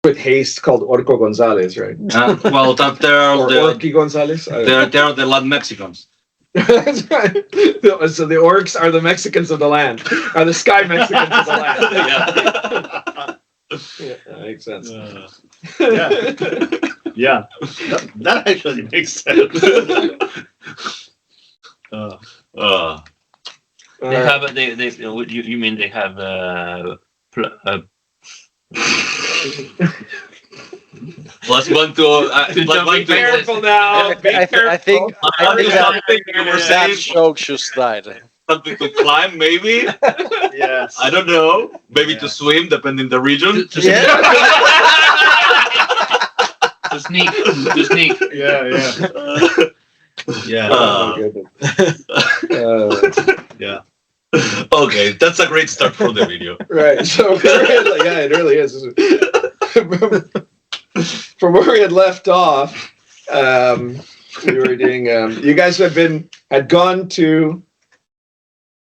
with haste called Orco Gonzalez, right? Well, that they're Or Orky Gonzalez. they're the land Mexicans. That's right. So the orcs are the Mexicans of the land, are the sky Mexicans of the land. Yeah, that makes sense. Yeah, that actually makes sense. They have they you mean they have Let's go to Be careful now. Be careful. I think that joke just died. something to climb, maybe. Yes. I don't know. Maybe to swim, depending the region. to sneak. Yeah. Yeah. Oh, my goodness. Yeah. Okay, that's a great start for the video. Right. So yeah, it really is. From where we had left off, we were doing. You guys had gone to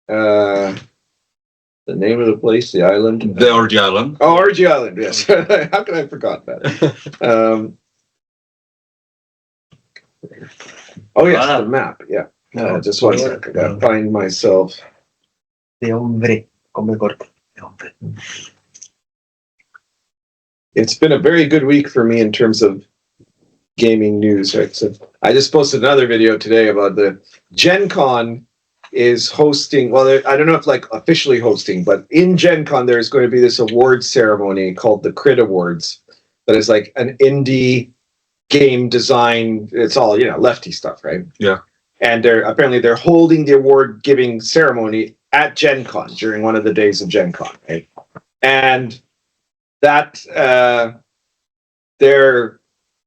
the name of the place, the island, The Orgy Island. Oh, Orgy Island. Yes. How could I have forgot that? Oh yes, the map. Yeah. Just one second. I gotta find myself. De hombre, come corto. De hombre. It's been a very good week for me in terms of gaming news. Right? So I just posted another video today about the Gen Con is hosting. Well, I don't know if like officially hosting, but in Gen Con there's going to be this awards ceremony called the Crit Awards. That is like an indie game design. It's all lefty stuff, right? Yeah. And they're holding the award giving ceremony at Gen Con during one of the days of Gen Con, right? And that their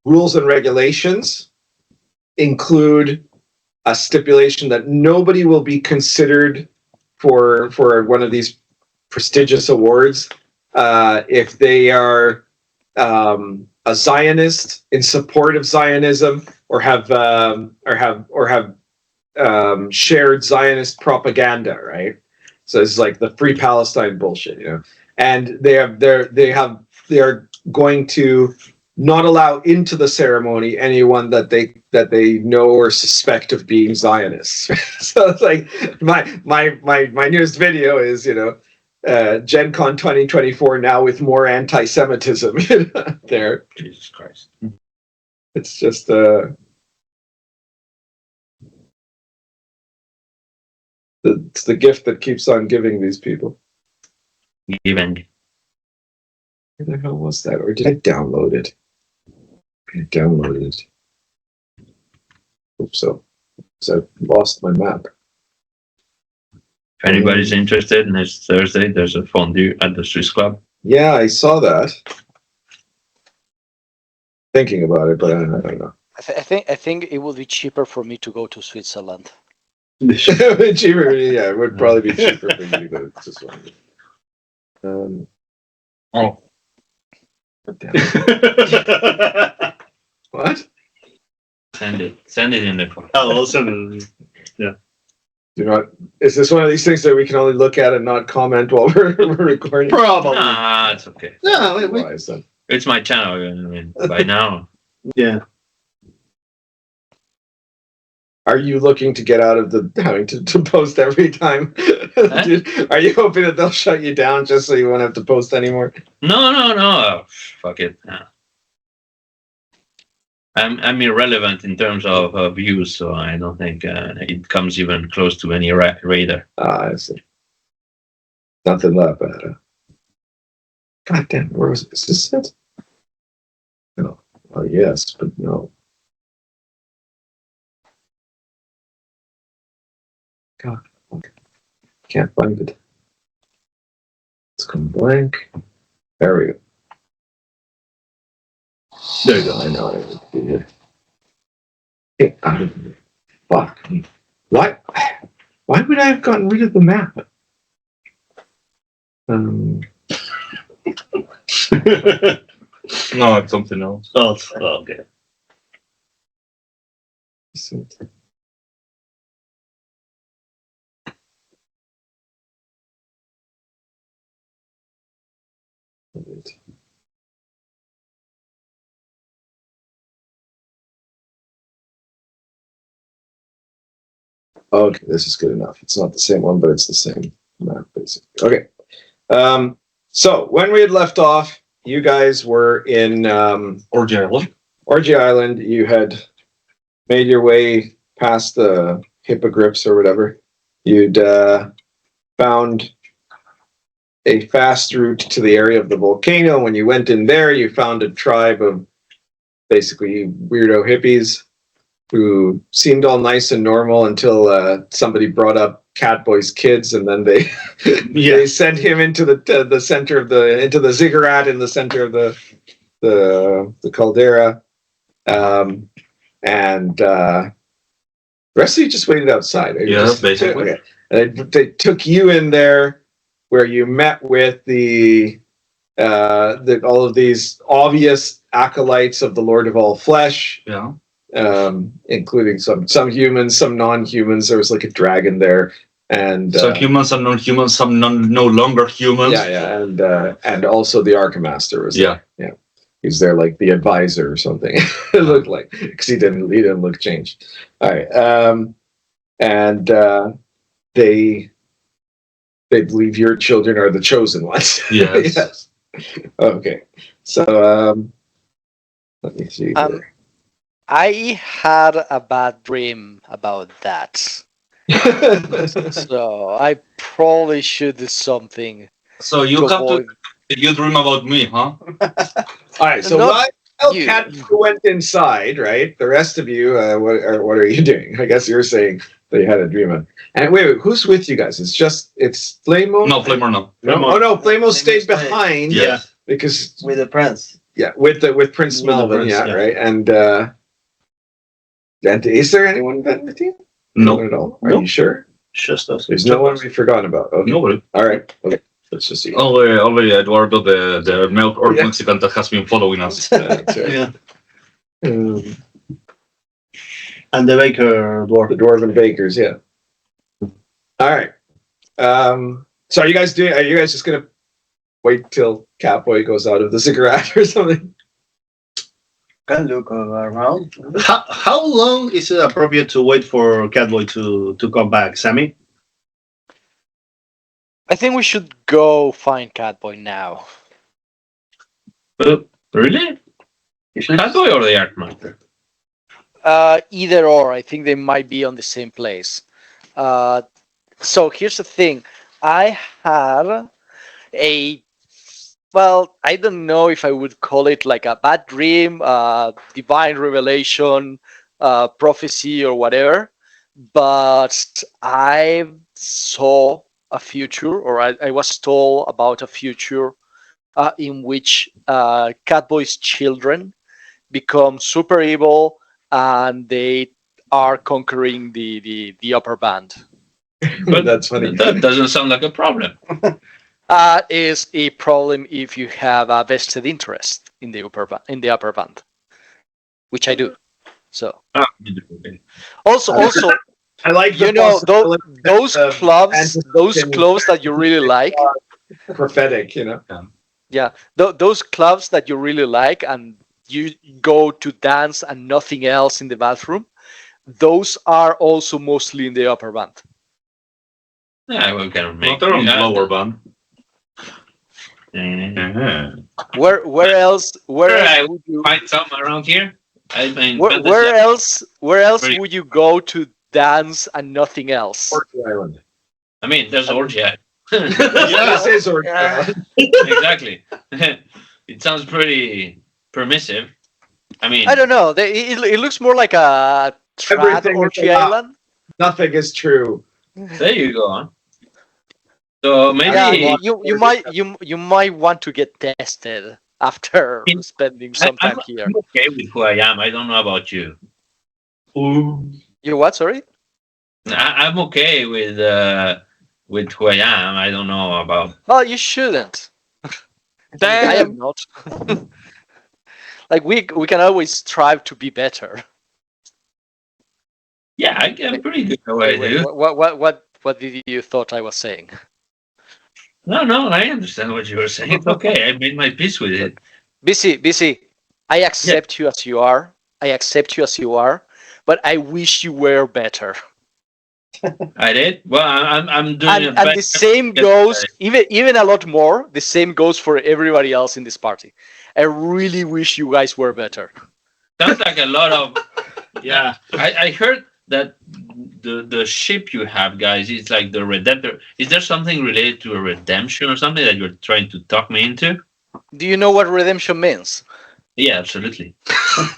rules and regulations include a stipulation that nobody will be considered for one of these prestigious awards if they are a Zionist in support of Zionism or have shared Zionist propaganda, right? So it's like the Free Palestine bullshit, And they are going to not allow into the ceremony anyone that they know or suspect of being Zionists. So it's like my newest video is Gen Con 2024 now with more anti-Semitism there. Jesus Christ. It's just it's the gift that keeps on giving these people. Given. Where the hell was that? Or did I download it? I downloaded it. Hope so. So I lost my map. If anybody's interested, next Thursday there's a fondue at the Swiss Club. Yeah, I saw that. Thinking about it, but I don't know. I think it would be cheaper for me to go to Switzerland. Cheaper, yeah, it would probably be cheaper for you to go to this one. Oh. What? Send it in the call. I'll send it. Yeah. Do not. Is this one of these things that we can only look at and not comment while we're recording? Probably. Ah, it's okay. No, Otherwise, then. It's my channel. I mean, by now. yeah. Are you looking to get out of the having to post every time? Are you hoping that they'll shut you down just so you won't have to post anymore? No. Fuck it. No. I'm irrelevant in terms of views, so I don't think it comes even close to any radar. I see. Nothing that bad. Huh? God damn, where was it? Is this it? No. Oh, yes, but no. God, can't find it. It's gone blank. There we go. There you go. I know it. Get out of here. Fuck me. Why would I have gotten rid of the map? No, it's something else. Oh, okay. Okay, this is good enough. It's not the same one, but it's the same map, basically. Okay. So when we had left off, you guys were in Orgy Island. Orgy Island. You had made your way past the hippogriffs or whatever. You'd found a fast route to the area of the volcano. When you went in there, you found a tribe of basically weirdo hippies who seemed all nice and normal until somebody brought up Catboy's kids, and then they they sent him into the center of into the ziggurat in the center of the caldera, and the rest of you just waited outside. Yeah, basically. Okay. And they took you in there, where you met with all of these obvious acolytes of the Lord of all flesh. Yeah. Including some humans, some non-humans. There was like a dragon there, and Some humans, some non-humans, some no longer humans. yeah, and also the Archemaster was Yeah. there. Yeah, he's there like the advisor or something. It looked like, because he didn't look changed. All right, and they believe your children are the chosen ones. Yes. Yes. Okay, so let me see. Here. I had a bad dream about that. So I probably should do something. So you to have avoid- you dream about me, huh? All right, so Not while you. Cat went inside, right? The rest of you, what are you doing? I guess you're saying that you had a dream of. And wait, who's with you guys? It's Flamo? No, Flamer, no. No, Flamo. oh no, Flamo stayed stayed. behind. Yeah. Because With the prince. with Prince With the Melvin, prince, yeah, yeah. right. And is there anyone then with you? No. Not at all. Are No. you sure? Just us. There's no one we've forgotten about. Okay. Nobody. All right. Okay. Let's just see. Only Eduardo, the milk or Yeah. Mexican that has been following us. That's right. Yeah. Um, And the baker dwarf. the dwarven bakers, yeah. All right. So are you guys just gonna wait till Catboy goes out of the ziggurat or something? Can look around. How long is it appropriate to wait for Catboy to come back, Sammy? I think we should go find Catboy now. Really? Catboy or the Archemaster? Either or. I think they might be on the same place. So here's the thing. I had I don't know if I would call it like a bad dream, divine revelation, prophecy, or whatever. But I saw a future, or I was told about a future in which Catboy's children become super evil and they are conquering the upper band. But That's funny. That doesn't sound like a problem. Is a problem if you have a vested interest in the upper band, which I do. So also I like the you know possibility those of clubs anticipation. that you really like. prophetic, you know. Yeah, those clubs that you really like, and you go to dance and nothing else in the bathroom. Those are also mostly in the upper band. Yeah, we can make They're on that. lower band. Mhm. Where else I would you find some around here. I mean, where else Very- would you go to dance and nothing else? Orchid Island. I mean, there's orgy. Yeah, this is Orchid Island. Exactly. It sounds pretty permissive. I mean, I don't know. It looks more like a trad Everything is orgy allowed. island. Nothing is true. there you go. Huh? So maybe Yeah, you might want to get tested after spending some time here. I'm okay with who I am. I don't know about you. You what? Sorry. I'm okay with who I am. I don't know about. Well, you shouldn't. I am not. Like we can always strive to be better. Yeah, I'm pretty good at what I Wait, do. what did you thought I was saying? No, I understand what you were saying. It's okay. I made my peace with it. BC, I accept you as you are. I accept you as you are, but I wish you were better. I did. Well, I'm doing And the same goes, even a lot more. The same goes for everybody else in this party. I really wish you guys were better. Sounds like a lot of. Yeah, I heard that the ship you have, guys, is like the Redemptor. Is there something related to a redemption or something that you're trying to talk me into? Do you know what redemption means? Yeah, absolutely.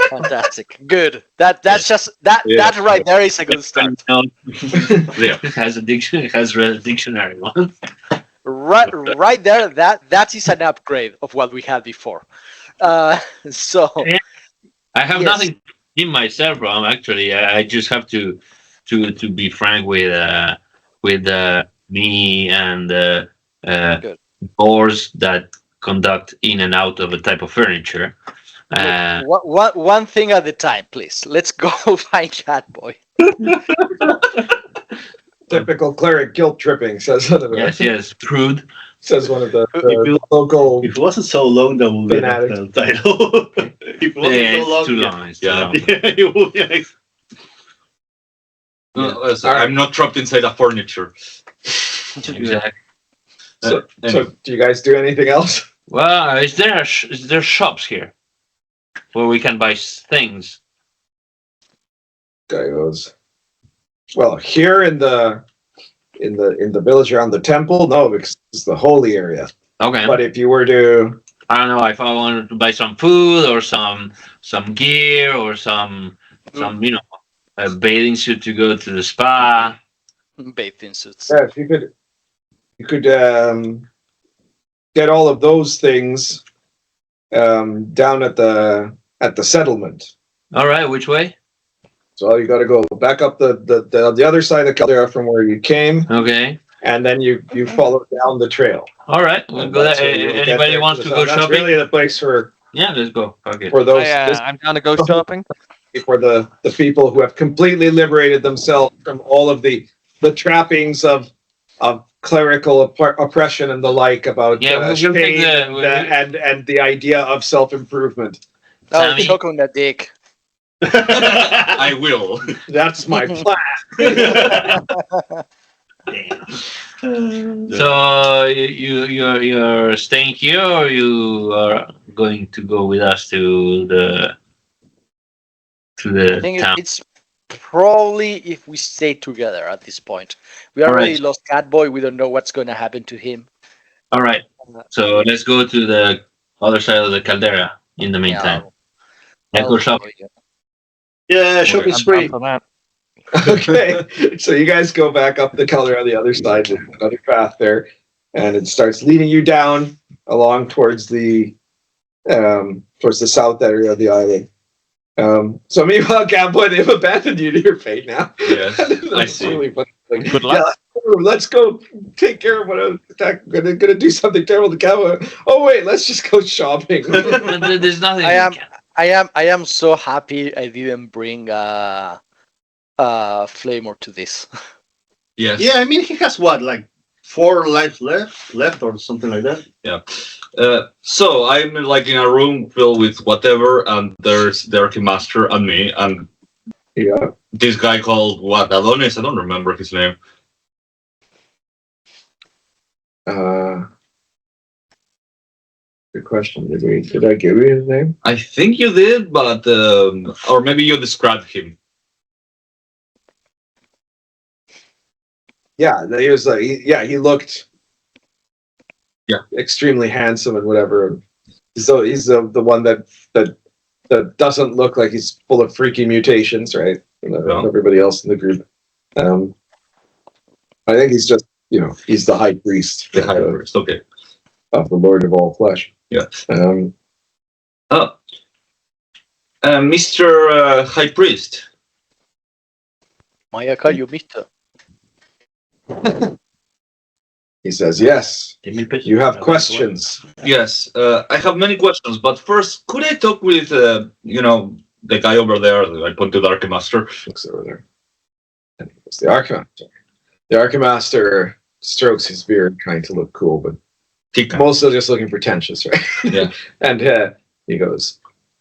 Fantastic. Good. That's just that right there is a good start. Yeah, it has a dictionary. It has a dictionary one. Right there. That is an upgrade of what we had before. So I have yes. nothing to in myself wrong. Actually, I just have to be frank with me and doors that conduct in and out of a type of furniture. One thing at a time, please. Let's go find Catboy. Typical cleric guilt tripping, says one of the Yes, prude. says one of the local. If it wasn't so long, that would be the title. If it wasn't Yeah, so long, it's too long. It's too long. Yeah, it would, yeah. No, I'm not trapped inside a furniture. Exactly. So do you guys do anything else? Well, is there shops here where we can buy things? Guy goes, well, here in the village around the temple, no, because it's the holy area. Okay. But if you were to, I don't know, if I wanted to buy some food or some gear or some a bathing suit to go to the spa. Bathing suits. yeah, if you could get all of those things down at the settlement. All right, which way? So you got to go back up the other side of Caldera from where you came, Okay. and then you follow down the trail. All right, we'll go there. Anybody wants to go That's shopping? really the place for Yeah, let's go. Okay. those. I'm down to go shopping. For the people who have completely liberated themselves from all of the trappings of clerical oppression and the like about Yeah, shame we'll take and the idea of self-improvement. Oh, Sammy? choke on that dick. I will. That's my plan. So you're staying here, or you are going to go with us to the I think town? it's probably if we stay together at this point. We already Alright. lost Catboy. We don't know what's going to happen to him. All right. So let's go to the other side of the caldera in the meantime. Let's go shopping. Yeah, shopping I'm spree. down for that. Okay, so you guys go back up the color on the other side, there's another path there, and it starts leading you down along towards the south area of the island. So meanwhile, Catboy, they've abandoned you to your fate now. Yes, I That's see. really funny. Like, Good luck. yeah, let's go take care of what I'm gonna do something terrible to Catboy. Oh wait, let's just go shopping. There's nothing. I am so happy I didn't bring Flamor to this. Yes. Yeah, I mean, he has what, like 4 lives left or something like that? So I'm like in a room filled with whatever, and there's the Archemaster and me, and Yeah. this guy called what? Adonis? I don't remember his name. Good question. Did I give you his name? I think you did, but or maybe you described him. Yeah, he was like, he looked, extremely handsome and whatever. So he's the one that doesn't look like he's full of freaky mutations, right? No. Everybody else in the group. I think he's just, he's the high priest. The high priest. Okay. Of the Lord of all flesh. Yeah. Mr. High Priest. Maya, call you Mister. He says, yes, you have questions. Yes, I have many questions, but first, could I talk with, the guy over there? I point to the Archemaster. Looks over there. And he goes, the Archemaster. The Archemaster strokes his beard, trying to look cool, but mostly just looking pretentious, right? Yeah. And he goes,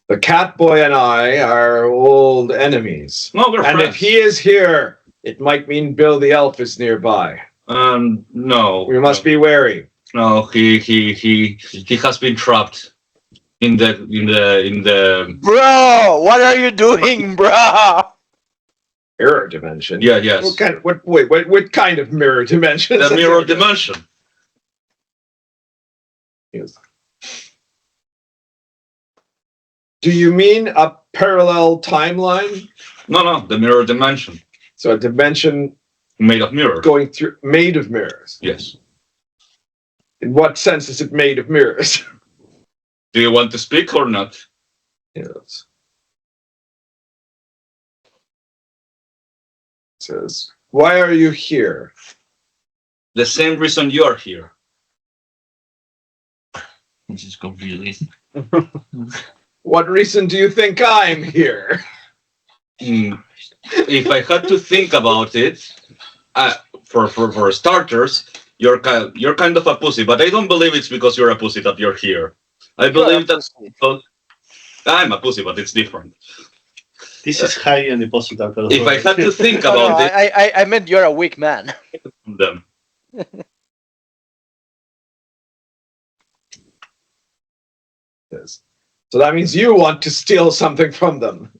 the Catboy and I are old enemies. No, we're And friends. if he is here, It might mean Bill the elf is nearby. No. We must be wary. No, he has been trapped in the. Bro, what are you doing, bro? Mirror dimension. Yeah, yes. What kind of mirror dimension? The mirror dimension. Yes. Do you mean a parallel timeline? No, the mirror dimension. So a dimension Made of mirrors. going through, made of mirrors. Yes. In what sense is it made of mirrors? Do you want to speak or not? Yes. It says, why are you here? The same reason you are here. This is confusing. What reason do you think I'm here? If I had to think about it, for starters, you're kind of a pussy, but I don't believe it's because you're a pussy that you're here. I believe that I'm a pussy, but it's different. This is high in the positive. If I had to think No, about it, I meant you're a weak man. them. Yes. So that means you want to steal something from them.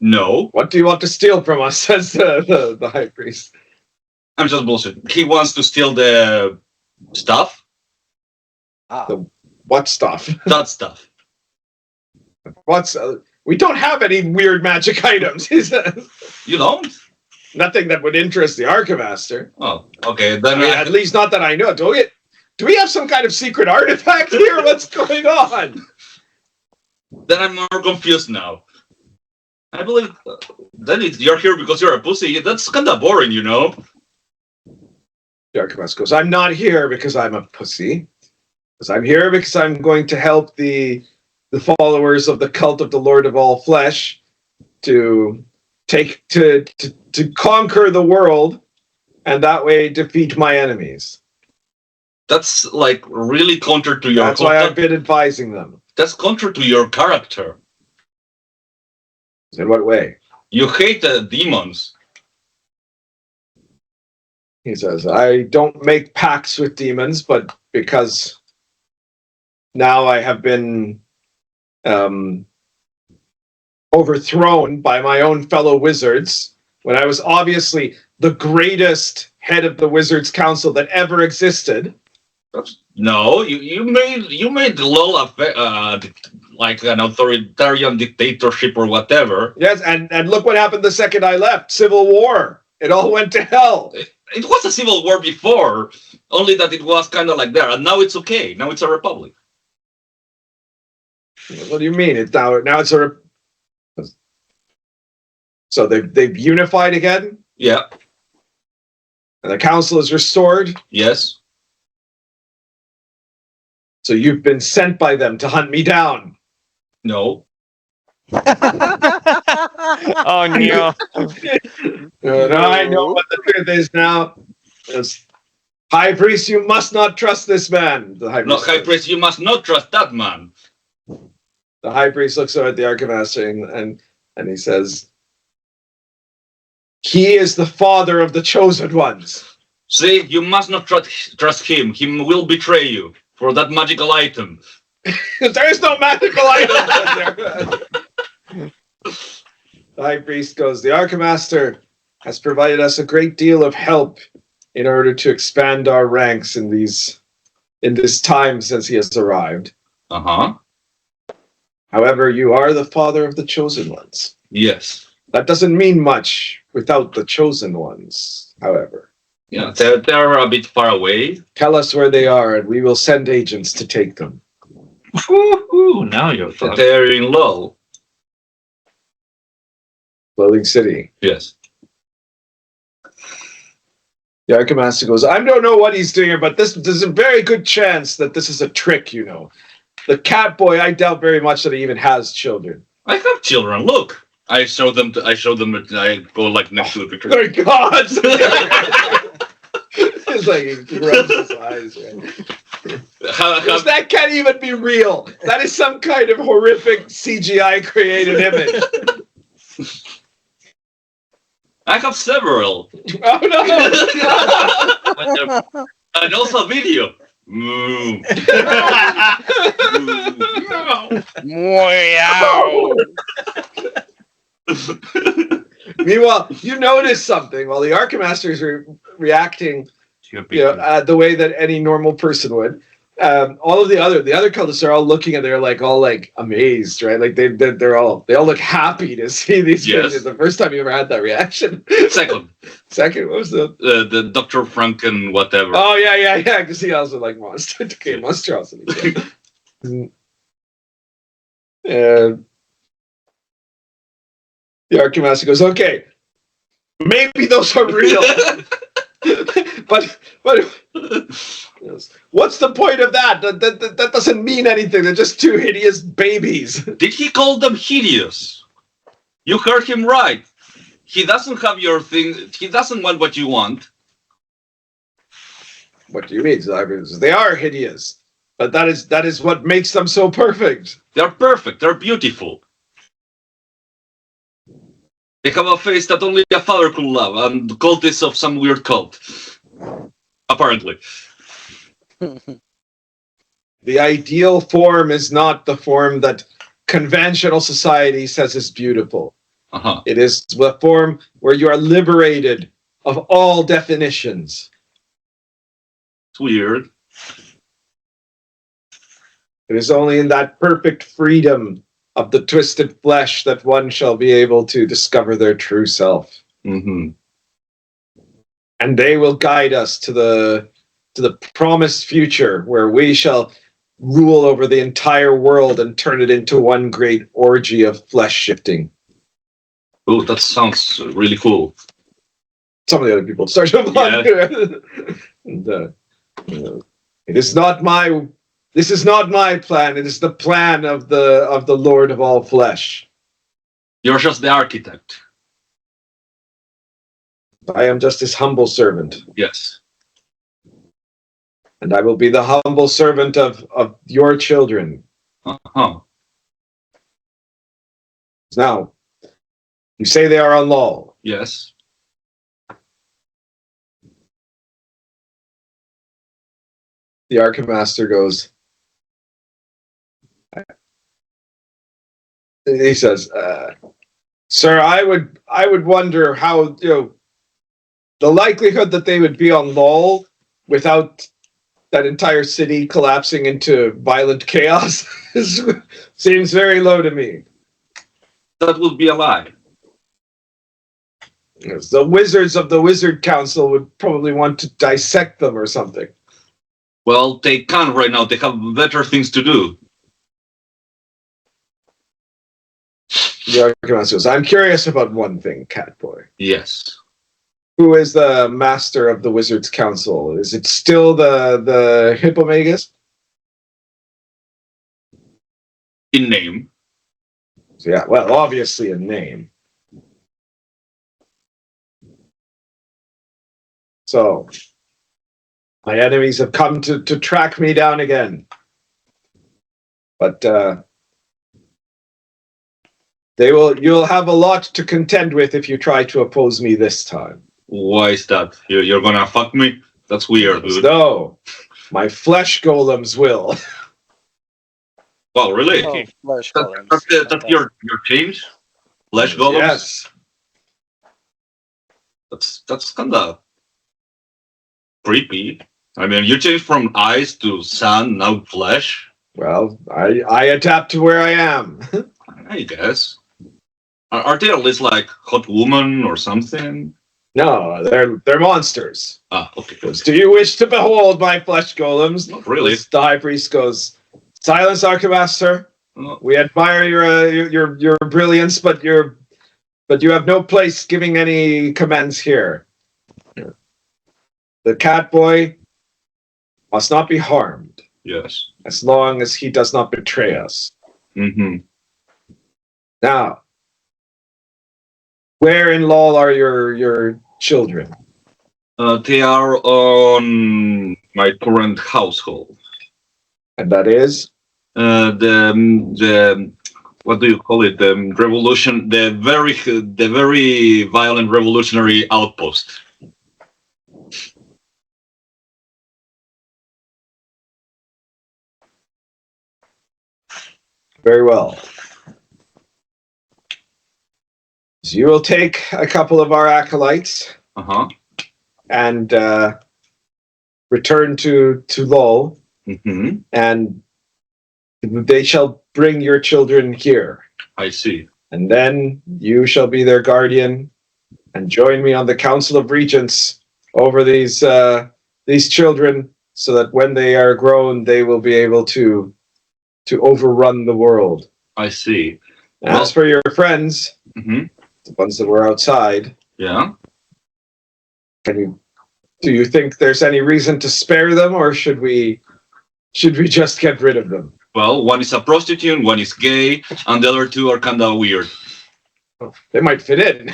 No, What do you want to steal from us? Says the high priest. I'm just bullshit. He wants to steal the stuff. What stuff? That stuff. What's we don't have any weird magic items. He says. You don't? Nothing that would interest the Archemaster. Oh, okay. Then At least not that I know. Do we have some kind of secret artifact here? What's going on? Then I'm more confused now. I believe you're here because you're a pussy. That's kind of boring, you know. The Archemaster goes, I'm not here because I'm a pussy. I'm here because I'm going to help the followers of the cult of the Lord of all flesh to conquer the world and that way defeat my enemies. That's like really counter to your. That's why I've been advising them. That's counter to your character. In what way? You hate demons. He says, I don't make pacts with demons, but because now I have been overthrown by my own fellow wizards, when I was obviously the greatest head of the Wizards Council that ever existed. No, you made LOL like an authoritarian dictatorship or whatever. Yes, and look what happened the second I left. Civil War. It all went to hell. It was a civil war before, only that it was kind of like there, and now it's okay. Now it's a republic. What do you mean? It's now it's a. So they've unified again. Yeah. And the council is restored. Yes. So you've been sent by them to hunt me down. No. Oh no. No, I know what the truth is now. Yes. High priest, you must not trust this man. The high priest. No, high priest, you must not trust that man. The high priest looks over at the Archemaster and he says, he is the father of the chosen ones. See, you must not trust him. He will betray you for that magical item. There is no magical item. The high priest goes, the Archemaster has provided us a great deal of help in order to expand our ranks in this time since he has arrived. Uh-huh. However, you are the father of the chosen ones. Yes. That doesn't mean much without the chosen ones, however. Yeah, they're a bit far away. Tell us where they are and we will send agents to take them. Woo-hoo, now you're talking. They're in Lowell. Floating City. Yes. The Archemaster goes, I don't know what he's doing here, but there's a very good chance that this is a trick, you know. The Catboy, I doubt very much that he even has children. I have children. Look. I show them. I go like next to the picture. Thank God! It's like he rubs his eyes, right? Because that can't even be real. That is some kind of horrific CGI created image. I have several. Oh no! When they're- And also a video. Moo. Wow. Meanwhile, you notice something while the Archemaster is reacting, the way that any normal person would. All of the other cultists are all looking at, they're like all like amazed, right? Like they all look happy to see these Yes. things. The first time you ever had that reaction. Second, What was the Dr. Franken whatever. Oh yeah, because he also like monstrosity. Yeah. And the Archemaster goes, okay, maybe those are real. but what's the point of that? That doesn't mean anything. They're just two hideous babies. Did he call them hideous? You heard him right. He doesn't have your thing. He doesn't want what you want. What do you mean? They are hideous, but that is what makes them so perfect. They're perfect. They're beautiful. They have a face that only a father could love, and the cult is of some weird cult. Apparently. The ideal form is not the form that conventional society says is beautiful. Uh-huh. It is the form where you are liberated of all definitions. It's weird. It is only in that perfect freedom of the twisted flesh that one shall be able to discover their true self. Mm-hmm. And they will guide us to the promised future where we shall rule over the entire world and turn it into one great orgy of flesh shifting. Oh, that sounds really cool. Some of the other people start to and, this is not my plan. It is the plan of the Lord of all flesh. You're just the architect. I am just his humble servant. Yes. And I will be the humble servant of your children. Uh-huh. Now, you say they are on law. Yes. The Archemaster goes, he says, sir, I would wonder how, the likelihood that they would be on Lol without that entire city collapsing into violent chaos seems very low to me. That would be a lie. Yes, the wizards of the Wizard Council would probably want to dissect them or something. Well, they can't right now. They have better things to do. The Archemaster goes, I'm curious about one thing, Catboy. Yes. Who is the master of the Wizards Council? Is it still the Hippomagus? In name. Yeah, well, obviously a name. So, my enemies have come to track me down again. But you'll have a lot to contend with if you try to oppose me this time. Why is that? You're gonna fuck me? That's weird, dude. No, my flesh golems will. Wow, really? Oh, flesh That's golems. your change? Flesh golems? Yes. That's kinda creepy. I mean, you changed from ice to sand, now flesh. Well, I adapt to where I am. I guess. Are they at least like hot woman or something? No, they're monsters. Ah, okay. Goes, do you wish to behold my flesh golems? Not really. The high priest goes, silence, Archemaster. Oh. We admire your brilliance, but you have no place giving any commands here. The Catboy must not be harmed Yes. as long as he does not betray us. Mm-hmm. Now, where in Lol are your children? They are on my current household. And that is? The what do you call it? The revolution, the very violent revolutionary outpost. Very well. So you will take a couple of our acolytes and return to Lowell, and they shall bring your children here. I see. And then you shall be their guardian and join me on the Council of Regents over these children, so that when they are grown, they will be able to overrun the world. I see. As for your friends, the ones that were outside, do you think there's any reason to spare them, or should we just get rid of them? Well, one is a prostitute, one is gay, and the other two are kind of weird. They might fit in.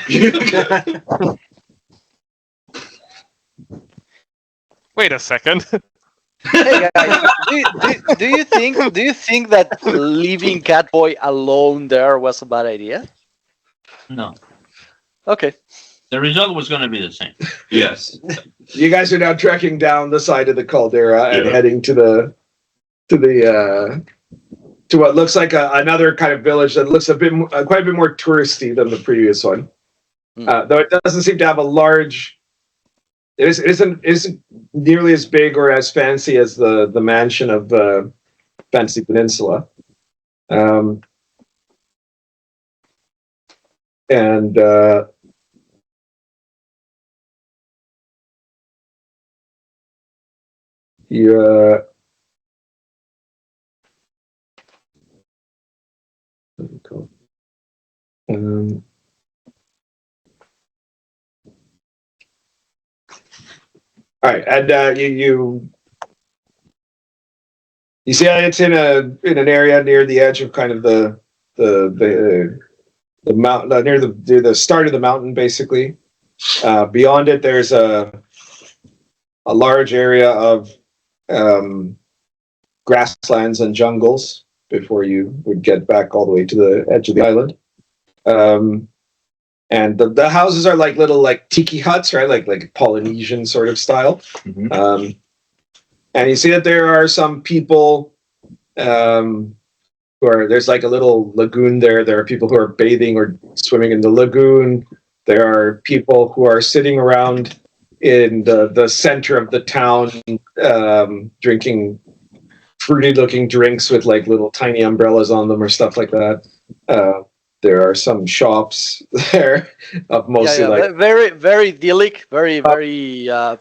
Wait a second. Hey guys, do you think that leaving Catboy alone there was a bad idea? No. Okay. The result was going to be the same. Yes. You guys are now trekking down the side of the caldera and heading to what looks like another kind of village that looks quite a bit more touristy than the previous one. Though it doesn't seem to have a large. It isn't nearly as big or as fancy as the mansion of Fantasy Peninsula. All right, and you see it's in an area near the edge of kind of the mountain, near the start of the mountain, basically. Beyond it, there's a large area of grasslands and jungles before you would get back all the way to the edge of the island. And the houses are like little tiki huts, right? Like Polynesian sort of style. And you see that there are some people there's like a little lagoon there. There are people who are bathing or swimming in the lagoon. There are people who are sitting around in the center of the town, drinking fruity-looking drinks with like little tiny umbrellas on them or stuff like that. There are some shops there of mostly very, very idyllic, very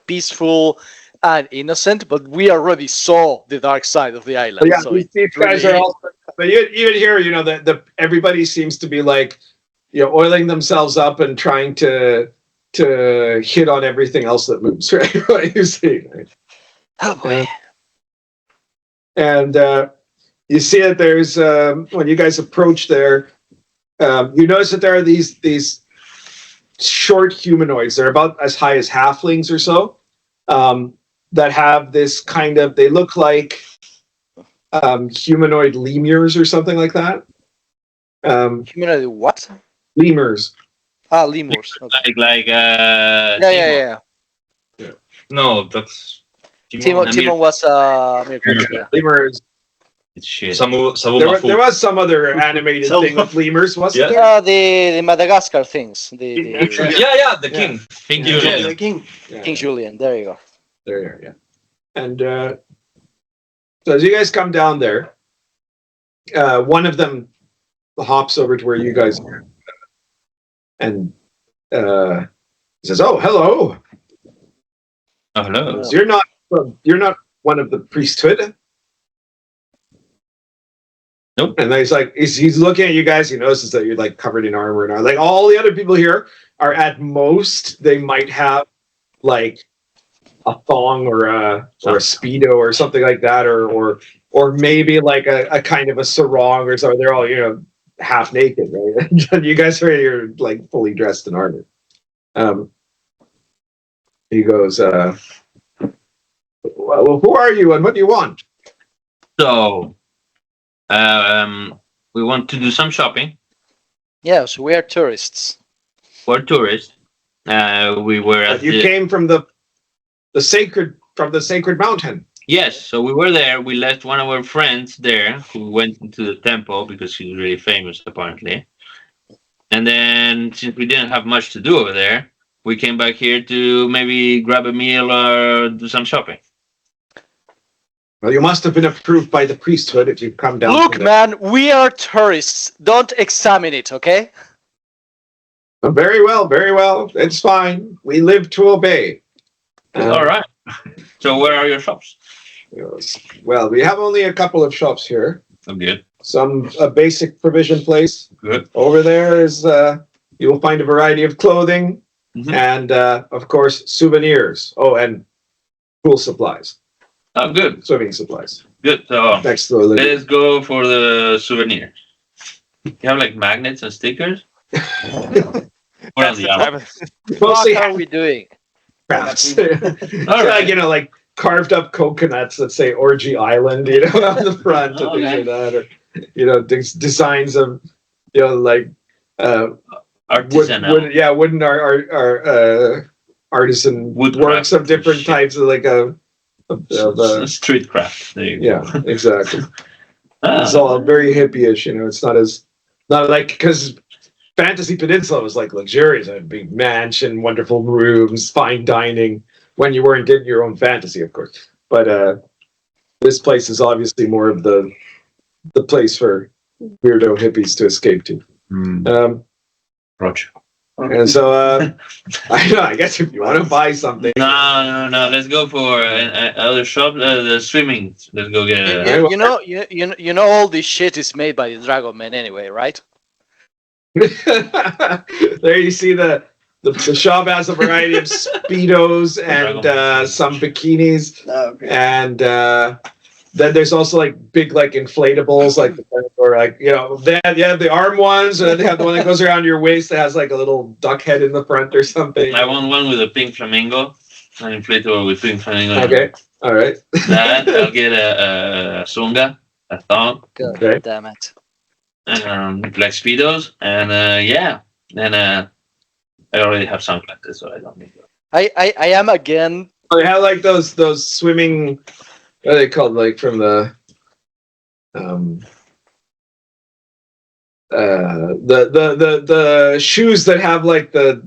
peaceful and innocent. But we already saw the dark side of the island. Yeah, so these guys are all. But even here, everybody seems to be oiling themselves up and trying to hit on everything else that moves. Right? What you see? Right? Oh boy. And you see that there's when you guys approach there. You notice that there are these short humanoids. They're about as high as halflings or so, that have this kind of. They look like humanoid lemurs or something like that. Humanoid what? Lemurs. Ah, lemurs. Okay. Yeah. No, that's Timon was Lemurs. It's shit. There was some other animated thing with lemurs, wasn't there? Yeah, the Madagascar things. the king. King Julian. The king. King Julian. There you go. There you are, yeah. And so as you guys come down there, one of them hops over to where you guys are and says, "Oh, hello. Oh, hello. So you're not one of the priesthood?" Nope. And then he's looking at you guys. He notices that you're like covered in armor and all. Like all the other people here are at most they might have like a thong or a speedo or something like that, or maybe like a kind of a sarong or something. They're all half naked, right? And you guys are like fully dressed in armor. He goes, "Well, who are you and what do you want?" So, We want to do some shopping. Yeah, so we are tourists. We're tourists. We were at You came from the sacred mountain. Yes, so we were there. We left one of our friends there who went into the temple because she's really famous, apparently. And then, since we didn't have much to do over there, we came back here to maybe grab a meal or do some shopping. Well, you must have been approved by the priesthood if you've come down. Look, man, we are tourists. Don't examine it, okay? Very well, very well. It's fine. We live to obey. All right. So where are your shops? Well, we have only a couple of shops here. I'm good. A basic provision place. Good. Over there is you will find a variety of clothing and of course souvenirs. Oh, and pool supplies. Oh, good. Swimming supplies. Good. So Next to the let's go for the souvenir. You have like magnets and stickers? What else do you have? Mostly What are we doing? crafts. All right. Like, like carved up coconuts that say Orgy Island, on the front and things like that, or designs of like Artisanal. wooden artisan works of different types of like street craft. There you go. Exactly. It's all very hippie-ish, it's not like, because Fantasy Peninsula was like luxurious, a big mansion, wonderful rooms, fine dining, when you weren't getting your own fantasy, of course. But this place is obviously more of the place for weirdo hippies to escape to. Roger. And so I guess if you want to buy something, No. Let's go for other shop. The swimming. Let's go get it. You know, all this shit is made by the Dragon Man anyway, right? there you see the shop has a variety of speedos and some bikinis, and then there's also like big like inflatables, like or like they have the arm ones, and then they have the one that goes around your waist that has like a little duck head in the front or something. I want one with a pink flamingo, an inflatable with pink flamingo. Okay, all right. That I'll get a sunga, a thong. God Okay. damn it. Black speedos, and then I already have sunglasses, so I don't need those. I am again. They have like those swimming. What are they called? Like from the shoes that have like the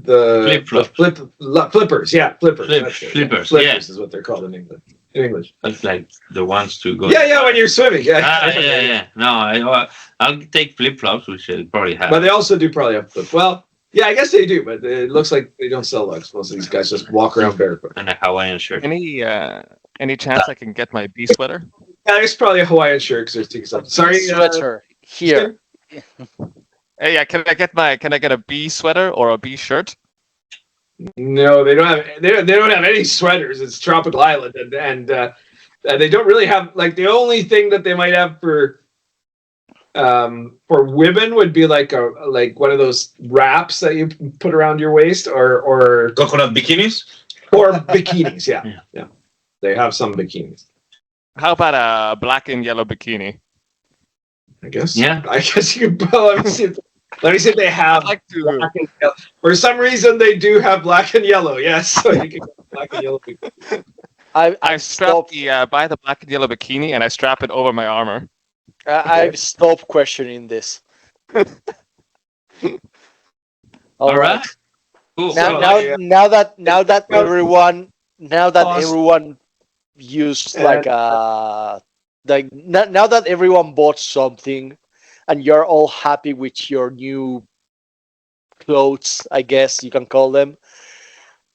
flippers. Yeah, flippers. That's it. Flippers. Flippers is what they're called in English. That's like the ones to go. Yeah, when you're swimming. Yeah. No, I'll take flip flops, which I'll probably have. But they also do probably have flip. Well, yeah, I guess they do, but it looks like they don't sell lugs. Most of these guys just walk around barefoot. And a Hawaiian shirt. Any chance I can get my bee sweater? Yeah, it's probably a Hawaiian shirt because they're taking something. Sorry, Sweater here. Hey, yeah, can I get a bee sweater or a bee shirt? No, they don't have. They don't have any sweaters. It's tropical island, and they don't really have like the only thing that they might have for women would be like one of those wraps that you put around your waist, or Coconut bikinis? or bikinis. Yeah. They have some bikinis. How about a black and yellow bikini? I guess. Yeah. I guess you can. Let me see. Let me see if they have I'd like to. black and yellow. For some reason, they do have black and yellow. Yes, so you can get black and yellow. I strap buy the black and yellow bikini and I strap it over my armor. I've stopped questioning this. All right. Cool. Now that everyone used now that everyone bought something and you're all happy with your new clothes, I guess you can call them,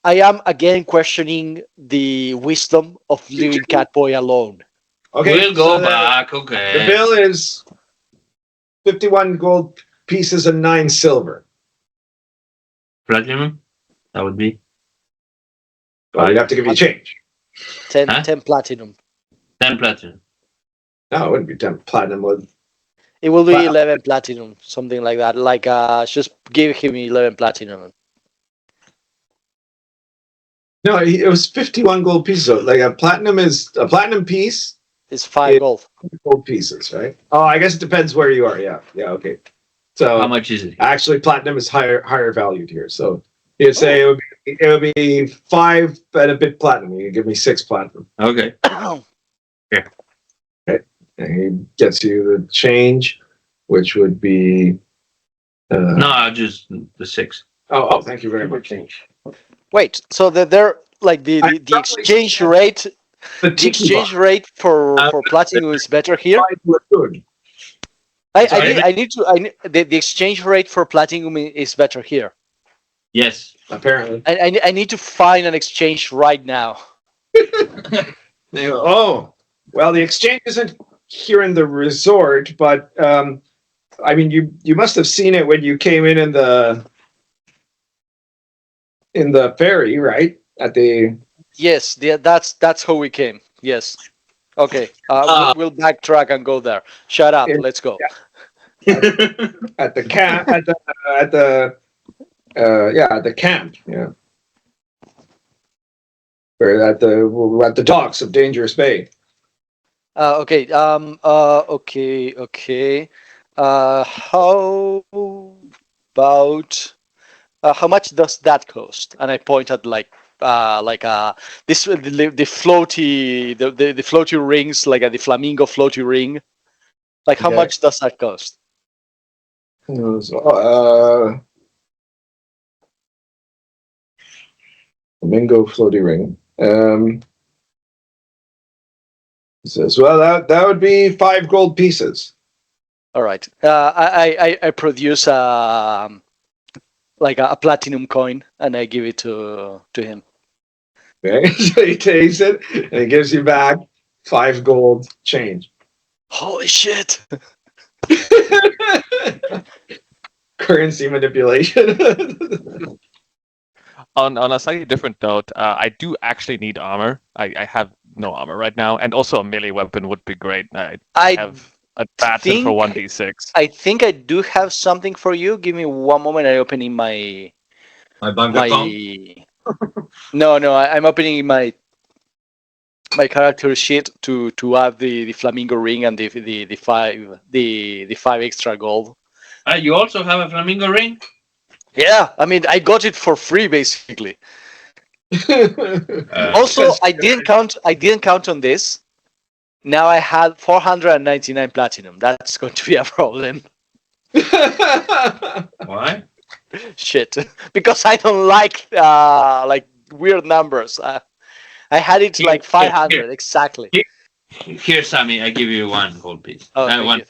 I am again questioning the wisdom of leaving Catboy alone. Okay, We'll go so back. The Okay. bill is 51 gold pieces and 9 silver. Platinum? That would be Well, you have to give you change. 10 Huh? platinum. 10 platinum. No, it wouldn't be 10 platinum. It will be Wow. 11 platinum, something like that. Like, just give him 11 platinum. No, it was 51 gold pieces. So like a platinum piece It's 5 gold. Gold pieces, right? Oh, I guess it depends where you are. Yeah, yeah, okay. So How much is it? actually, platinum is higher valued here. So you'd say it would be 5 and a bit platinum. You give me 6 platinum. Okay. And he gets you the change, which would be. No, just the 6. Oh, thank you very much. Wait, so they're like the exchange rate. The The exchange rate for platinum is better here. Good. The exchange rate for platinum is better here. Yes. Apparently. I need to find an exchange right now. Oh, well, the exchange isn't here in the resort, but I mean, you must have seen it when you came in the ferry, right? At the Yes, that's how we came. Yes. Okay. We'll backtrack and go there. Shut up. Let's go. at the camp at the camp, yeah. Or at the docks of Dangerous Bay. Okay. Okay. How about how much does that cost? And I point at the floaty rings, like the flamingo floaty ring. Like how much does that cost? Flamingo floaty ring. He says, well, that would be 5 gold pieces. All right. I produce like a platinum coin and I give it to him. Okay, so he takes it and he gives you back 5 gold change. Holy shit! Currency manipulation. On a slightly different note, I do actually need armor. I have no armor right now, and also a melee weapon would be great. I have a baton for 1d6. I think I do have something for you. Give me one moment. I'm opening my bank account. No, I'm opening my character sheet to add the flamingo ring and the 5 extra gold. You also have a flamingo ring? Yeah, I mean I got it for free basically. Also, I didn't count on this. Now I had 499 platinum. That's going to be a problem. Why? Shit, because I don't like weird numbers. I had it like 500 exactly. Here, Sammy, I give you 1 gold piece. Oh, One.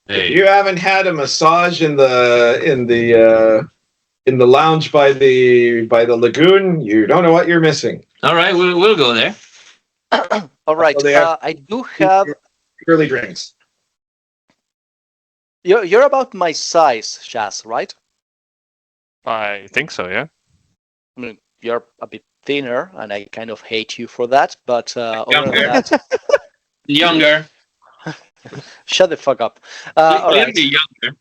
If you haven't had a massage in the lounge by the lagoon, you don't know what you're missing. All right, we'll go there. All right, I do have early drinks. You're about my size, Shaz, right? I think so, yeah. I mean, you're a bit thinner, and I kind of hate you for that. But other than that, Younger. Shut the fuck up. All right. Younger.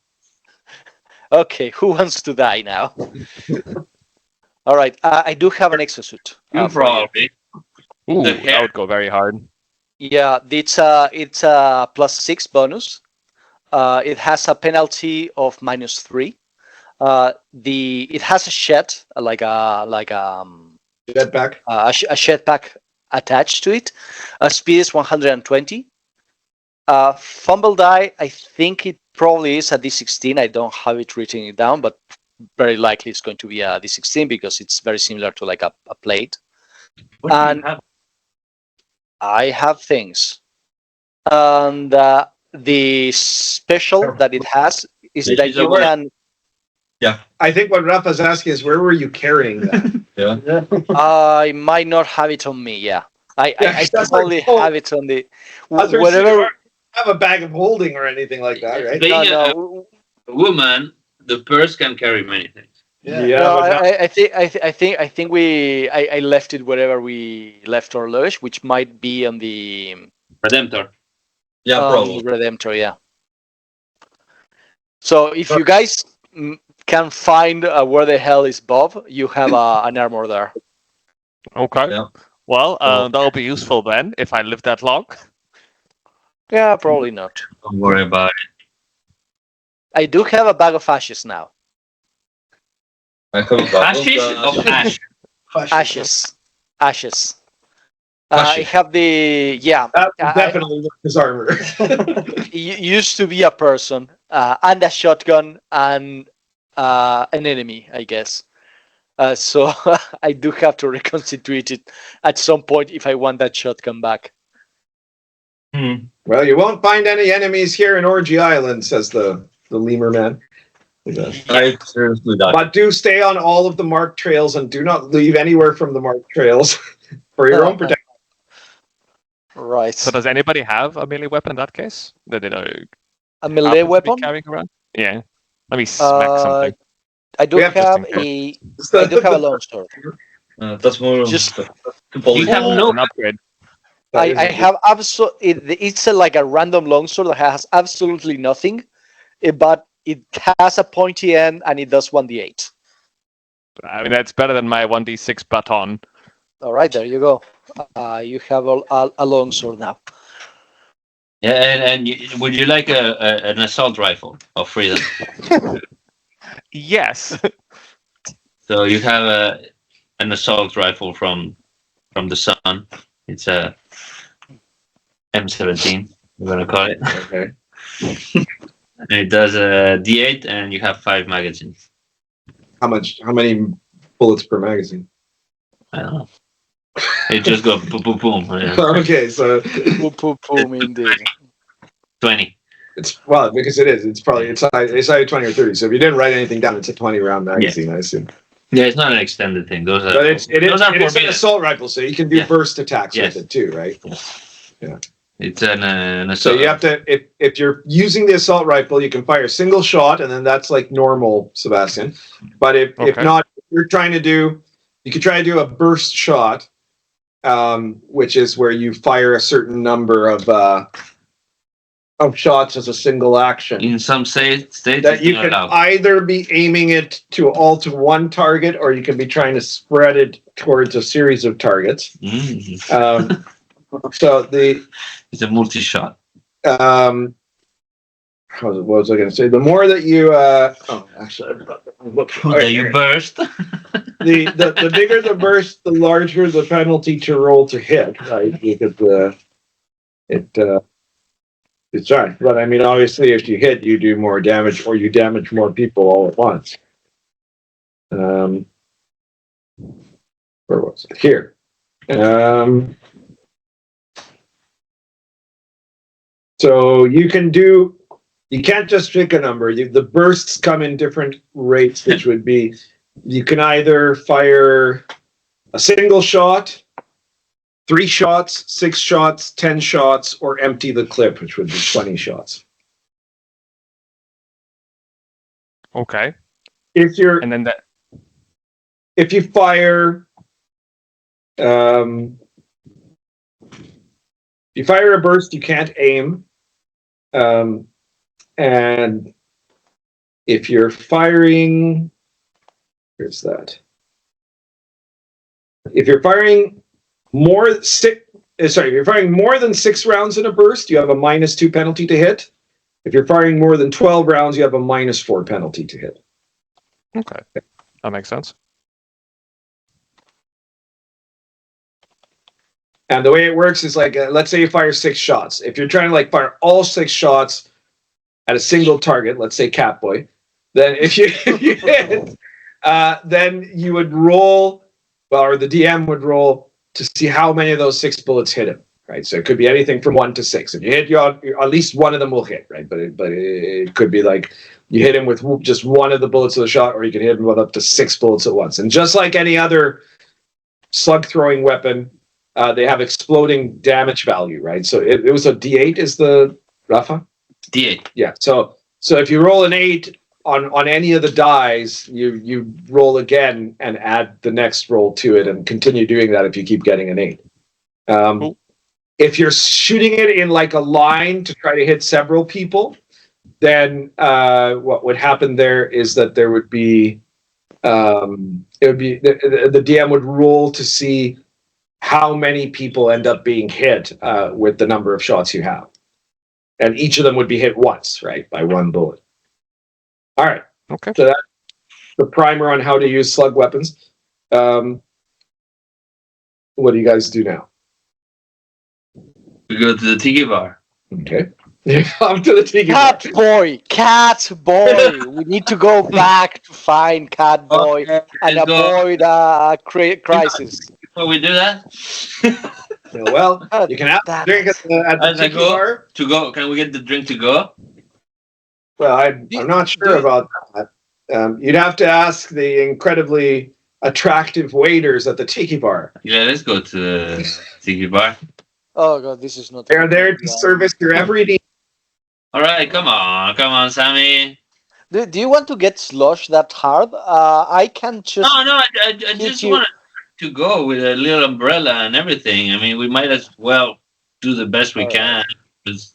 Okay, who wants to die now? All right, I do have an exosuit. You probably. Ooh, that would go very hard. Yeah, it's a +6 bonus. It has a penalty of -3. It has a shed, like a jetpack, a jetpack attached to it. Speed is 120. Fumble die, I think it probably is a D16. I don't have it written down, but very likely it's going to be a D16 because it's very similar to like a plate. What do and you have? I have things. And the special that it has is that you can. Yeah. I think what Rafa's asking is, where were you carrying that? Yeah. I might not have it on me. Yeah, I probably have it on the whatever. Have a bag of holding or anything like that, right? Being a woman, the purse can carry many things. I think I left it wherever we left our luggage, which might be on the Redemptor. Yeah, probably. Redemptor, yeah. So if you guys can find where the hell is Bob, you have an armor there. Okay. Yeah. Well, that'll be useful then if I live that long. Yeah, probably not. Don't worry about it. I do have a bag of ashes now. I have a bubble. Ashes of ash. Ashes. Ashes. I have the That I- definitely looked his armor. used to be a person and a shotgun and an enemy, I guess. So I do have to reconstitute it at some point if I want that shotgun back. Well, you won't find any enemies here in Orgy Island, says the lemur man. I seriously don't. But do stay on all of the marked trails and do not leave anywhere from the marked trails for your own protection. Right. So does anybody have a melee weapon in that case? That they don't A melee happen to be weapon? carrying around? Yeah. Let me smack something. I do We have have to I do have a longsword. That's more. Just- You have no. An upgrade. I have it's like a random longsword that has absolutely nothing, but it has a pointy end and it does 1d8. I mean, that's better than my 1d6 baton. All right, there you go. You have a longsword now. Yeah, and would you like an assault rifle of freedom? Yes. So you have an assault rifle from the sun. It's a M17. We're gonna call it. Okay. And it does a D8, and you have 5 magazines. How many bullets per magazine? I don't know. It just goes boom, boom, boom. Yeah. Okay, so Boom, indeed. 20. it's because it's either 20 or 30. So if you didn't write anything down, it's a 20 round magazine, I assume. Yeah, it's not an extended thing. Those are. But it is those are an forbidden. assault rifle, so you can do Yeah. burst attacks Yes. with it too, right? It's an So assault. you have to if you're using the assault rifle, you can fire a single shot, and then that's like normal, Sebastian. But if Okay. not, if you're trying to do, you could try to do a burst shot, which is where you fire a certain number of shots as a single action. In some states, That it's you not can allowed. either be aiming it to one target, or you can be trying to spread it towards a series of targets. Mm. So the It's a multi-shot. what was I going to say? The more that you Okay, you burst. the bigger the burst, the larger the penalty to roll to hit, right? Because it's right. But I mean, obviously, if you hit, you do more damage, or you damage more people all at once. Where was it? Here. So you can't just pick a number. The bursts come in different rates, which would be, you can either fire a single shot, 3 shots, 6 shots, 10 shots, or empty the clip, which would be 20 shots. Okay. If you're, And then that. if you fire, you fire a burst, you can't aim. And if you're firing, here's that. If you're firing if you're firing more than 6 rounds in a burst, you have a -2 penalty to hit. If you're firing more than 12 rounds, you have a -4 penalty to hit. Okay. That makes sense. And the way it works is like, let's say you fire 6 shots. If you're trying to like fire all 6 shots at a single target, let's say Catboy, then if you hit, then you would roll, or the DM would roll to see how many of those 6 bullets hit him, right? So it could be anything from 1 to 6. If you hit, at least one of them will hit, right? But it could be like you hit him with just one of the bullets of the shot, or you can hit him with up to 6 bullets at once. And just like any other slug throwing weapon, they have exploding damage value, right? So it was a D8 is the Rafa? D8. Yeah. So if you roll an 8 on any of the dies, you roll again and add the next roll to it, and continue doing that if you keep getting an 8. Cool. If you're shooting it in like a line to try to hit several people, then what would happen there is that there would be it would be the DM would roll to see how many people end up being hit with the number of shots you have. and each of them would be hit once, right, by one bullet. All right. Okay. So that's the primer on how to use slug weapons. What do you guys do now? We go to the tiki bar. Okay. Up to the tiki bar. Catboy. We need to go back to find Catboy and avoid a crisis. Will we do that? Well, you can have a drink at the tiki bar. To go, can we get the drink to go? Well, I'm not sure about that. You'd have to ask the incredibly attractive waiters at the tiki bar. Yeah, let's go to the tiki bar. Oh god, this is not. They're there to service your every need. All right, come on, Sammy. Do you want to get sloshed that hard? I can just. No, I just want to go with a little umbrella and everything. I mean, we might as well do the best we can.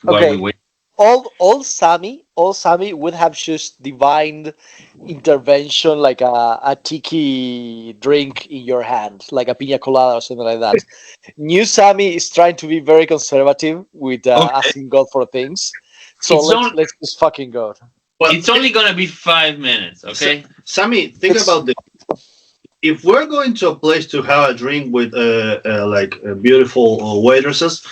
While we wait. All Sammy would have just divined intervention like a tiki drink in your hand, like a piña colada or something like that. New Sammy is trying to be very conservative with asking God for things. So let's just fucking go. Well, it's only gonna be 5 minutes, okay? Sammy, think about this. If we're going to a place to have a drink with beautiful waitresses,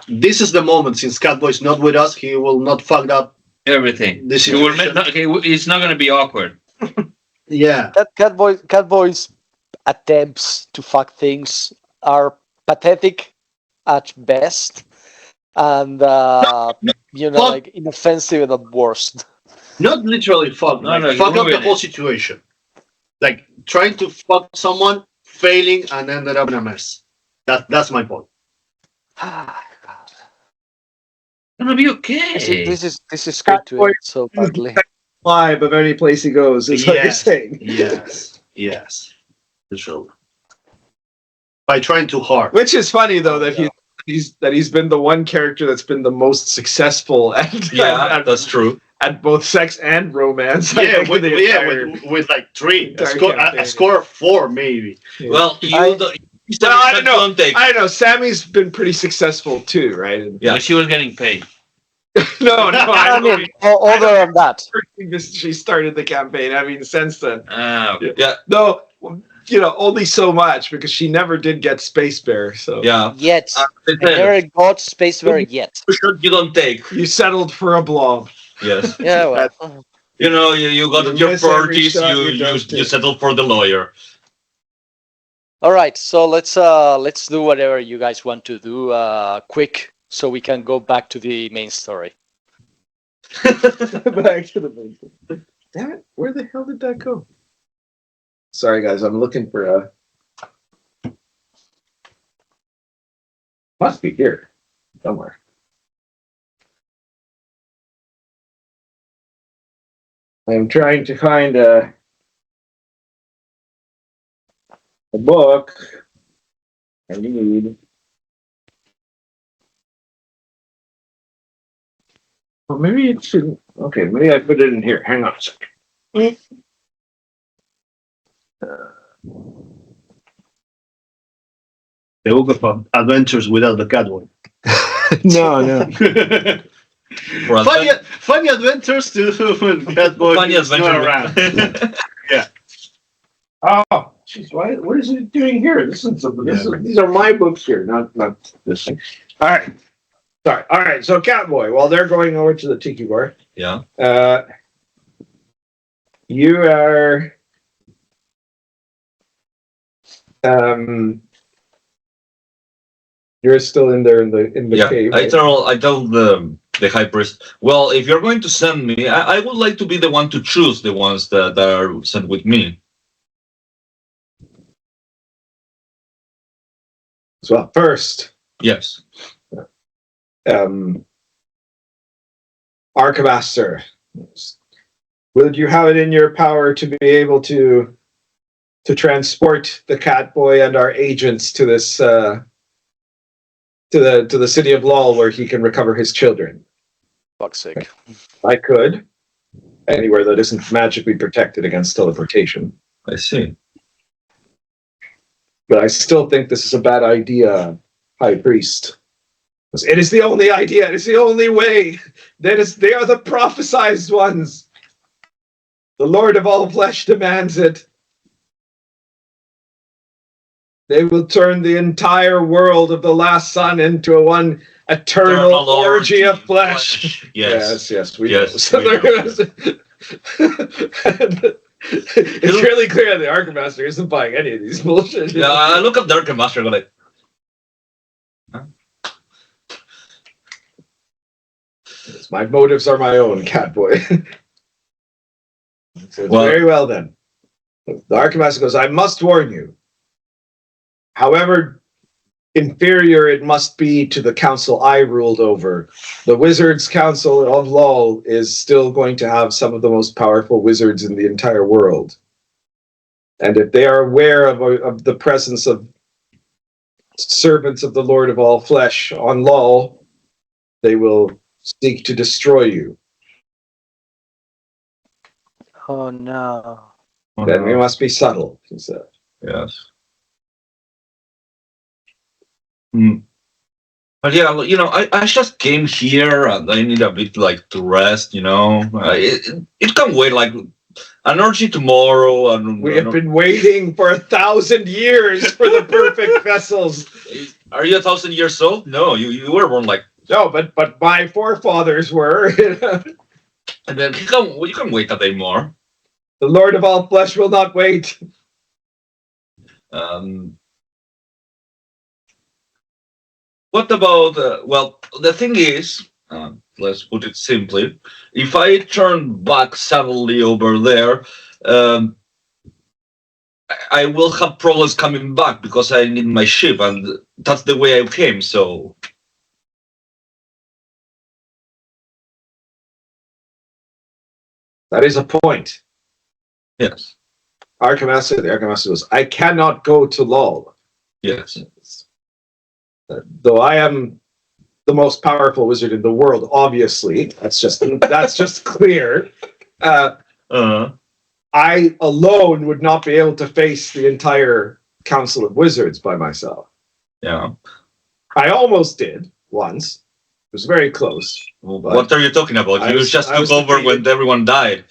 this is the moment. Since Catboy's not with us, he will not fuck up everything. It's not gonna be awkward. Yeah. Catboy's attempts to fuck things are pathetic at best, and like inoffensive at worst. Not literally fuck. Fuck up the whole situation. Like trying to fuck someone, failing, and ended up in a mess. That's my point. Gonna be okay. This is going to end so badly. Vibe of any place he goes is what you're saying. Yes. Literally. By trying too hard. Which is funny though that he's been the one character that's been the most successful at that's true. At both sex and romance. Yeah, with like 3. A score of 4 maybe. Yeah. Well, I don't know. Sammy's been pretty successful too, right? Yeah, she was getting paid. no. I mean, other than that, she started the campaign. I mean, since then. Okay. Yeah. No, only so much because she never did get Space Bear. So yet, never got Space Bear yet. You don't take. You settled for a blob. Yes. Yeah. Well. You got your purchase. You settled for the lawyer. All right, so let's do whatever you guys want to do quick, so we can go back to the main story. Back to the main story. Damn it! Where the hell did that go? Sorry, guys. I'm looking for a. Must be here somewhere. I'm trying to find a book. I need. Well, maybe it shouldn't. Okay, maybe I put it in here. Hang on a second. The book of adventures without the Catboy. No. Funny adventures to when Catboy Funny is not adventure. around. Yeah. Oh, jeez, what is it doing here? These are my books here, not this thing. All right. Sorry. All right. So Catboy, while they're going over to the tiki bar, Yeah. You are. You're still in there in the cave. I tell the high priest. Well, if you're going to send me, I would like to be the one to choose the ones that are sent with me. So first, Yes. Archemaster, would you have it in your power to be able to transport the Catboy and our agents to this to the city of Lol where he can recover his children? Fuck's sake. I could. Anywhere that isn't magically protected against teleportation. I see. But I still think this is a bad idea, High Priest. It is the only idea. It is the only way. They are the prophesized ones. The Lord of all flesh demands it. They will turn the entire world of the last son into a one eternal orgy of flesh. Yes, we yes, know. So we know. It's really clear the Archemaster isn't buying any of these bullshit. Yeah, I look at the Archemaster and go like, my motives are my own, Catboy. So very well then. The Archemaster goes, I must warn you. However inferior it must be to the council I ruled over, the Wizards' Council of Lol is still going to have some of the most powerful wizards in the entire world. And if they are aware of the presence of servants of the Lord of all flesh on Lol, they will seek to destroy you. Oh no. Then we must be subtle, he said. Yes. But yeah, you know, I just came here and I need a bit like to rest, you know. It can wait like an orgy tomorrow. And We have been waiting for 1,000 years for the perfect vessels. Are you 1,000 years old? No, you were born like. No, but my forefathers were. And then you can wait a day more. The Lord of all flesh will not wait. What about, well, the thing is, let's put it simply, if I turn back suddenly over there, I will have problems coming back because I need my ship, and that's the way I came, so... That is a point. Yes. The Archemaster goes, I cannot go to Lol. Yes. Though I am the most powerful wizard in the world, obviously, that's just clear. I alone would not be able to face the entire Council of Wizards by myself. Yeah. I almost did once. It was very close. What are you talking about? You just took over when everyone died.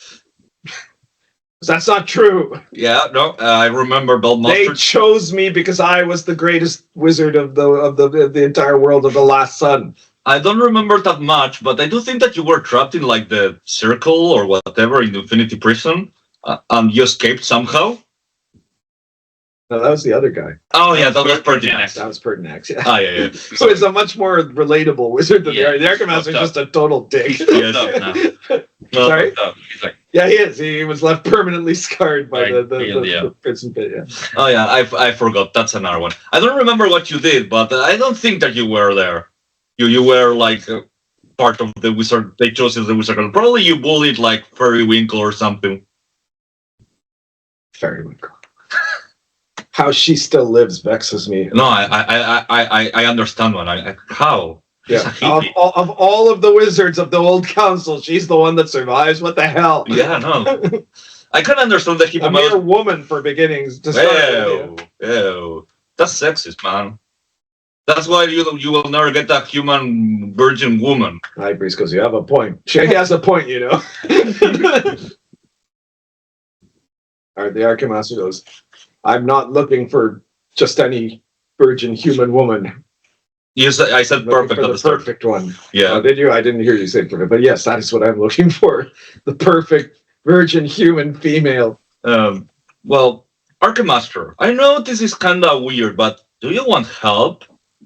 That's not true. Yeah, no, I remember Belmonster. They chose me because I was the greatest wizard of the entire world of the last sun. I don't remember that much, but I do think that you were trapped in like the circle or whatever in Infinity Prison, and you escaped somehow. No, that was the other guy. Oh yeah, that was Pertinax. That was Pertinax. Yeah. Ah yeah. So he's a much more relatable wizard than the Archemaster is just a total dick. Yes. Sorry? He's like, Yeah, he is. He was left permanently scarred by the prison pit. Yeah. Oh yeah, I forgot. That's another one. I don't remember what you did, but I don't think that you were there. You were like part of the wizard. They chose you as the wizard. Probably you bullied like Fairywinkle or something. Fairywinkle. How she still lives vexes me. No, I understand one. How? Yeah. Of all of the wizards of the old council, she's the one that survives. What the hell? Yeah, no. I can understand that a mere woman for beginnings. To start ew. That's sexist, man. That's why you will never get that human virgin woman. High Priest goes, you have a point. She has a point, you know. All right, the Archemaster goes, I'm not looking for just any virgin human woman. Yes, I said perfect. For the perfect one. Yeah. Did you? I didn't hear you say perfect, but yes, that is what I'm looking for. The perfect virgin human female. Well, Archemaster, I know this is kind of weird, but do you want help?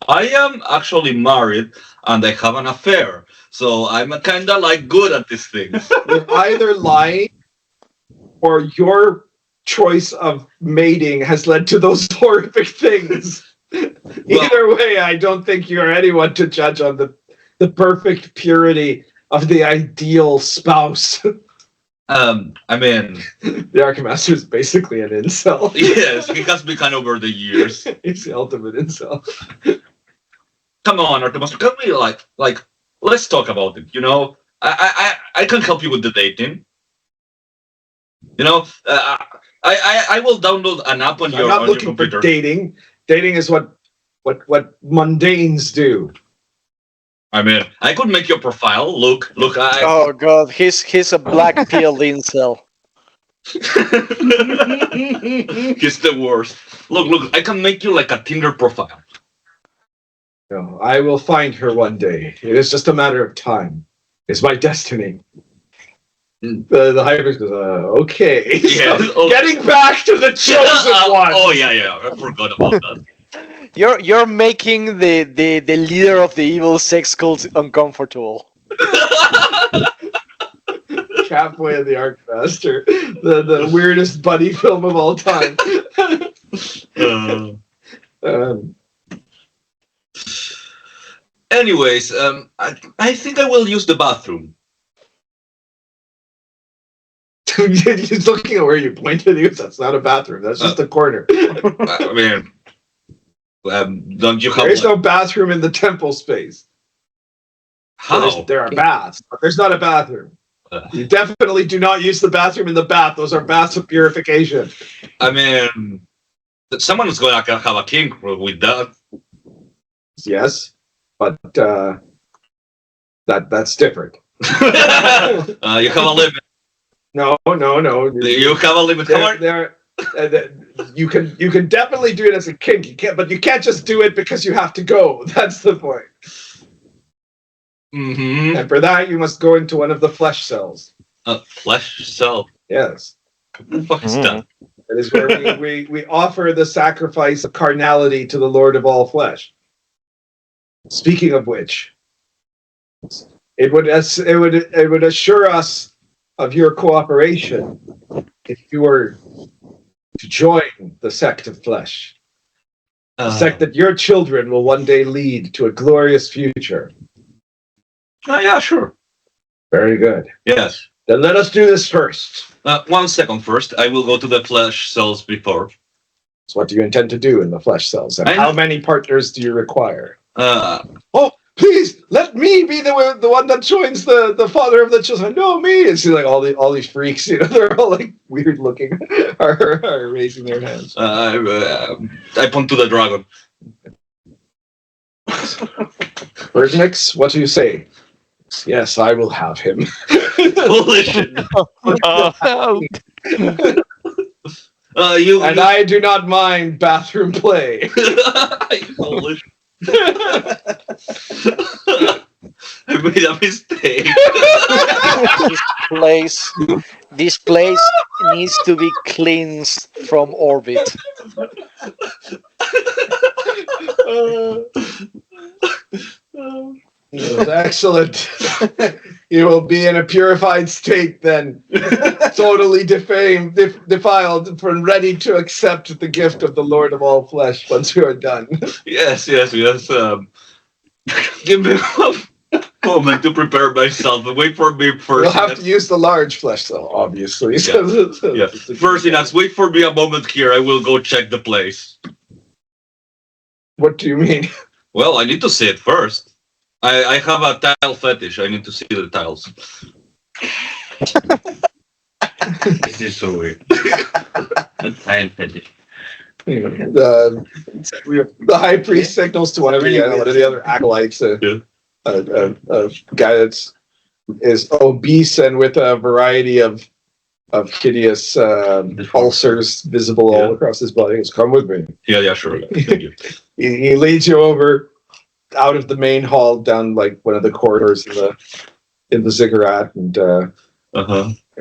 I am actually married and I have an affair, so I'm kind of like good at this thing. You're either lying or your choice of mating has led to those horrific things. Either way, I don't think you're anyone to judge on the perfect purity of the ideal spouse. I mean, the Archemaster is basically an incel. Yes, he has become over the years. He's the ultimate incel. Come on, Archemaster, can we like let's talk about it? You know, I can help you with the dating. You know, I will download an app on your computer. I'm not looking for dating. Dating is what mundanes do. I mean, I could make your profile. Look. Oh god, he's a black pill incel. He's the worst. Look. I can make you like a Tinder profile. No, I will find her one day. It is just a matter of time. It's my destiny. The high priest goes, okay. Yeah, So, okay. getting back to the chosen one. Oh yeah. I forgot about that. You're making the leader of the evil sex cult uncomfortable. Catboy and the Archemaster, the weirdest buddy film of all time. Anyways, I think I will use the bathroom. He's looking at where you pointed. He goes, that's not a bathroom. That's just a corner. I mean, don't you have? There is no bathroom in the temple space. How? There are baths, but there's not a bathroom. You definitely do not use the bathroom in the bath. Those are baths of purification. I mean, someone's going to have a kink with that. Yes, but that's different. You have a limit. No. You have a limit. You can definitely do it as a kink. But you can't just do it because you have to go. That's the point. Mm-hmm. And for that, you must go into one of the flesh cells. Flesh cell. Yes. What the fuck is that? It is where we offer the sacrifice of carnality to the Lord of all flesh. Speaking of which, it would assure us of your cooperation if you were to join the sect of flesh. A sect that your children will one day lead to a glorious future. Yeah, sure. Very good. Yes. Then let us do this first. 1 second first. I will go to the flesh cells before. So what do you intend to do in the flesh cells? And how many partners do you require? Oh, please, let me be the one that joins the father of the children. No, me. And see, like all these freaks, they're all like weird looking, are raising their hands. I point to the dragon. Bergnix, what do you say? Yes, I will have him. Volition. And I do not mind bathroom play. Volition. I made a mistake. This place needs to be cleansed from orbit. Excellent. You will be in a purified state then, totally defiled, and ready to accept the gift of the Lord of all flesh once we are done. Yes. Give me a moment to prepare myself. Wait for me first. You'll have to use the large flesh cell, obviously. Yeah. First, Inas, wait for me a moment here. I will go check the place. What do you mean? Well, I need to see it first. I have a tile fetish. I need to see the tiles. This is so weird. A tile fetish. The high priest signals to one of the other acolytes, a guy that's is obese and with a variety of hideous ulcers visible all across his body. He's come with me. Yeah, sure. Thank you. He leads you over out of the main hall down like one of the corridors in the ziggurat, and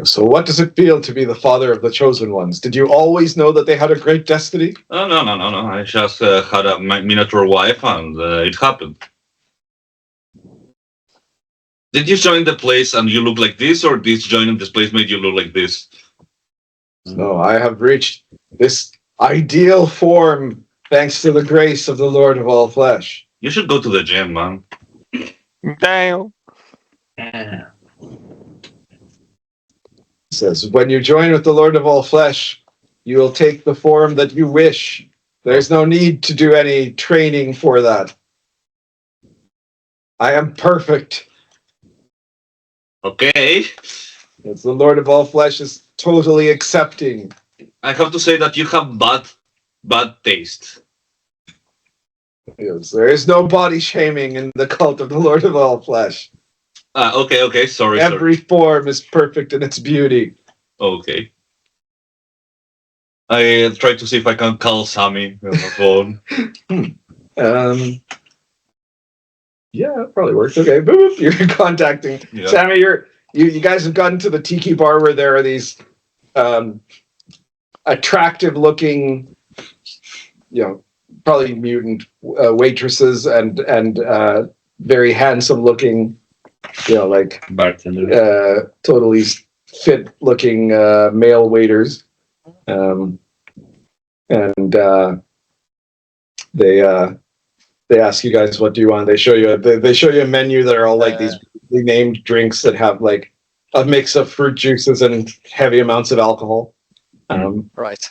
so what does it feel to be the father of the chosen ones? Did you always know that they had a great destiny? Oh, no. I just had a miniature wife, and it happened. Did you join the place and you look like this, or this joining this place made you look like this? No, I have reached this ideal form thanks to the grace of the Lord of all flesh. You should go to the gym, man. Damn. Yeah. It says, when you join with the Lord of all flesh, you will take the form that you wish. There's no need to do any training for that. I am perfect. Okay. As the Lord of all flesh is totally accepting. I have to say that you have bad taste. Yes, there is no body shaming in the cult of the Lord of all flesh. Okay, sorry. Every form is perfect in its beauty. Okay. I try to see if I can call Sammy on the phone. Yeah, it probably works. Okay, boop, you're contacting Sammy. You guys have gotten to the tiki bar where there are these attractive-looking, probably mutant waitresses and very handsome-looking, bartender, totally fit-looking male waiters, and they ask you guys, what do you want? They show you a menu that are all like these named drinks that have like a mix of fruit juices and heavy amounts of alcohol. Right.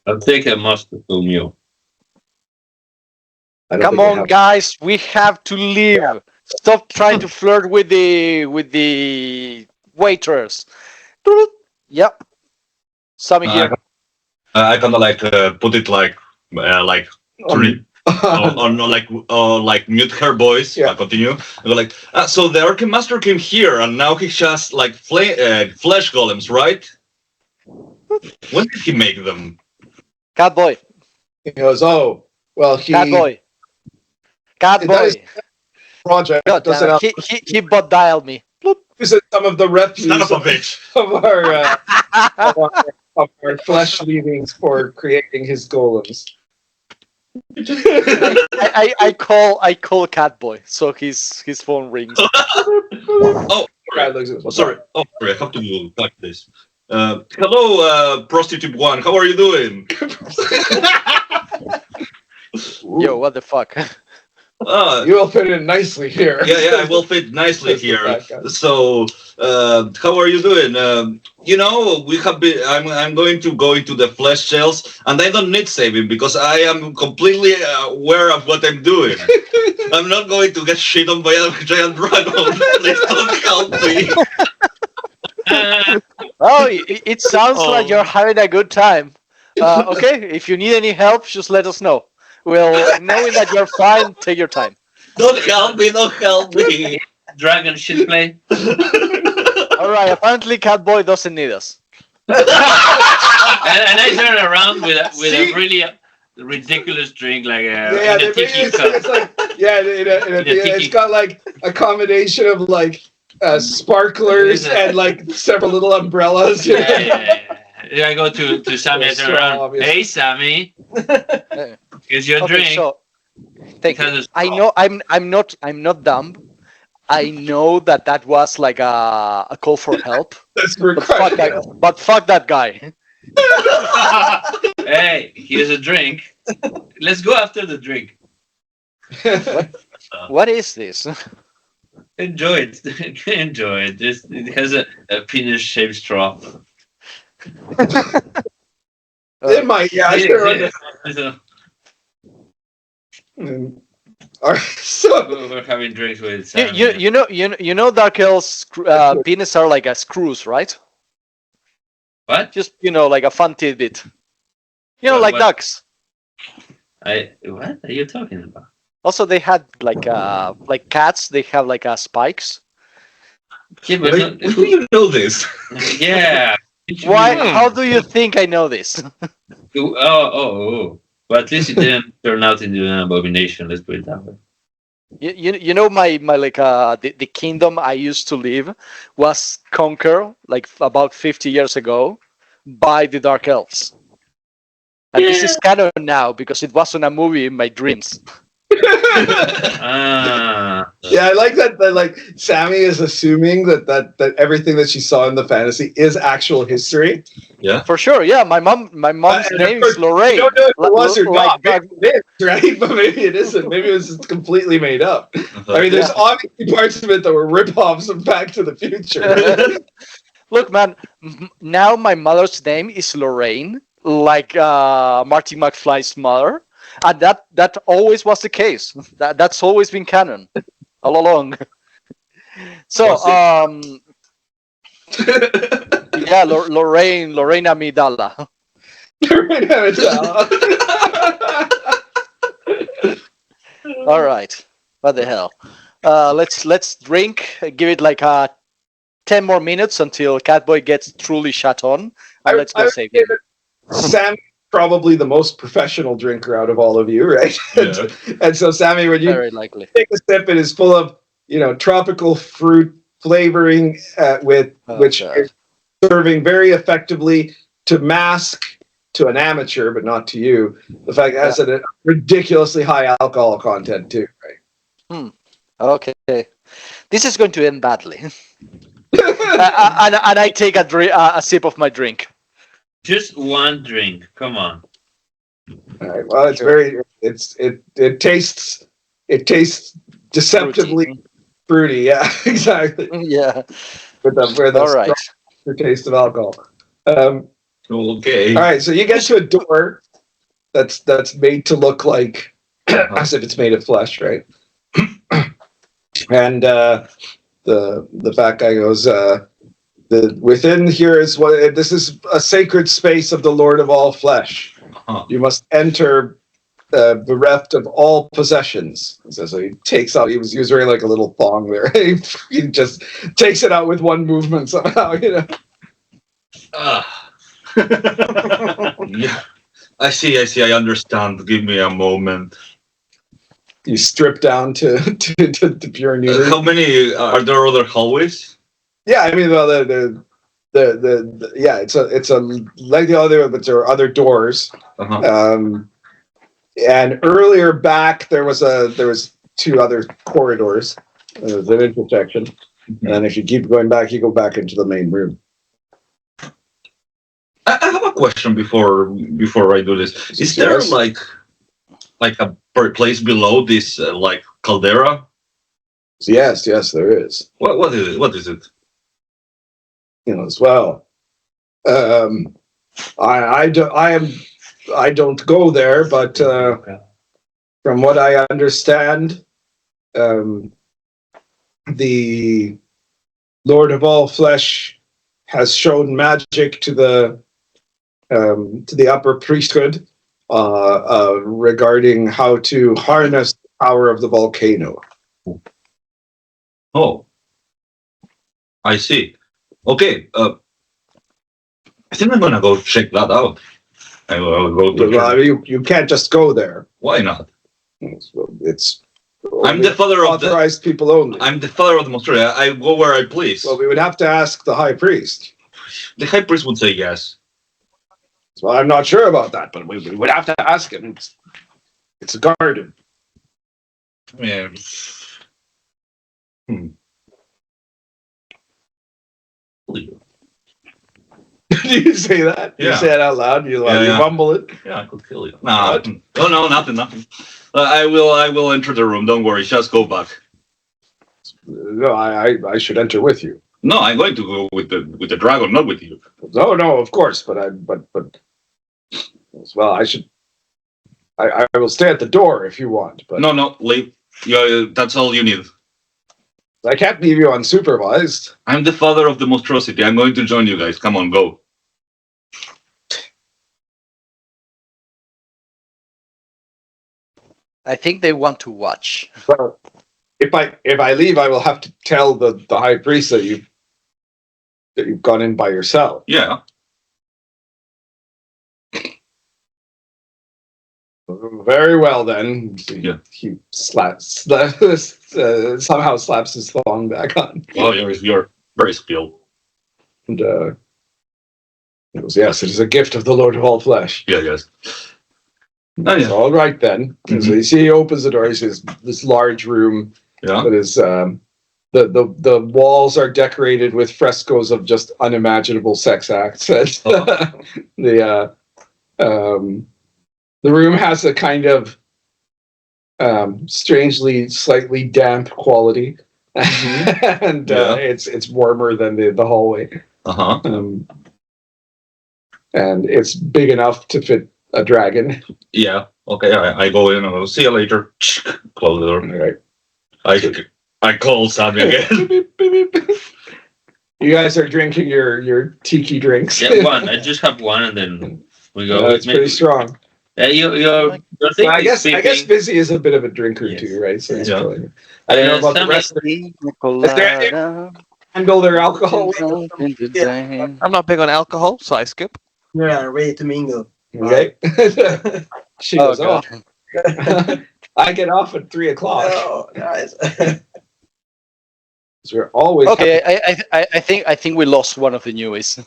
I'll take a mustard meal. Come on, guys, we have to leave. Stop trying to flirt with the waiters. Yep. Sammy here. I kind of like put it like three. Like mute her voice. Yeah. Continue. I go like, so the Archemaster came here, and now he just like flesh golems, right? When did he make them? Catboy. He goes, oh, well, Catboy. Project. God, he bot dialed me. Visit some of the refuse Son of a bitch. of our flesh leavings for creating his golems. I call Catboy, so his phone rings. Oh, sorry. Oh, sorry. I have to cut this. Hello, prostitute one. How are you doing? Yo, what the fuck? You will fit in nicely here. Yeah, I will fit nicely here. So, how are you doing? We have been. I'm going to go into the flesh shells, and I don't need saving because I am completely aware of what I'm doing. I'm not going to get shit on by a giant dragon. Please don't help me. Oh, it sounds like you're having a good time. Okay, if you need any help, just let us know. Well, knowing that you're fine, take your time. Don't help me. Dragon shit play. All right, apparently Catboy doesn't need us. and I turn around with a really ridiculous drink, like in a tiki cup. It's like, it's got like a combination of like sparklers and like several little umbrellas. I go to Sammy, I turn around. Obviously. Hey, Sammy. Here's your drink. So, thank you. I know I'm not dumb. I know that was like a call for help. But fuck that guy. Hey, here's a drink. Let's go after the drink. What is this? Enjoy it. Enjoy it. It has a penis-shaped straw. It might, sure. So we're having drinks with Sam. You know Dark Elves penis are like screws, right? What? Just like a fun tidbit. Like ducks. What are you talking about? Also, they had like cats. They have like spikes. Yeah, but do you know this? Yeah. Why? How do you think I know this? Oh. But at least it didn't turn out into an abomination. Let's put it that way. You know my like the kingdom I used to live was conquered like about 50 years ago by the Dark Elves, and this is canon now because it was on a movie in my dreams. Yeah, I like that. Like Sammy is assuming that everything that she saw in the fantasy is actual history. Yeah, for sure. Yeah, my mom's name is Lorraine. You don't know if it was or not. Maybe it is, right? But maybe it isn't. Maybe it was just completely made up. I mean, there's obviously parts of it that were rip-offs of Back to the Future. Look, man. Now my mother's name is Lorraine, like Marty McFly's mother. And that always was the case. That's always been canon all along. So Lorraine Amidala. All right. What the hell? Let's drink. Give it like 10 more minutes until Catboy gets truly shut on. And let's go save him. Sam, probably the most professional drinker out of all of you, right? Yeah. And so, Sammy, when you Very likely. take a sip, it is full of tropical fruit flavoring, which is serving very effectively to mask to an amateur, but not to you, the fact it has a ridiculously high alcohol content too, right? Okay. This is going to end badly. and I take a sip of my drink. Just one drink. Come on. All right. Well, it tastes deceptively fruity. Yeah, exactly. Yeah. With the All right. taste of alcohol. Okay. All right. So you get to a door that's made to look like as if it's made of flesh, right? And the fat guy goes, within here is this is a sacred space of the Lord of all flesh. You must enter bereft of all possessions. So he takes out. He was wearing like a little thong there. He just takes it out with one movement somehow. Yeah. I see. I understand. Give me a moment. You strip down to pure nudity. How many are there? Other hallways? Yeah, I mean, well, it's a like the other, but there are other doors. And earlier back there was two other corridors. There's an intersection, and if you keep going back, you go back into the main room. I have a question before I do this. Is there like a place below this like caldera? Yes, there is. What is it? What is it? As well. I don't go there, but from what I understand, the Lord of all flesh has shown magic to the upper priesthood regarding how to harness the power of the volcano. Oh, I see. Okay, I think I'm gonna go check that out. I will go to. Well, you can't just go there. Why not? It's. I'm the father of authorized people only. I'm the father of the monster. I go where I please. Well, we would have to ask the high priest. The high priest would say yes. Well, I'm not sure about that, but we would have to ask him. It's a garden. Yeah. Do you say that? Yeah. You say it out loud. You mumble it. Yeah, I could kill you. No, nothing. I will enter the room. Don't worry. Just go back. No, I should enter with you. No, I'm going to go with the dragon, not with you. No, of course, but well, I should. I will stay at the door if you want. But No, leave. That's all you need. I can't leave you unsupervised. I'm the father of the monstrosity. I'm going to join you guys. Come on, go. I think they want to watch. Well, if I leave, I will have to tell the high priest that you've gone in by yourself. Yeah. Very well then. Yeah. He slaps somehow slaps his thong back on. Well, you're very skilled. And it goes, yes, it is a gift of the Lord of all flesh. Yeah, yes. Oh, yeah. All right then. Mm-hmm. So you see, he opens the door. He sees this large room that is the walls are decorated with frescoes of just unimaginable sex acts. The room has a kind of strangely slightly damp quality, and it's warmer than the hallway. And it's big enough to fit a dragon. Yeah. Okay. I go in and I'll see you later. Close the door. All right. I call Sammy again. You guys are drinking your tiki drinks. Yeah, one. I just have one, and then we go. It's pretty strong. You're I think I guess speaking- Busy is a bit of a drinker Yes. too, right? So he's Yeah. probably. I don't know about the Sammy, rest of the. Is there any handle their alcohol? I'm not big on alcohol, so I skip. Yeah, ready to mingle. Okay. She Oh goes, oh, god. I get off at 3:00. Oh, nice. 'Cause we're always Okay, I think we lost one of the newies.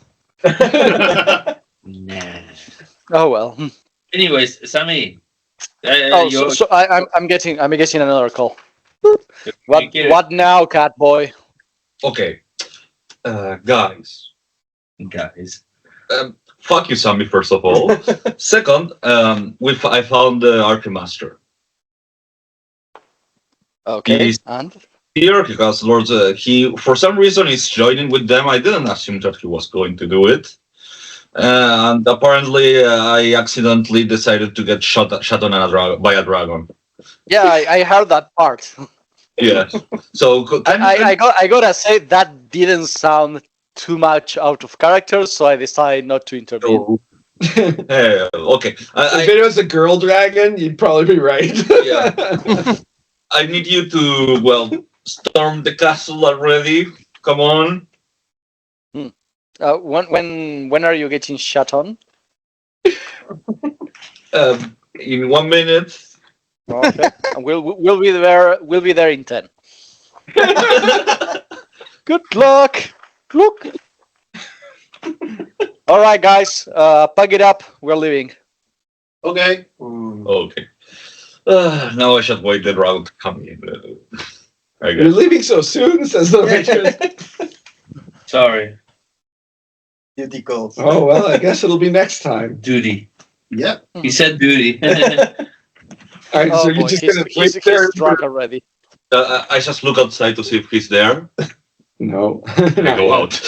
Nah. Oh well. Anyways, Sammy. Oh, so I'm getting another call. What now, Catboy? Okay, guys. guys. Fuck you, Sammy. First of all. Second, I found the Archemaster. Okay, He's and here because Lord, he for some reason is joining with them. I didn't assume that he was going to do it, and apparently I accidentally decided to get shot on by a dragon. yeah, I heard that part. Yeah. So I gotta say that didn't sound too much out of character, so I decided not to intervene. okay. If it was a girl dragon, you'd probably be right. Yeah. I need you to storm the castle already. Come on. When are you getting shot on? In 1 minute. Okay, and we'll be there. We'll be there in 10. Good luck. Look. All right, guys. Pack it up. We're leaving. Okay. Okay. Now I should wait the dragon to come in. I You're guess. leaving so soon, says the waitress. Sorry. Duty calls. Oh well, I guess it'll be next time. Duty. Yeah. He said duty. All right, Oh so you're boy, just he's, gonna he's, wait there. he's drunk already. I just look outside to see if he's there. No. I go out.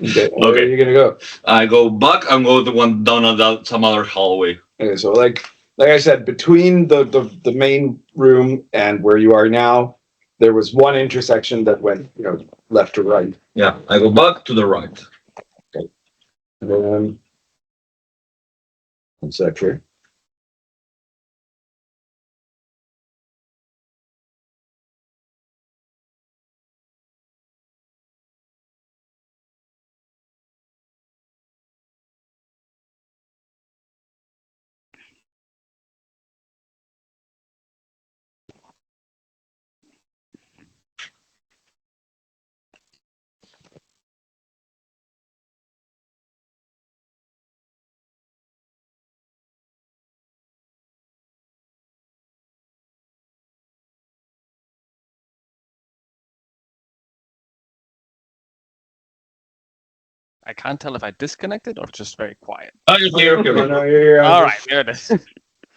Okay. Where are Okay. you gonna go? I go back and go the one down some other hallway. Okay, so like I said, between the main room and where you are now, there was one intersection that went, left to right. Yeah, I go back to the right. One sec here. I can't tell if I disconnected or just very quiet. Oh, you're here. No, Okay. no, you're here. I'm All just right, there it is.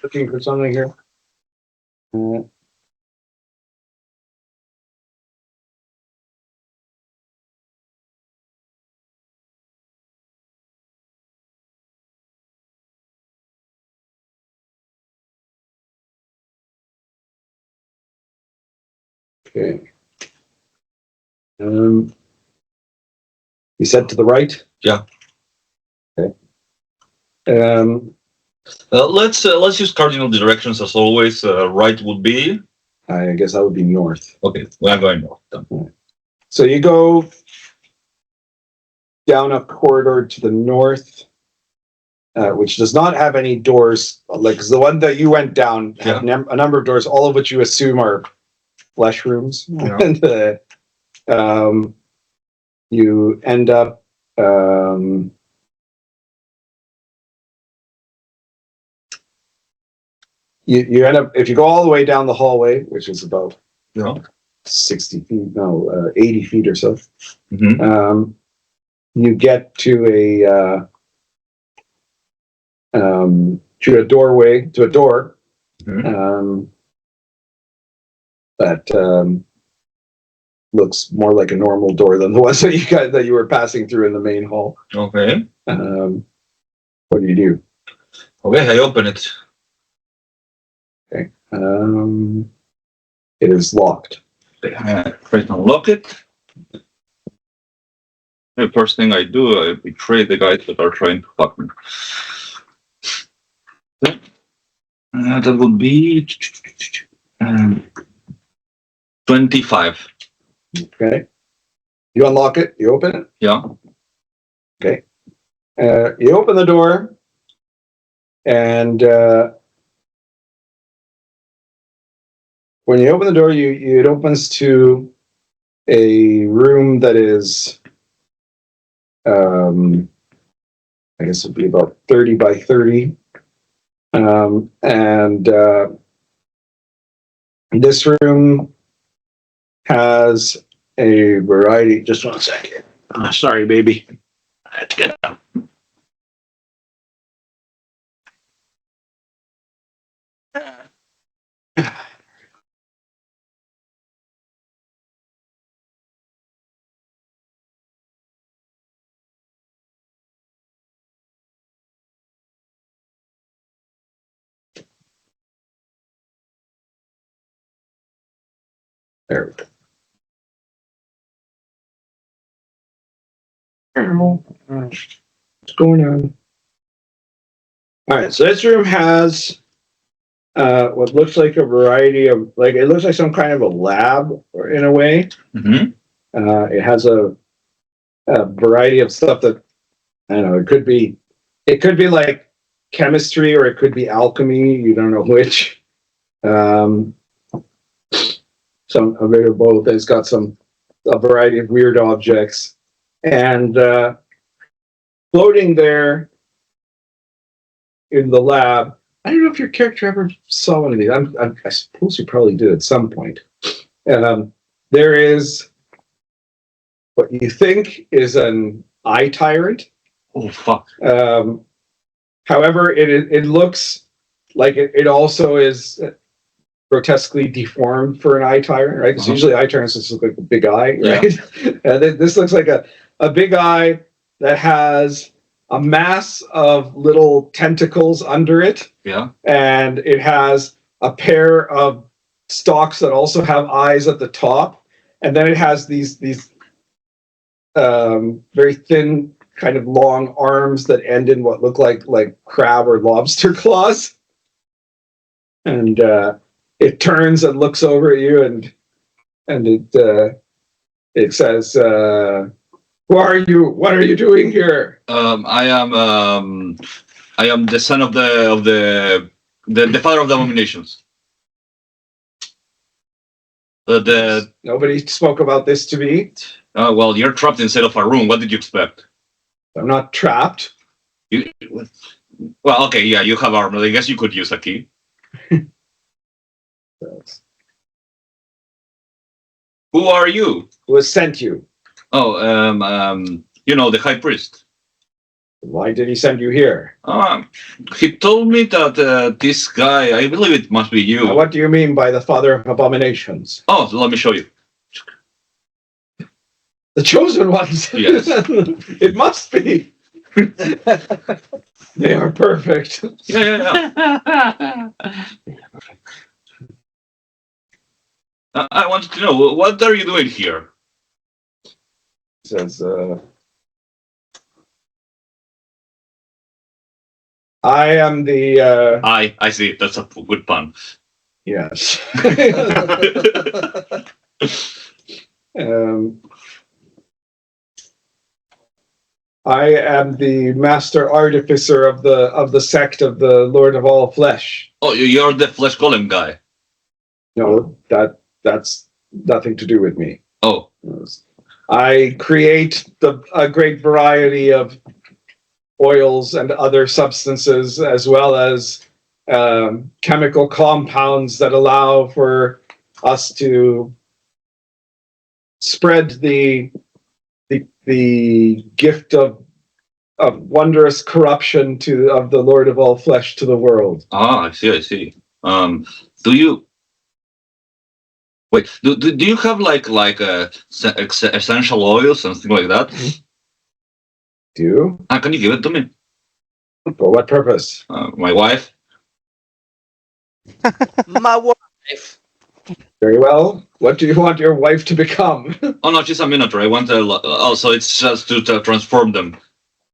looking for something here. Okay. You said to the right? Yeah. Okay. Let's use cardinal directions as always. Right would be. I guess that would be north. Okay, we are going north. Then. So you go down a corridor to the north, which does not have any doors. Like 'cause the one that you went down had a number of doors, all of which you assume are flesh rooms. Yeah. And you end up you end up, if you go all the way down the hallway, which is about 60 feet, 80 feet or so, you get to a doorway, to a door that looks more like a normal door than the ones that you were passing through in the main hall. Okay. What do you do? Okay, I open it. Okay. It is locked. I try to unlock it. The first thing I do, I betray the guys that are trying to fuck me. That would be 25. Okay. You unlock it. You open it. Yeah. Okay. You open the door, and when you open the door, it opens to a room that is, I guess it'd be about 30 by 30. And this room has a variety. Just 1 second. Sorry, baby. I had to get up. There we go. What's going on? All right, so this room has what looks like a variety of, like, it looks like some kind of a lab, or in a way. Mm-hmm. It has a variety of stuff that, I don't know, it could be like chemistry, or it could be alchemy. You don't know which. Some a bit of both. It's got a variety of weird objects, and floating there in the lab. I don't know if your character ever saw one of these. I suppose you probably did at some point. There is what you think is an eye tyrant. Oh, fuck. However, it looks like it also is grotesquely deformed for an eye tyrant, right? Because usually eye tyrants just look like a big eye, right? Yeah. This looks like a big eye that has a mass of little tentacles under it. Yeah. And it has a pair of stalks that also have eyes at the top. And then it has these very thin, kind of long arms that end in what look like crab or lobster claws. And it turns and looks over at you, and it says, "Who are you? What are you doing here?" I am the son of the father of the abominations. Nobody spoke about this to me. Well, you're trapped inside of a room. What did you expect? I'm not trapped. Well, okay, yeah, you have armor. I guess you could use a key. Who are you? Who has sent you? Oh, the high priest. Why did he send you here? He told me that this guy, I believe it must be you. Now, what do you mean by the father of abominations? Oh, let me show you. The chosen ones. Yes. It must be. They are perfect. Yeah. I wanted to know, what are you doing here? He says, I am the... I see. That's a good pun. Yes. I am the master artificer of the sect of the Lord of all flesh. Oh, you're the flesh golem guy. No, that's nothing to do with me. Oh. I create a great variety of oils and other substances, as well as chemical compounds that allow for us to spread the gift of wondrous corruption of the Lord of all flesh to the world. Ah, I see. Do you do you have like essential oils and things like that? Do you? Can you give it to me? For what purpose? My wife. My wife. Very well. What do you want your wife to become? Oh no, she's a minotaur. I want also. It's just to transform them.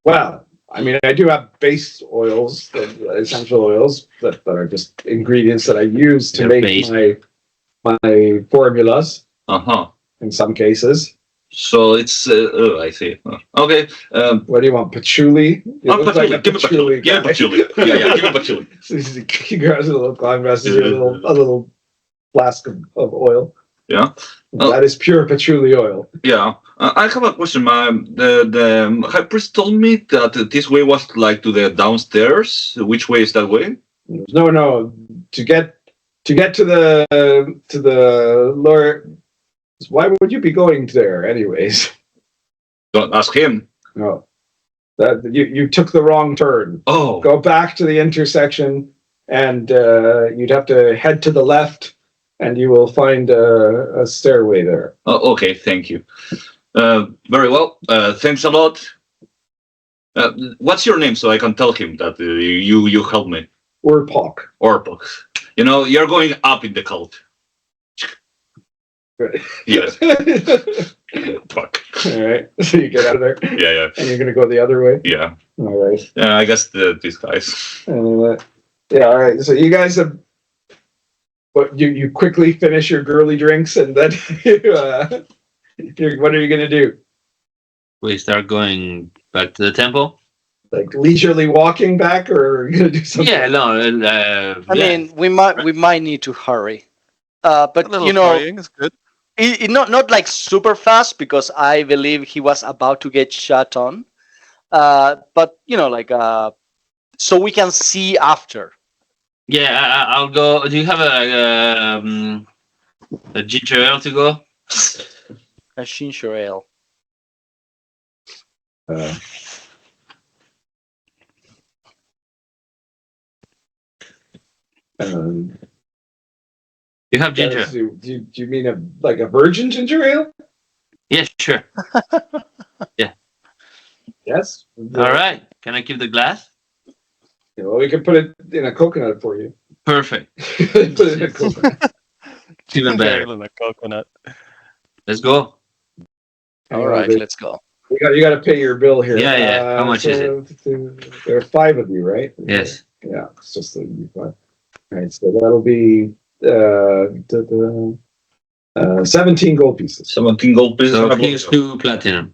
Well, I mean, I do have base oils, essential oils that are just ingredients that I use to They're make my formulas. In some cases. So it's I see. Okay. What do you want? Patchouli? Patchouli. Give me patchouli. Yeah, patchouli. Yeah, give me patchouli. He grabs a little climb vest, a little flask of oil. Yeah. That is pure patchouli oil. Yeah. I have a question. The high priest told me that this way was like to the downstairs. Which way is that way? No. To get to the lower. Why would you be going there, anyways? Don't ask him. No, that you took the wrong turn. Oh, go back to the intersection, and you'd have to head to the left, and you will find a stairway there. oh okay. Thank you. Very well. Thanks a lot. What's your name, so I can tell him that you helped me? Urpok. Orpok. You know, you're going up in the cult. Yes. Fuck. All right. So you get out of there. Yeah. And you're gonna go the other way. Yeah. All right. I guess these guys. Yeah. All right. So you guys have. But you quickly finish your girly drinks, and then what are you gonna do? We start going back to the temple. Like leisurely walking back, or are you gonna do something? Yeah, no. I mean, we might need to hurry. But you know, is good. Not like super fast, because I believe he was about to get shot on. But you know, like so we can see after. Yeah, I'll go. Do you have a ginger ale to go? A ginger ale. You have ginger. Do you mean a virgin ginger ale? Yeah, sure. Yes. All right. Can I keep the glass? Yeah, well, we can put it in a coconut for you. Perfect. Put it in a coconut. It's even better. A coconut. Let's go. All right, let's go. You got to pay your bill here. Yeah. How much is it? There are 5 of you, right? Yes. Yeah, it's just the 5. All right, so that'll be 17 gold pieces. 17 gold pieces. So here's 2 platinum.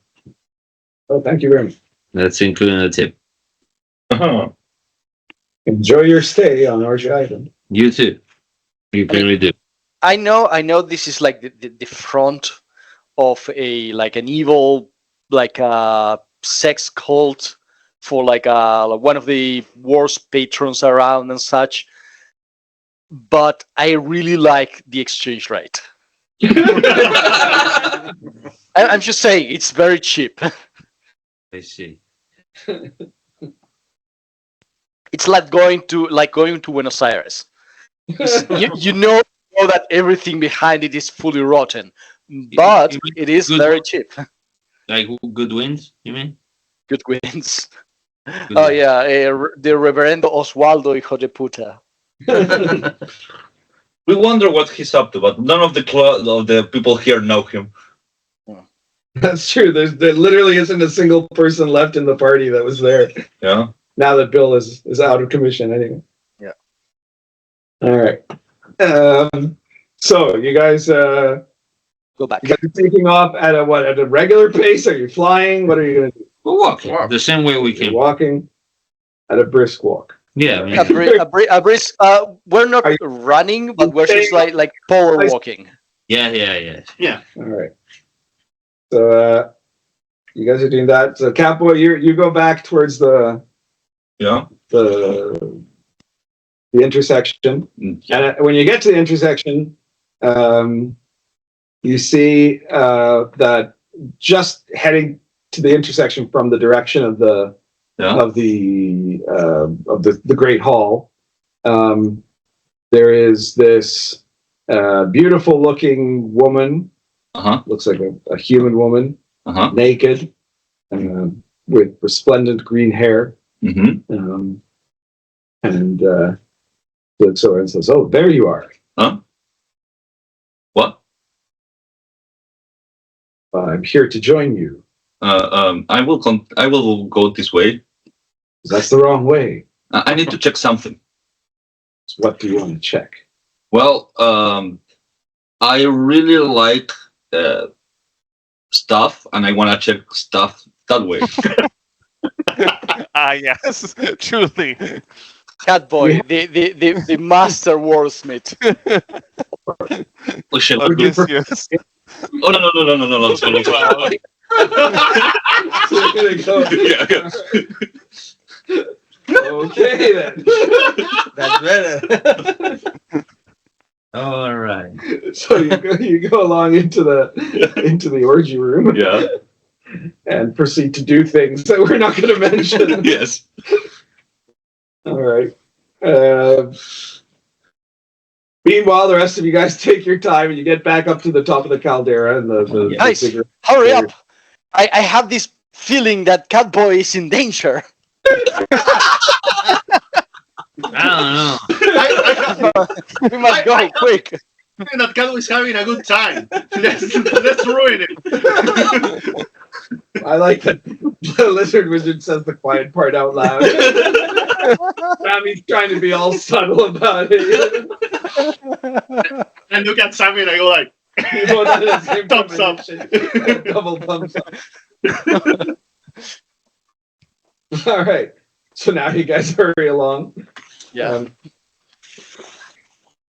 Oh, thank you very much. That's including the tip. Enjoy your stay on Orgy Island. You too. You really do. I know this is like the front of an evil sex cult for one of the worst patrons around and such, but I really like the exchange rate. I'm just saying, it's very cheap. I see. It's like going to Buenos Aires. you know that everything behind it is fully rotten, but it is very cheap. Like good wins, you mean? Good wins. Oh yeah, the Reverendo Oswaldo, hijo de puta. We wonder what he's up to, but none of the people here know him. That's true. There literally isn't a single person left in the party that was there. Yeah. Now that Bill is out of commission anyway. Yeah. All right. So you guys go back. You guys are taking off at a regular pace? Are you flying? What are you gonna do? We're walking the same way we came. You're walking at a brisk walk. Yeah, I mean, a brisk. We're not running, but we're just like power walking. Yeah. All right. So you guys are doing that. So Catboy, you go back towards the intersection, and when you get to the intersection, you see that just heading to the intersection from the direction of the Great Hall, there is this beautiful looking woman. Looks like a human woman, naked, with resplendent green hair. And looks over and says, "Oh, there you are." Huh? What? I'm here to join you. I will go this way. That's the wrong way. I need to check something. So what do you want to check? Well, I really like stuff, and I want to check stuff that way. Yes, truly. Catboy, the master wordsmith. Oh, shit. Odysseus. Oh, no. Let's go. Wow. So we're gonna go. Yeah. Okay then. That's better. All right. So you go along into the orgy room Yeah. and proceed to do things that we're not going to mention. Yes. All right. Meanwhile, the rest of you guys take your time and you get back up to the top of the caldera and the Guys, cigarette. hurry up! I have this feeling that Catboy is in danger. I don't know. We must go quick. That Catboy is having a good time. Let's ruin it. I like that the lizard wizard says the quiet part out loud. Sammy's trying to be all subtle about it. And look at Sammy and I go like, You both have the same thumbs up. combination. Double thumbs up. All right. So now you guys hurry along. Yeah.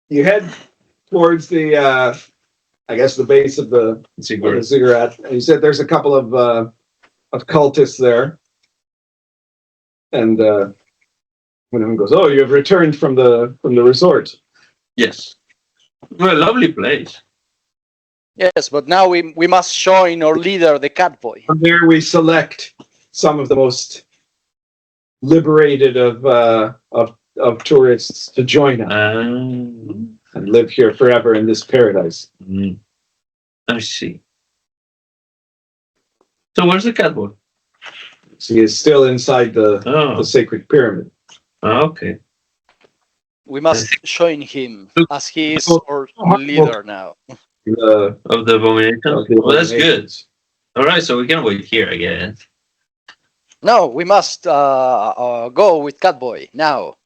You head towards the, I guess, the base of the ziggurat. And you said there's a couple of cultists there. And one of them goes, "Oh, you have returned from the resort." Yes. Well, a lovely place. Yes, but now we must join our leader, the Catboy. From there, we select some of the most liberated of tourists to join us and live here forever in this paradise. I see. So where's the Catboy? So he is still inside the sacred pyramid. Okay. We must join him as he is our leader now. Of the abomination? Of the Well, that's good. abominations. All right, so we can wait here, I guess. No, we must go with Catboy now.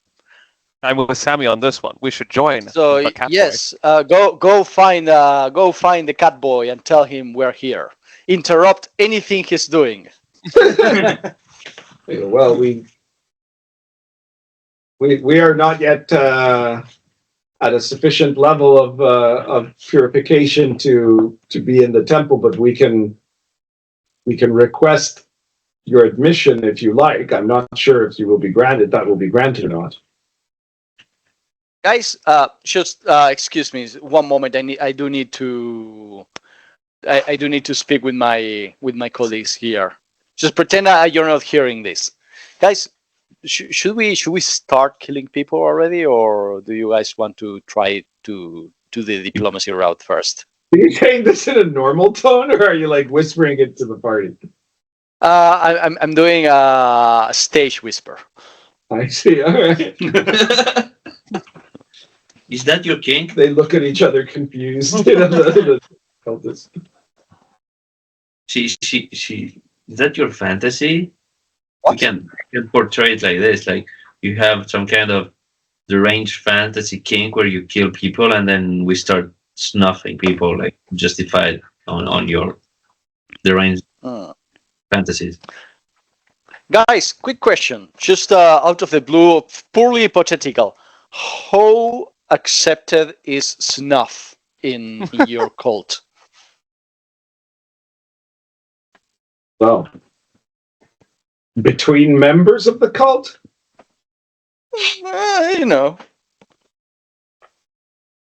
I'm with Sammy on this one. We should join. So the Catboy. yes, go find the Catboy and tell him we're here. Interrupt anything he's doing. Yeah, well, we are not yet at a sufficient level of purification to be in the temple, but we can request your admission if you like. I'm not sure if you will be granted. That will be granted or not. Guys, just excuse me one moment. I do need to speak with my colleagues here. Just pretend you're not hearing this, guys. Should we start killing people already, or do you guys want to try to do the diplomacy route first? Are you saying this in a normal tone, or are you like whispering it to the party? I'm doing a stage whisper. I see. All right. Is that your king? They look at each other confused. You know, the cultists. She. Is that your fantasy? We can portray it like this: like you have some kind of deranged fantasy kink where you kill people, and then we start snuffing people, like justified on your deranged fantasies. Guys, quick question, just out of the blue, purely hypothetical. How accepted is snuff in your cult? Well, between members of the cult? You know,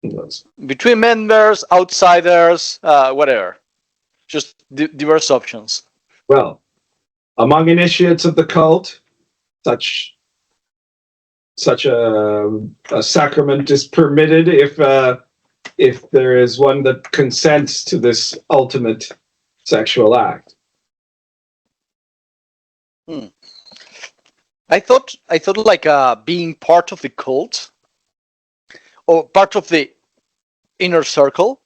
Yes. between members, outsiders, whatever. Just diverse options. Well, among initiates of the cult, such a sacrament is permitted if there is one that consents to this ultimate sexual act. I thought like being part of the cult or part of the inner circle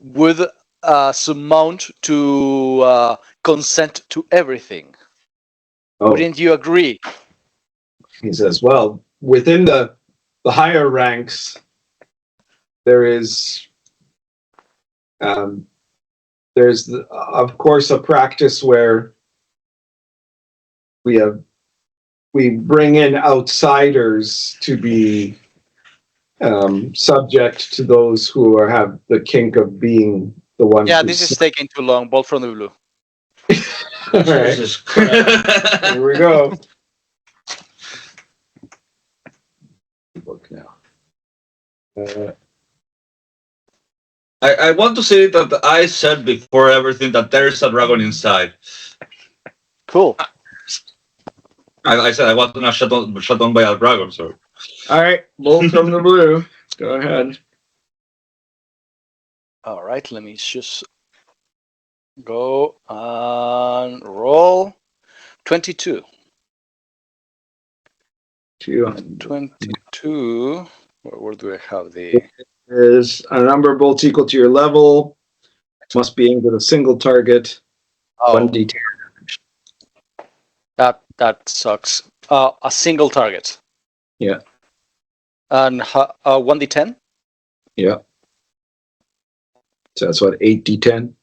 would surmount to consent to everything. Oh, Wouldn't you agree? He says, well, within the higher ranks, there is there's of course a practice where we bring in outsiders to be subject to those who have the kink of being the ones. Yeah, this is taking too long. Bolt from the blue. All right. Here we go. Look now. I want to say that I said before everything that there is a dragon inside. Cool. I said I wasn't shut down by a dragon, so. All right, bolt from the blue. Go ahead. All right, let me just go and roll. 22. 22. Where do I have the? Is a number of bolts equal to your level. Must be aimed at a single target. Oh, 1d10. that sucks. A single target. Yeah. And 1d10. Yeah. So that's what, 8d10?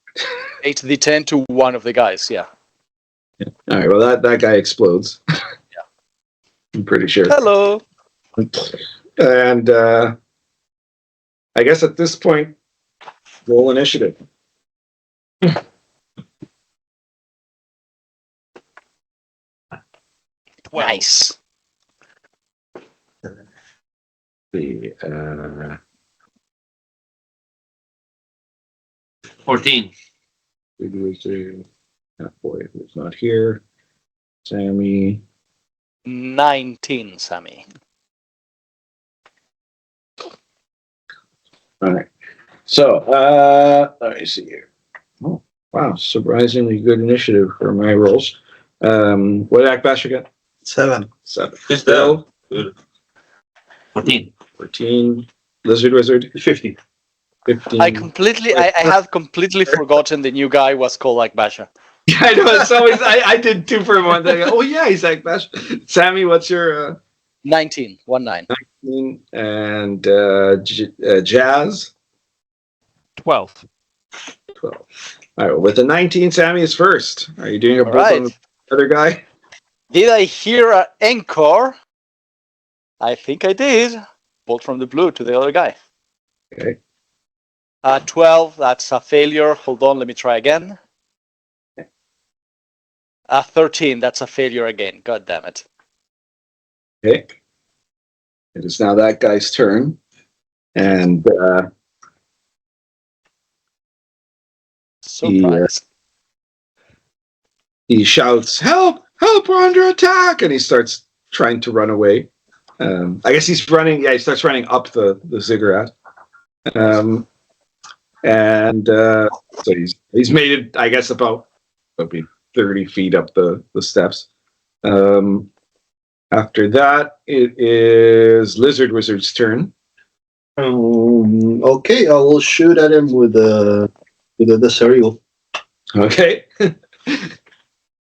8d10 to one of the guys. Yeah. Yeah. All right. Well, that guy explodes. Yeah. I'm pretty sure. Hello. And I guess at this point, roll initiative. Nice. The 14. Catboy, who's not here. Sammy. 19, Sammy. All right. So, let me see here. Oh, wow. Surprisingly good initiative for my rolls. What did Archemaster get? 7. 7. Is Bill? that 14. 14. Lizard Wizard? 50. 15. I have completely forgotten the new guy was called like Basha. I know. It's always, I did 2 for one thing. Oh, yeah, he's Archemaster. Sammy, what's your 19. 19. 19? And Jazz? 12. 12. All right. Well, with the 19, Sammy is first. Are you doing a bolt on the other guy? Did I hear an encore? I think I did. Bolt from the blue to the other guy. Okay. 12, that's a failure. Hold on, let me try again. 13, that's a failure again. God damn it. Okay. It is now that guy's turn. And Surprise. He shouts, "Help! Help! We're under attack!" And he starts trying to run away. I guess he's running. Yeah, he starts running up the ziggurat. So he's made it, I guess, about maybe 30 feet up the steps. After that, it is Lizard Wizard's turn. Okay, I will shoot at him with the Desert Eagle. Okay.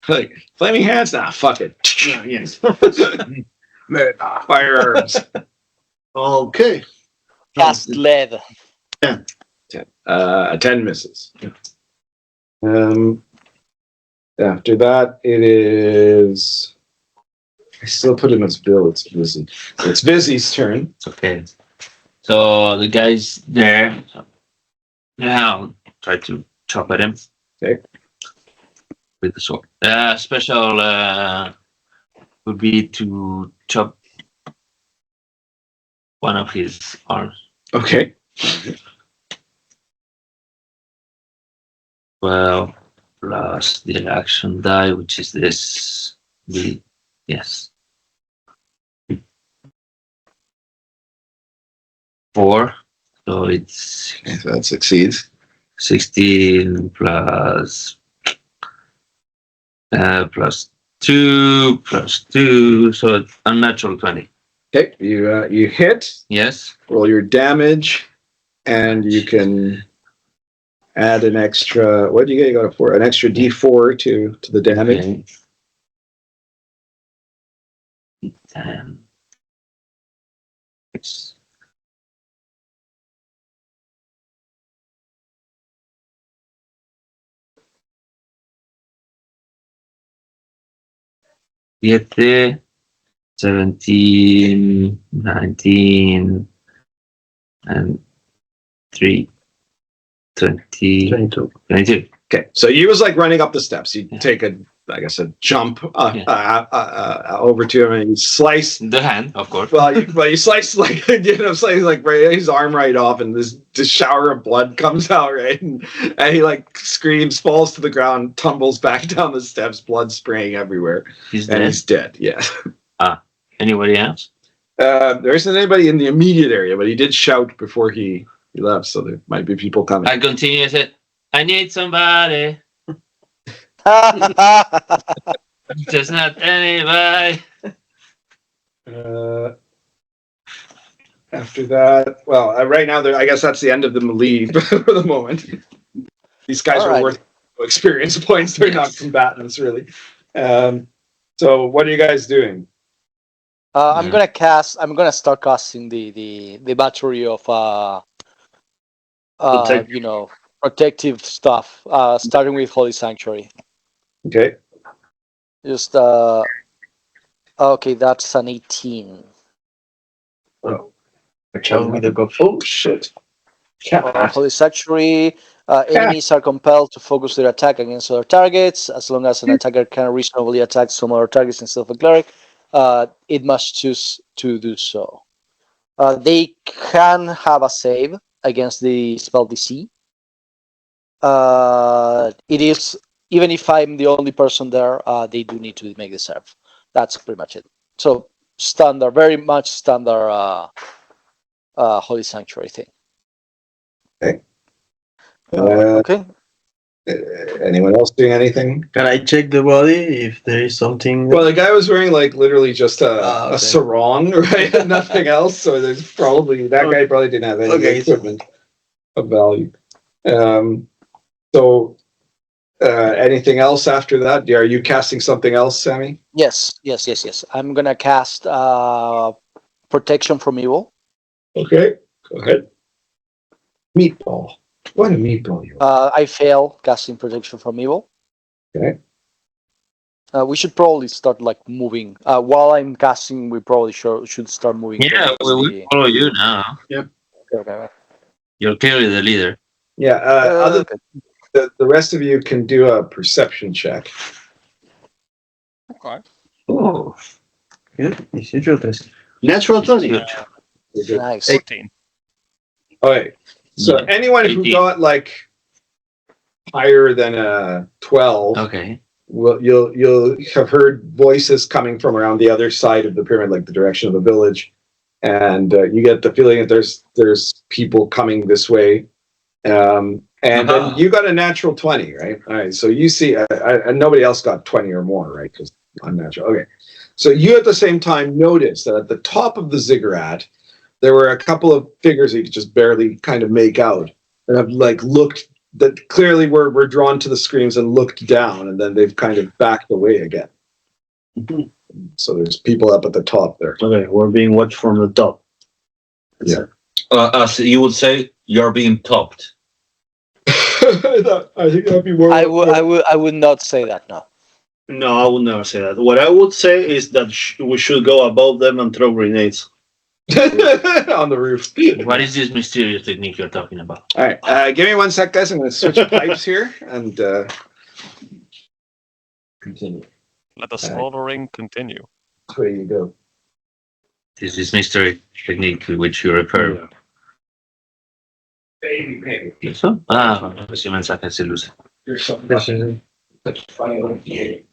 Like, flaming hands? Nah, fuck it. Yes. Firearms. Okay. Cast lead. 10. 10 misses. After that, it is. I still put him as Bill. It's Vizzy. It's Vizzy's turn. Okay. So the guy's there. Now I'll try to chop at him. Okay. With the sword. Special would be to chop one of his arms. Okay. Well, plus the action die, which is this. Yes. 4. So it's Okay, so that succeeds. 16 plus 2 plus 2, so unnatural 20. Okay, you hit. Yes. Roll your damage, and you can add an extra. What do you get? You got a 4, an extra D4 to the damage. Okay. 10. It's 7, 17, 19, and 3, 20, 22. 22. Okay, so you was like running up the steps. You take a, I guess, a jump over to him and you slice. The hand, of course. Well, you slice like slice like right, his arm right off, and this shower of blood comes out, right, and he like screams, falls to the ground, tumbles back down the steps, blood spraying everywhere, He's dead. He's dead. Yeah. Anybody else? There isn't anybody in the immediate area, but he did shout before he left, so there might be people coming. I continue. I said, I need somebody. Just not anybody. After that, well, right now, I guess that's the end of the melee for the moment. These guys are worth experience points. They're not combatants, really. So, what are you guys doing? I'm gonna start casting the battery of protective stuff. Starting with Holy Sanctuary. Okay. Just okay, that's an 18. Oh. Oh shit. Holy Sanctuary. Enemies are compelled to focus their attack against other targets. As long as an attacker can reasonably attack some other targets instead of a cleric, it must choose to do so. They can have a save against the spell DC. It is, even if I'm the only person there, they do need to make the save. That's pretty much it. So standard, very much standard Holy Sanctuary thing. Okay. Okay. Anyone else doing anything? Can I check the body if there is something? Well, the guy was wearing like literally just a sarong, right? Nothing else. So there's probably guy probably didn't have any equipment of value. So anything else after that? Are you casting something else, Sammy? Yes. I'm gonna cast Protection from Evil. Okay, go ahead. Meatball. What a meatball you are. I fail casting Protection from Evil. Okay. We should probably start like moving. While I'm casting, we probably should start moving. Yeah, we follow you now. Yep. Okay. You're clearly the leader. Yeah. The rest of you can do a perception check. Okay. Oh, Good. It's interesting. Natural 20. good. Nice. 14. All right. So Yeah. anyone who 18. got like higher than a 12, Okay. well, you'll have heard voices coming from around the other side of the pyramid, like the direction of the village, and you get the feeling that there's people coming this way. And then you got a natural 20, right? All right. So you see, and nobody else got 20 or more, right? Because unnatural. Okay. So you at the same time notice that at the top of the ziggurat, there were a couple of figures you could just barely kind of make out, and have like looked that clearly were drawn to the screams and looked down, and then they've kind of backed away again. Mhm. So there's people up at the top there. Okay, we're being watched from the top. Yeah. As you would say, you're being topped. I think that'd be more. I would not say that. No. No, I would never say that. What I would say is that we should go above them and throw grenades. On the roof. What is this mysterious technique you're talking about? All right, give me 1 sec, guys. I'm going to switch pipes here and continue. Let the slaughtering continue. There you go. This is mystery technique to which you refer. Baby. ¿Eso? Ah, ese mensaje se luce. You're so such a funny little kid.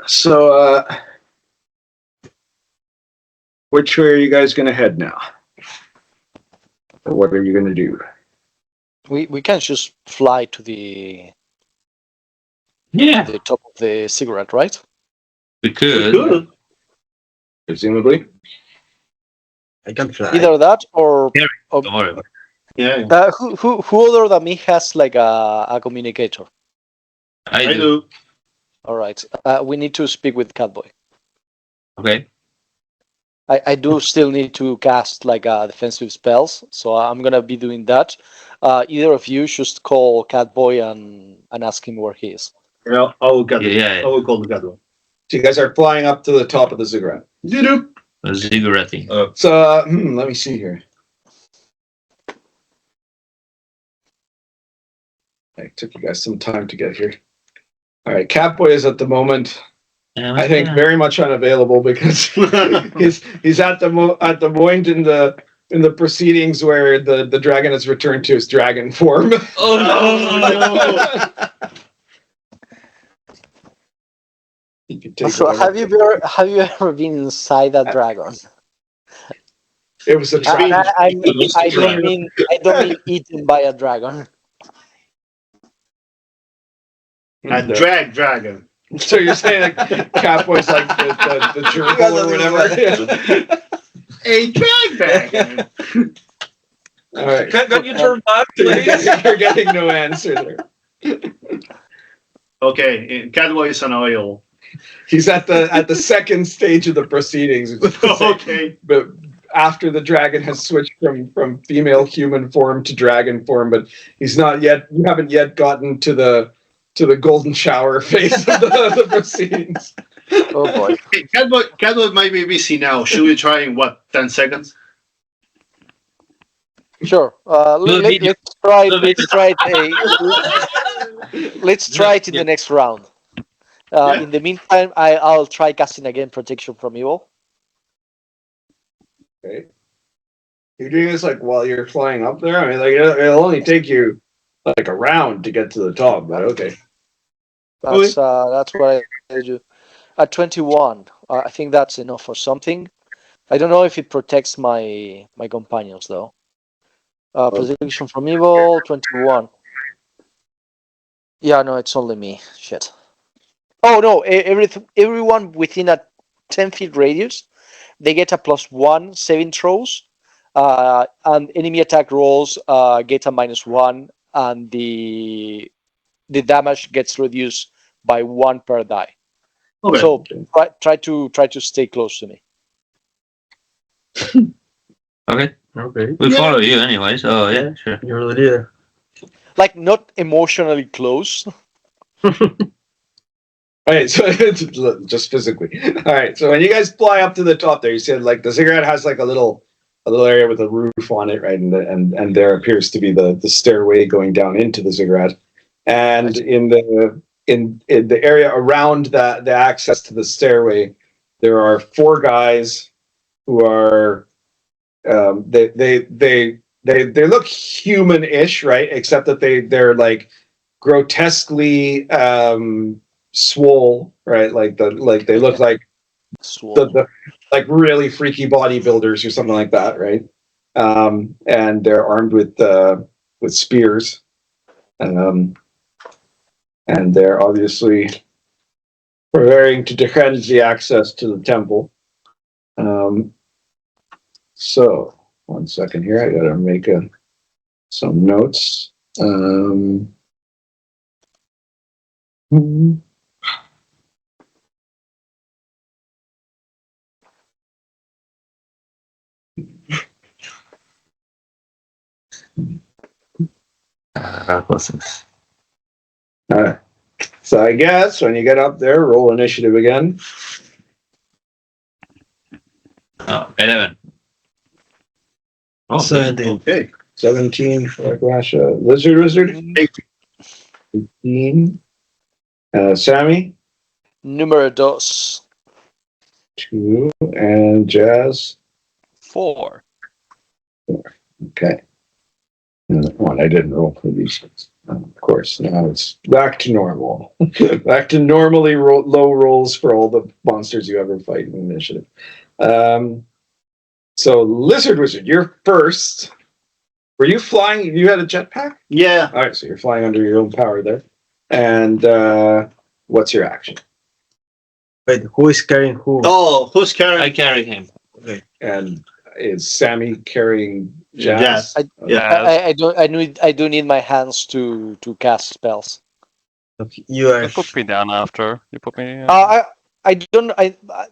So, which way are you guys going to head now? Or what are you going to do? We can just fly to the top of the cigarette, right? We could. Good. Presumably. I can fly. Either that or Don't worry about Yeah. who other than me has like a communicator? it. I I do. do. All right. We need to speak with Catboy. Okay. I do still need to cast like defensive spells, so I'm gonna be doing that. Either of you just call Catboy and ask him where he is. Yeah, I will get it. Yeah. I will call the Catboy. So you guys are flying up to the top of the ziggurat. Doop. A ziggurat. So, let me see here. It took you guys some time to get here. All right, Catboy is at the moment, I think, very much unavailable because he's at the point in the proceedings where the dragon has returned to his dragon form. Oh no! You can take So whatever. have you ever been inside a dragon? It was a trap. I don't mean eaten by a dragon. A drag dragon. So you're saying like Catboy's like the gerbil or whatever? A drag dragon. All right. Can you turn back, please? You're getting no answer there. Okay, Catboy is an oil. He's at the second stage of the proceedings. Okay. But after the dragon has switched from female human form to dragon form, but he's not yet. You haven't yet gotten to the golden shower phase of the proceedings. Oh boy. Hey, Catboy might be busy now. Should we try in 10 seconds? Sure. Let's try it in the next round. In the meantime, I'll try casting again protection from evil. Okay. You're doing this like while you're flying up there. I mean, like it'll only take you like a round to get to the top, but okay. That's what I do. At 21, I think that's enough for something. I don't know if it protects my companions though. Protection from evil, 21. Yeah, no, it's only me. Shit. Oh no! Everyone within a 10 feet radius, they get a +1 saving throws, and enemy attack rolls get a -1, and the damage gets reduced by 1 per die. Okay. So try to stay close to me. Okay. Okay. We follow you anyway, so yeah, sure. You're the leader. Like not emotionally close. All right, so just physically. All right, so when you guys fly up to the top there, you said like the ziggurat has like a little area with a roof on it, right? And there appears to be the stairway going down into the ziggurat. And in the area around the access to the stairway, there are 4 guys who are they look human-ish, right? Except that they're like grotesquely swole, right? Like they look like the like really freaky bodybuilders or something like that, right? And they're armed with spears, and they're obviously preparing to defend the access to the temple. So 1 second here, I gotta make some notes. All right. So I guess when you get up there, roll initiative again. Oh, 11. Oh, 17. Okay. 17 for Rasha. Wizard. 18. Sammy. Numero 2. 2. And Jazz. 4. Okay. One I didn't roll for these. Of course, now it's back to normal. Back to normally low rolls for all the monsters you ever fight in initiative. So, Lizard Wizard, you're first. Were you flying? You had a jetpack? Yeah. All right, so you're flying under your own power there. And what's your action? Wait, who is carrying who? Oh, who's carrying? I carry him. Okay. And is Sammy carrying Jazz? Yes. I do need my hands to cast spells. Okay, you are. You put me down after. You put me. I don't.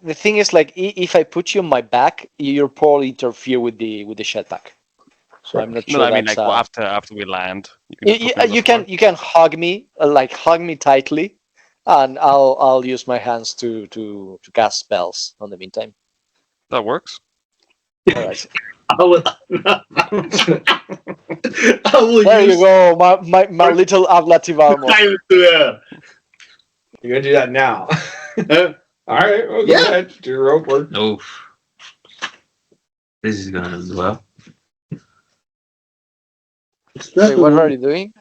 The thing is, like, if I put you on my back, you'll probably interfere with the jetpack. So I'm not sure. No, I mean that's, like after we land. you can hug me, hug me tightly, and I'll use my hands to cast spells on the meantime. That works. All right. I will There use you go, my little ablative armor. time to, You're gonna do that now. All right, well, go Yeah. ahead. Do your rope work. Oh, this is gonna do well. Wait, what are you doing?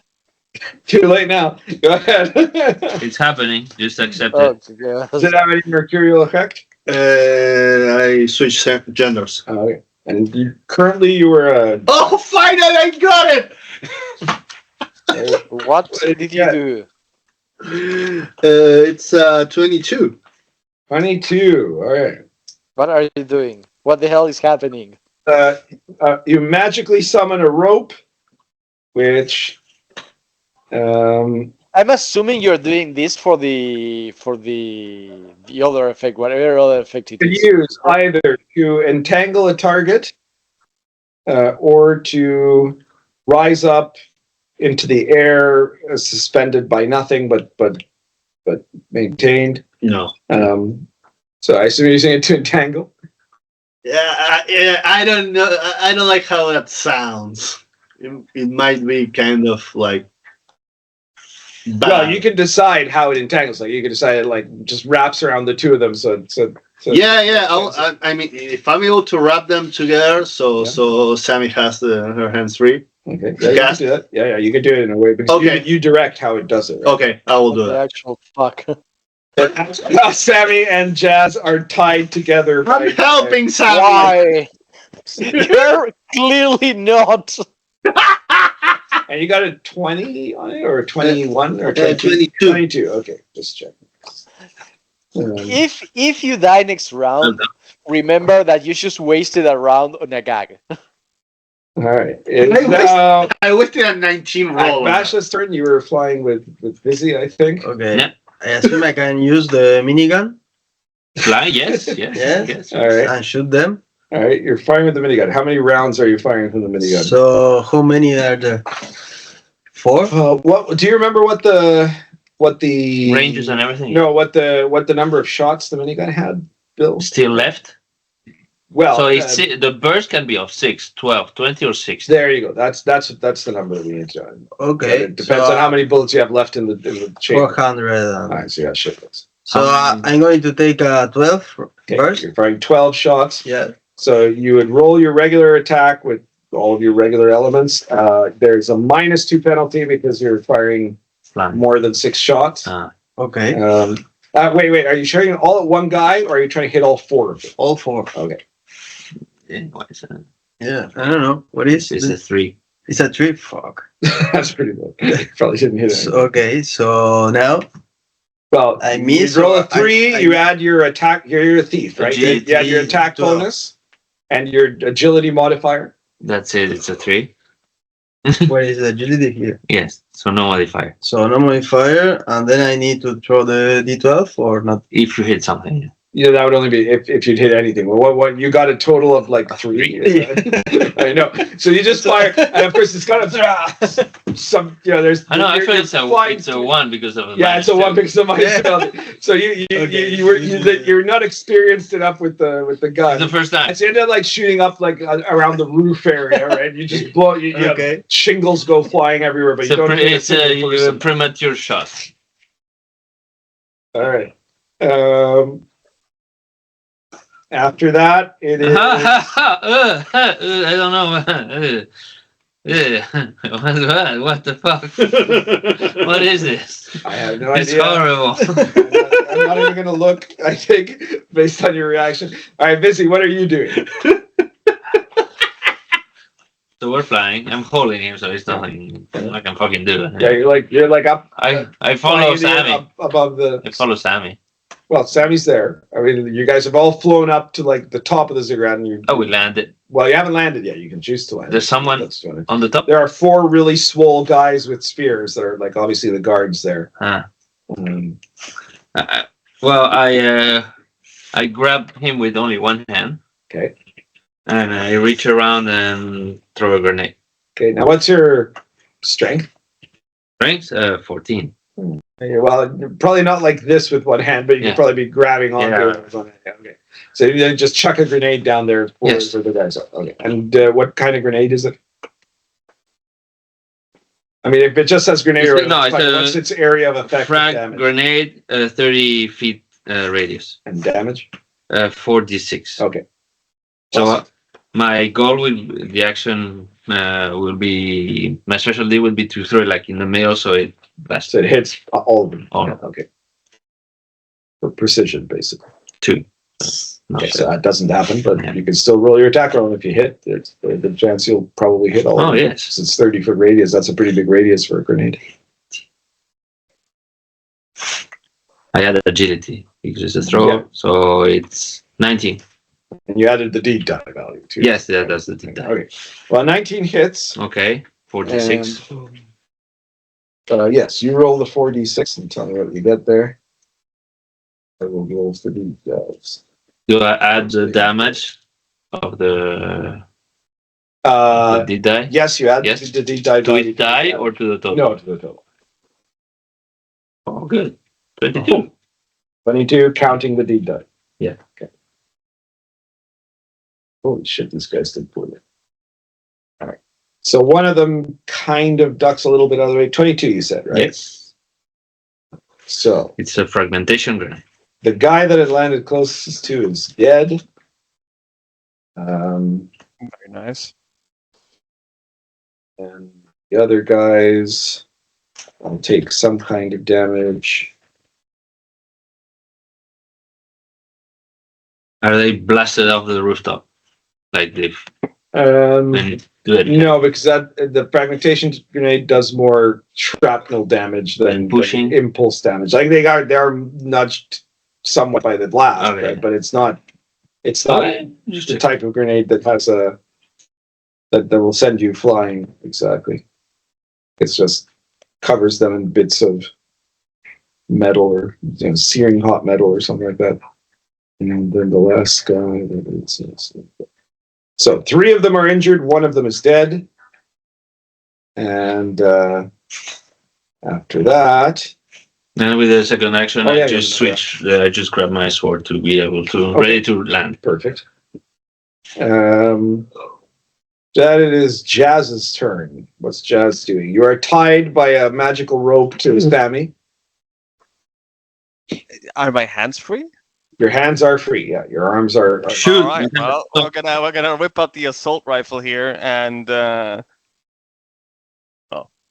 Too late now. Go ahead. It's happening. Just accept Oh, it. yeah. Does it have any mercurial effect? I switch genders. Okay. And currently you were a. Oh, finally I got it! What did you do? It's 22. 22. All right. What are you doing? What the hell is happening? You magically summon a rope, which. I'm assuming you're doing this for the other effect, whatever other effect it You is. can use either to entangle a target or to rise up into the air, suspended by nothing but maintained. No. So I assume you're using it to entangle. Yeah, I don't know. I don't like how that sounds. It might be kind of like bad. Well, you can decide how it entangles. Like you can decide it like just wraps around the two of them. So Yeah. I mean, if I'm able to wrap them together, so Sammy has her hands free. Okay. Yeah, you can do that. Yeah, you can do it in a way because you direct how it does it. Right? Okay, I will do The it. actual fuck. Now Sammy and Jazz are tied together. I'm helping Sammy. Why? You're clearly not. And you got a 20 on it, or 21, or 22? 22. 22. Okay, just check. If you die next round, remember that you just wasted a round on a gag. All right. It's now I wasted a 19 roll. Masha's turn. You were flying with Vizzy, I think. Okay. Yeah. I assume I can use the minigun. Fly? Yes. Yes. All right. And shoot them. All right. You're firing with the minigun. How many rounds are you firing from the minigun? So how many are there? 4? What do you remember? What the Ranges and everything. No, what the number of shots the minigun had, Bill? Still left. Well, So it's the burst can be of 6, 12, 20, or 60. there you go. That's the number we need to. Okay. It depends on how many bullets you have left in the chamber. 400. All right, so you got shitless. So I'm going to take 12 Okay, first. you're firing 12 shots. Yeah. So you would roll your regular attack with all of your regular elements. There's a -2 penalty because you're firing Flying. more than 6 shots. Okay. Wait. Are you shooting all at one guy, or are you trying to hit all 4 of them? All 4. Okay. Yeah, what is that? Yeah. I don't know. What is It's a 3. It's a 3. Fuck. That's pretty low. Probably shouldn't hit it. Okay. So now Well, I miss. you roll a so 3, you add your attack. You're a thief, right? Agility, You add your attack 12. bonus and your agility modifier. That's it. It's a 3. What is the agility here? Yes. So no modifier. So no modifier, and then I need to throw the d12 or not? If you hit something. Yeah, that would only be if you'd hit anything. Well, what you got a total of like 3. I know. So you just fire, and of course it's kind of some. There's. I know. I feel you're it's a 1 because of. Yeah, it's a 1 because of my penalty. So you're not experienced enough with the gun. It's the first time. So you end up like shooting up like around the roof area, right? You just blow. Okay. Shingles go flying everywhere, but you don't. It's a premature shot. All right. After that, it is. I don't know. Yeah. What the fuck? What is this? I have no It's idea. horrible. I'm not even going to look, I think, based on your reaction. All right, Busy, what are you doing? So we're flying. I'm holding him, so it's nothing I can fucking do. Yeah, you're like up. I flying follow in the air Sammy. up above the. I follow Sammy. Well, Sammy's there. I mean, you guys have all flown up to like the top of the ziggurat, and you. Oh, we landed. Well, you haven't landed yet. You can choose to land. There's someone on the top. There are 4 really swole guys with spears that are like obviously the guards there. Well, I grab him with only one hand. Okay. And I reach around and throw a grenade. Okay. Now, what's your strength? Strength, 14. Well, probably not like this with one hand, but you could probably be grabbing on to one hand. Okay. So you just chuck a grenade down there for the guys. Okay. And what kind of grenade is it? I mean, if it just says grenade, what's its area of effect? Frag grenade, 30 feet radius. And damage? 4d6. Okay. So my goal with the action will be, my specialty will be to throw it like in the middle, so it blasts. So it hits all of them. All. Okay. For precision, basically. 2. Okay, so that doesn't happen, but you can still roll your attack roll. If you hit, there's the chance you'll probably hit all of them. Oh, yes. Since it's 30-foot radius, that's a pretty big radius for a grenade. I had agility because it's a throw, so it's 19. And you added the deed die value too. Yes, that's the deed die. Okay. Well, 19 hits. Okay, 46. Yes, you roll the 4d6 and tell me what you get there. I will roll for these guys. Do I add the damage of the deed die? Yes, you add the deed die. To it die or to the total? No, to the total. Oh, good. 22. 22, counting the deed die. Yeah. Okay. Holy shit, this guy's did poorly. All right. So one of them kind of ducks a little bit out of the way. 22, you said, right? Yes. So it's a fragmentation grenade. The guy that it landed closest to is dead. Very nice. And the other guys will take some kind of damage. Are they blasted off the rooftop? Like they've no, because the fragmentation grenade does more shrapnel damage than pushing impulse damage. Like they are nudged somewhat by the blast, right? But it's not just the type of grenade that has that will send you flying exactly. It's just covers them in bits of metal or searing hot metal or something like that. And then the last guy. So 3 of them are injured. 1 of them is dead. And after that. And with the second action, I just grab my sword to be able to ready to land. Perfect. That it is Jazz's turn. What's Jazz doing? You are tied by a magical rope to Sammy. Are my hands free? Your hands are free. Yeah, your arms are. Shoot. All right. Well, we're gonna whip out the assault rifle here and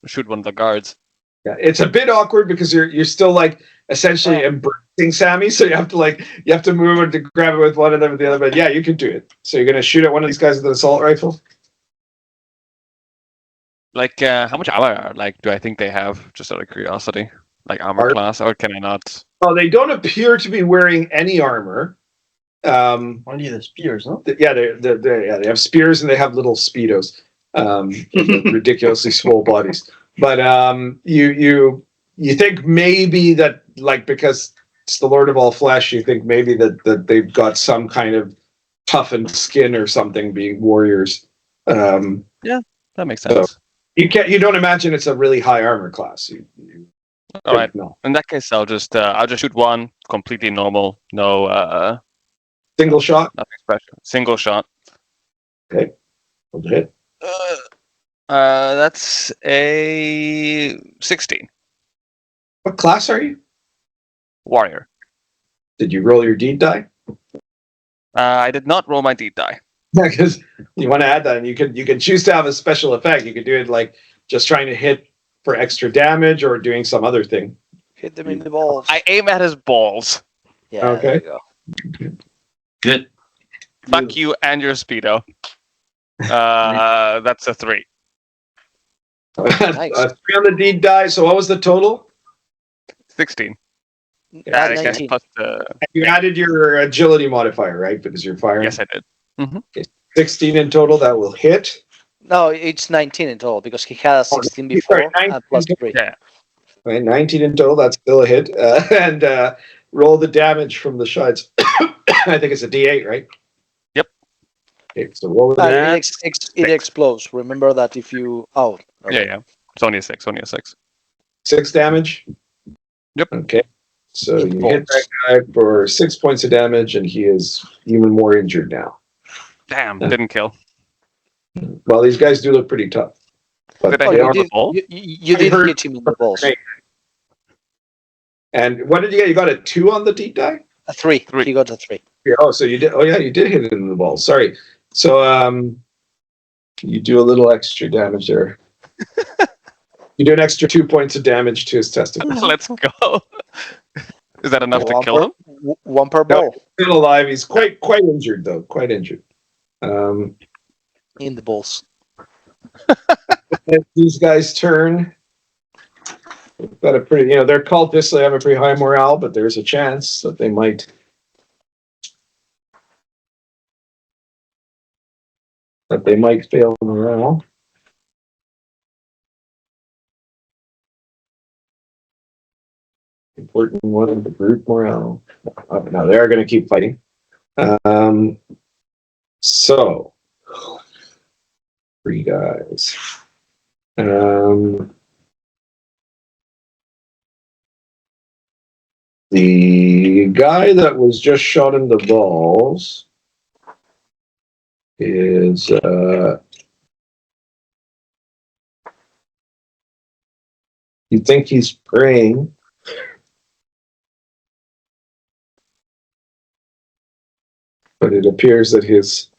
shoot one of the guards. Yeah, it's a bit awkward because you're still like essentially embracing Sammy, so you have to move and to grab it with one of them with the other. But yeah, you can do it. So you're gonna shoot at one of these guys with an assault rifle. Like, how much armor? Like, do I think they have? Just out of curiosity, like armor class, or can I not? Oh, they don't appear to be wearing any armor. Only the spears, no? They have spears and they have little speedos, ridiculously swole bodies. But you think maybe that, like, because it's the Lord of all flesh, you think maybe that they've got some kind of toughened skin or something, being warriors. Yeah, that makes sense. So you don't imagine it's a really high armor class. All right. No. In that case, I'll just shoot one, completely normal, no single shot. Nothing special. Single shot. Okay. Hold hit. That's a 16. What class are you? Warrior. Did you roll your deed die? I did not roll my deed die. Because you want to add that, and you can choose to have a special effect. You could do it like just trying to hit for extra damage or doing some other thing. Hit them in the balls. I aim at his balls. Yeah, Okay. there you go. Good. Fuck you and your speedo. That's a 3. Nice. 3 on the D die. So what was the total? 16. Yeah, I guess 19. plus You added your agility modifier, right? Because you're firing. yes, I did. 16 in total. That will hit. No, it's 19 in total because he had a 16 sorry, before 19 and plus in 3. Yeah. Right, 19 in total. That's still a hit. And roll the damage from the shots. I think it's a D8, right? Yep. Okay, so roll the And damage. it explodes. Remember that if you... Oh. Okay. Yeah. It's only a 6. Only a 6. 6 damage. Yep. Okay. So In you bolts. hit that guy for 6 points of damage, and he is even more injured now. Damn. Yeah. Didn't kill. Well, these guys do look pretty tough. But Did I Oh, they hit you are- on the did, ball? you I did heard- hit him in the balls. Hey. And what did you get? You got a 2 on the D die? A 3. 3. He got a 3. Yeah, oh, so you did. Oh, yeah, you did hit it in the ball. Sorry. So, you do a little extra damage there. You do an extra 2 points of damage to his testicles. Let's go. Is that enough to One kill him? One per No, ball he's still alive. He's quite injured though. Quite injured. in the balls. These guys turn. They've got a pretty, they're cultists. So they have a pretty high morale, but there's a chance that they might. Fail morale. Important one of the group morale. No, they're going to keep fighting. So, 3 guys. The guy that was just shot in the balls is you think he's praying. But it appears that his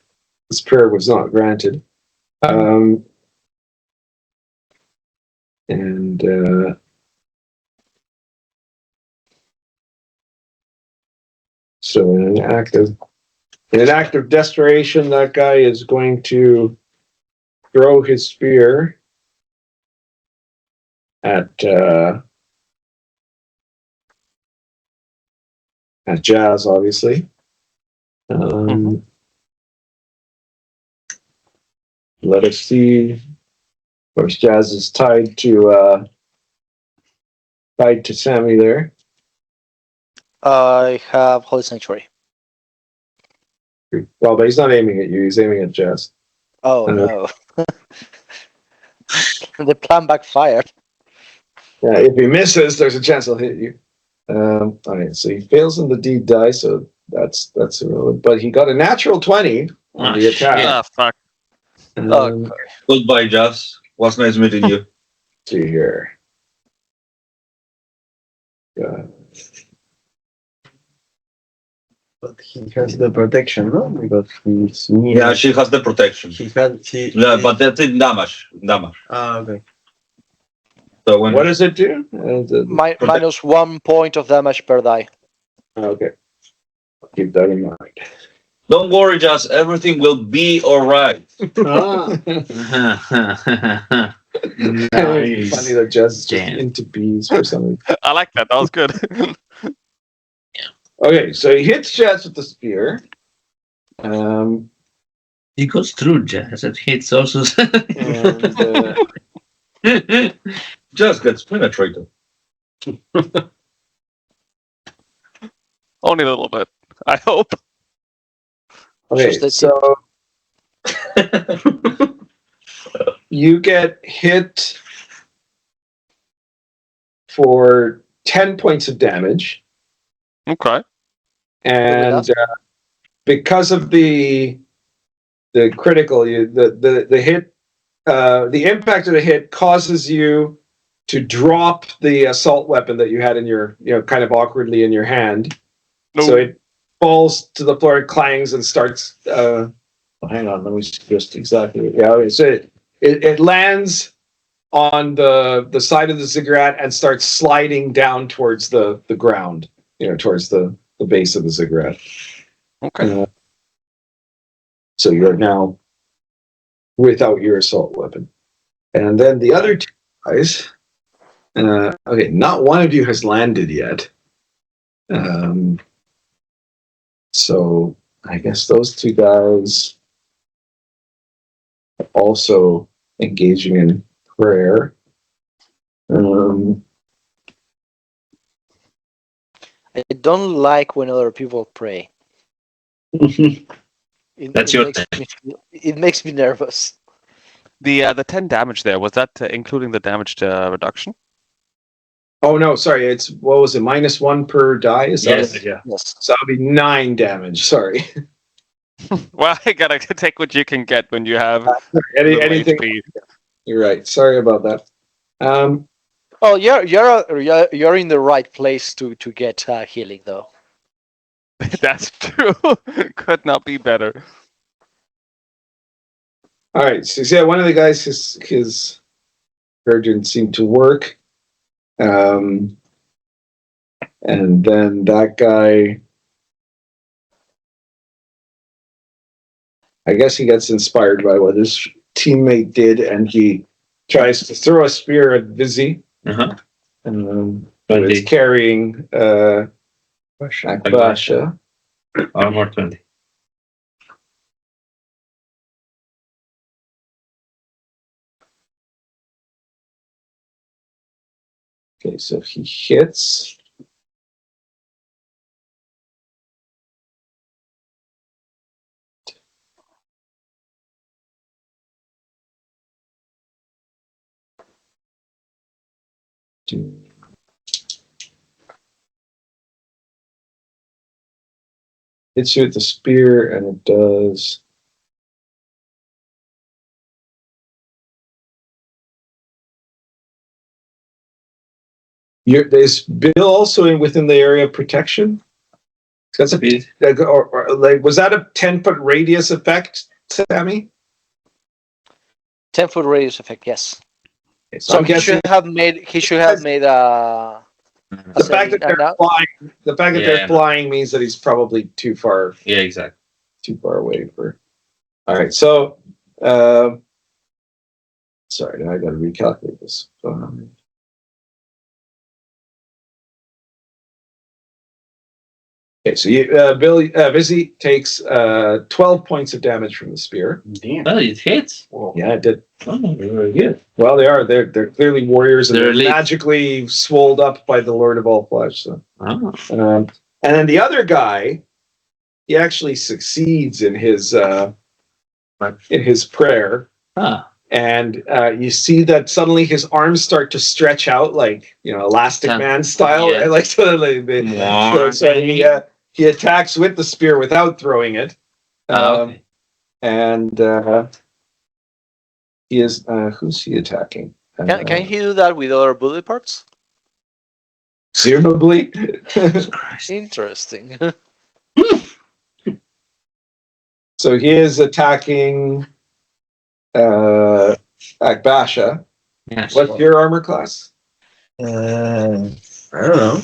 prayer was not granted. So in an act of desperation, that guy is going to throw his spear at Jazz, obviously. Let us see. Of course, Jazz is tied to Sammy there. I have Holy Sanctuary. Well, but he's not aiming at you. He's aiming at Jazz. Oh, no. The plan backfired. Yeah, if he misses, there's a chance he'll hit you. All right, so he fails on the D die, so that's irrelevant. But he got a natural 20 on the attack. Ah, fuck. Goodbye, Jazz. Was nice meeting you. See here. Yeah. But he has the protection, no? Because he's near. Yeah, she has the protection. Yeah, but that's in damage. Ah, okay. So when What does it do? Minus 1 point of damage per die. Okay. I'll keep that in mind. don't worry, Jazz. Everything will be all right. It's funny that Jazz is just Damn. into bees for some reason. I like that. That was good. Okay, so he hits Jazz with the spear. He goes through Jazz. It hits also. And, Jazz gets penetrated. Only a little bit. I hope. okay, Just let's so you get hit for 10 points of damage. Okay. And because of the critical, the hit, the impact of the hit causes you to drop the assault weapon that you had in your, kind of awkwardly in your hand. No. So it falls to the floor, it clangs, and starts hang on, let me see just exactly. Yeah, okay, so it lands on the side of the ziggurat and starts sliding down towards the ground, towards the base of the ziggurat. Okay. So you're now without your assault weapon. And then the other two guys, okay, not one of you has landed yet. So I guess those two guys are also engaging in prayer. I don't like when other people pray. It makes me nervous. The 10 damage there, was that including the damage reduction? Oh no, sorry. It's what was it? -1 per die. Is that Yes. it? Yeah. Yes. So that'll be 9 damage. Sorry. Well, I gotta take what you can get when you have Anything? HP. You're right. Sorry about that. Oh, you're in the right place to get healing though. That's true. Could not be better. All right. So yeah, one of the guys, his virgin seemed to work, and then that guy, I guess he gets inspired by what his teammate did, and he tries to throw a spear at Vizzy. Uh-huh. It's carrying Akbasha. Armor 20. Okay, so he hits. Hits you with the spear, and it does. There's Bill also within the area of protection. That's was that a 10-foot radius effect, Sammy? 10-foot radius effect, yes. Okay, So I'm he guessing should have made a the fact that they're flying. The fact that they're Yeah. flying means that he's probably too far Yeah, exactly. away for. All right, so sorry, now I got to recalculate this. Okay, so Vizzy takes 12 points of damage from the spear. Damn. Well, it hits. Yeah, it did. Oh, very good. Well, they're clearly warriors, and They're they're elite. magically swolled up by the Lord of all flesh. So, Oh. and then the other guy, he actually succeeds in his prayer, Ah. and you see that suddenly his arms start to stretch out like Elastic Man style, Yeah. right? Like so he attacks with the spear without throwing it. Okay. And he is who's he attacking? Can he do that with other bullet parts? Presumably. Interesting. So he is attacking Akbasha. Yes. What's your armor class? I don't know.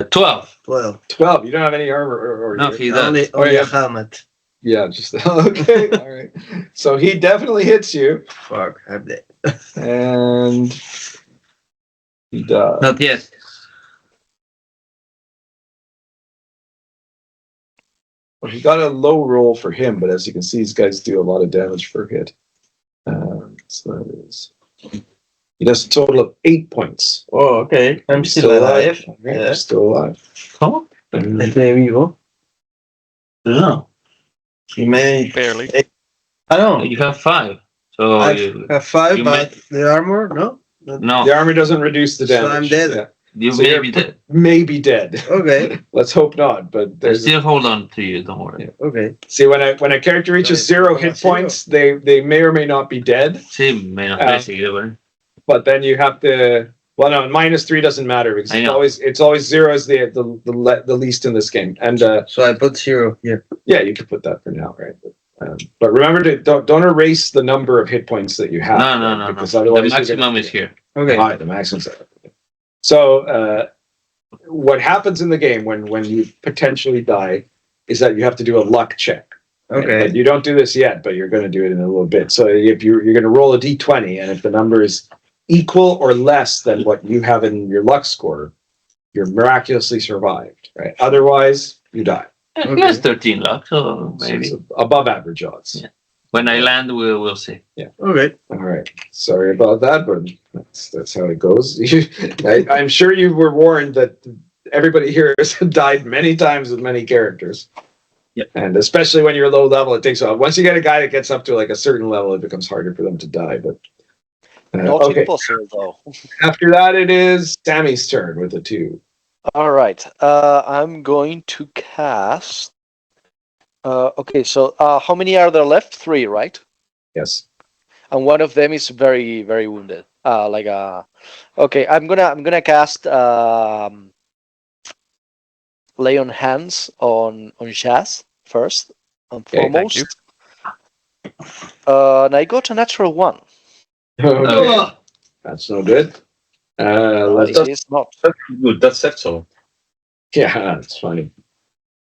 12. 12. 12. You don't have any armor, or No, he does. Only yeah. a helmet. Yeah, just okay. All right. So he definitely hits you, Fuck, I'm dead. and he does. Not yet. Well, he got a low roll for him, but as you can see, these guys do a lot of damage per hit. So that is. He does a total of 8 points. Oh, okay. I'm still alive. Okay, Yeah. you're still alive. ¿Cómo? Estoy vivo. No. You may. Barely. I don't know. You have 5. So I you, have 5, you but the armor, no? no. The armor doesn't reduce the So damage. I'm dead. Yeah. You So may you're be dead. Maybe dead. Okay. Let's hope not. But I there's still hold on to you. Don't worry. Yeah. Okay. see when a character reaches Right. 0 hit points, they may or may not be dead. Sí, menos Ah. 3 seguido, ¿verdad? But then you have to Well, no, -3 doesn't matter because I know. it's always 0 is the least in this game. And So I put 0 here. yeah, you could put that for now, right? But remember to don't erase the number of hit points that you have. No. Because The otherwise maximum is here. Okay. All right, the maximum's up. So what happens in the game when you potentially die is that you have to do a luck check. Right? Okay. But you don't do this yet, but you're going to do it in a little bit. So if you're going to roll a d20, and if the number is equal or less than what you have in your luck score, you're miraculously survived. Right? Otherwise, you die. He has 13 luck, so So maybe. it's above average odds. Yeah. When I land, we'll see. Okay. All right. Sorry about that, but that's how it goes. I'm sure you were warned that everybody here has died many times with many characters. Yep. And especially when you're low level, it takes a while. Once you get a guy that gets up to like a certain level, it becomes harder for them to die. But Not okay. impossible, though. After that, it is Sammy's turn with a 2. All right. I'm going to cast. Okay, so how many are there left? 3, right? Yes. And one of them is very, very wounded. Okay, I'm gonna cast lay on hands on Shaz first and Okay, thank foremost. you. And I got a natural 1. Okay. That's no good. Let's It is not. Good. That's excellent. yeah, that's funny.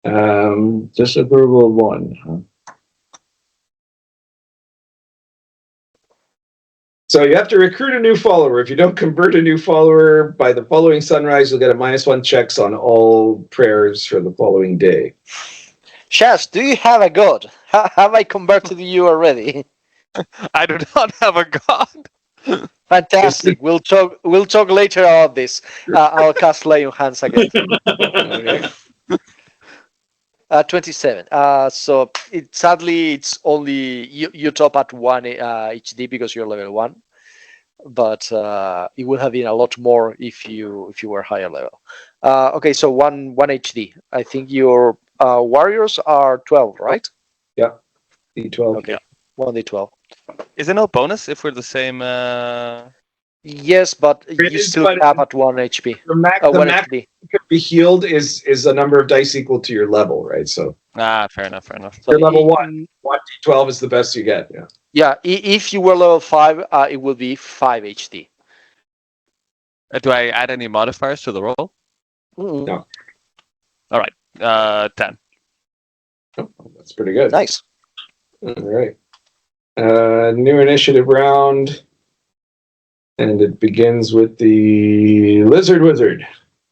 Disapproval 1. Huh? So you have to recruit a new follower. If you don't convert a new follower by the following sunrise, you'll get a -1 checks on all prayers for the following day. Shaz, do you have a god? Have I converted you already? I do not have a god. Fantastic. We'll talk later about this. I'll cast lay on hands again. Okay. 27. So sadly it's only you top at 1 HD because you're level 1, but it would have been a lot more if you were higher level. Okay, so 1 HD. I think your warriors are 12, right? D12. Okay, 1d12. Is there no bonus if we're the same? Yes, but It you is, still but- cap at 1 HP. The max 1 that HD. could be healed is a number of dice equal to your level, right? So Fair enough. So you're level 1. 1d12 is the best you get. Yeah. Yeah, if you were level 5, it would be 5 HD. Do I add any modifiers to the roll? Mm. No. 10. Oh, that's pretty good. Nice. All right. New initiative round. And it begins with the lizard wizard.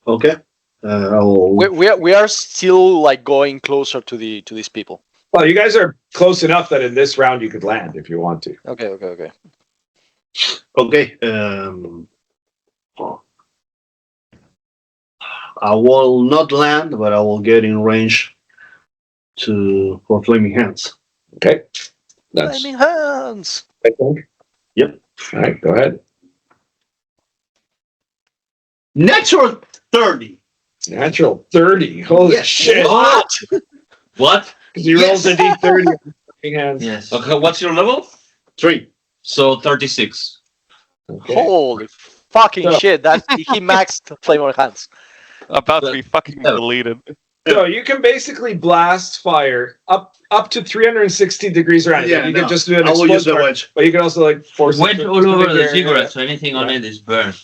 Okay. I'll... We are still like going closer to these people. Well, you guys are close enough that in this round you could land if you want to. Okay. Okay. I will not land, but I will get in range for flaming hands. Okay. That's Flaming hands. I think. Yep. All right, go ahead. Natural 30. Natural 30. Holy Yes. shit. What? What? Because you rolled a d30 on the fucking hands. Yes. Okay, what's your level? 3. So 36. Okay. Holy fucking So- shit! That he maxed flaming hands. About to be fucking deleted. So you can basically blast fire up to 360 degrees around. Yeah, you no. can just do an I will use the explosive, wedge. but you can also like force Went it to- all to over the area. cigarette, so anything on it is burned.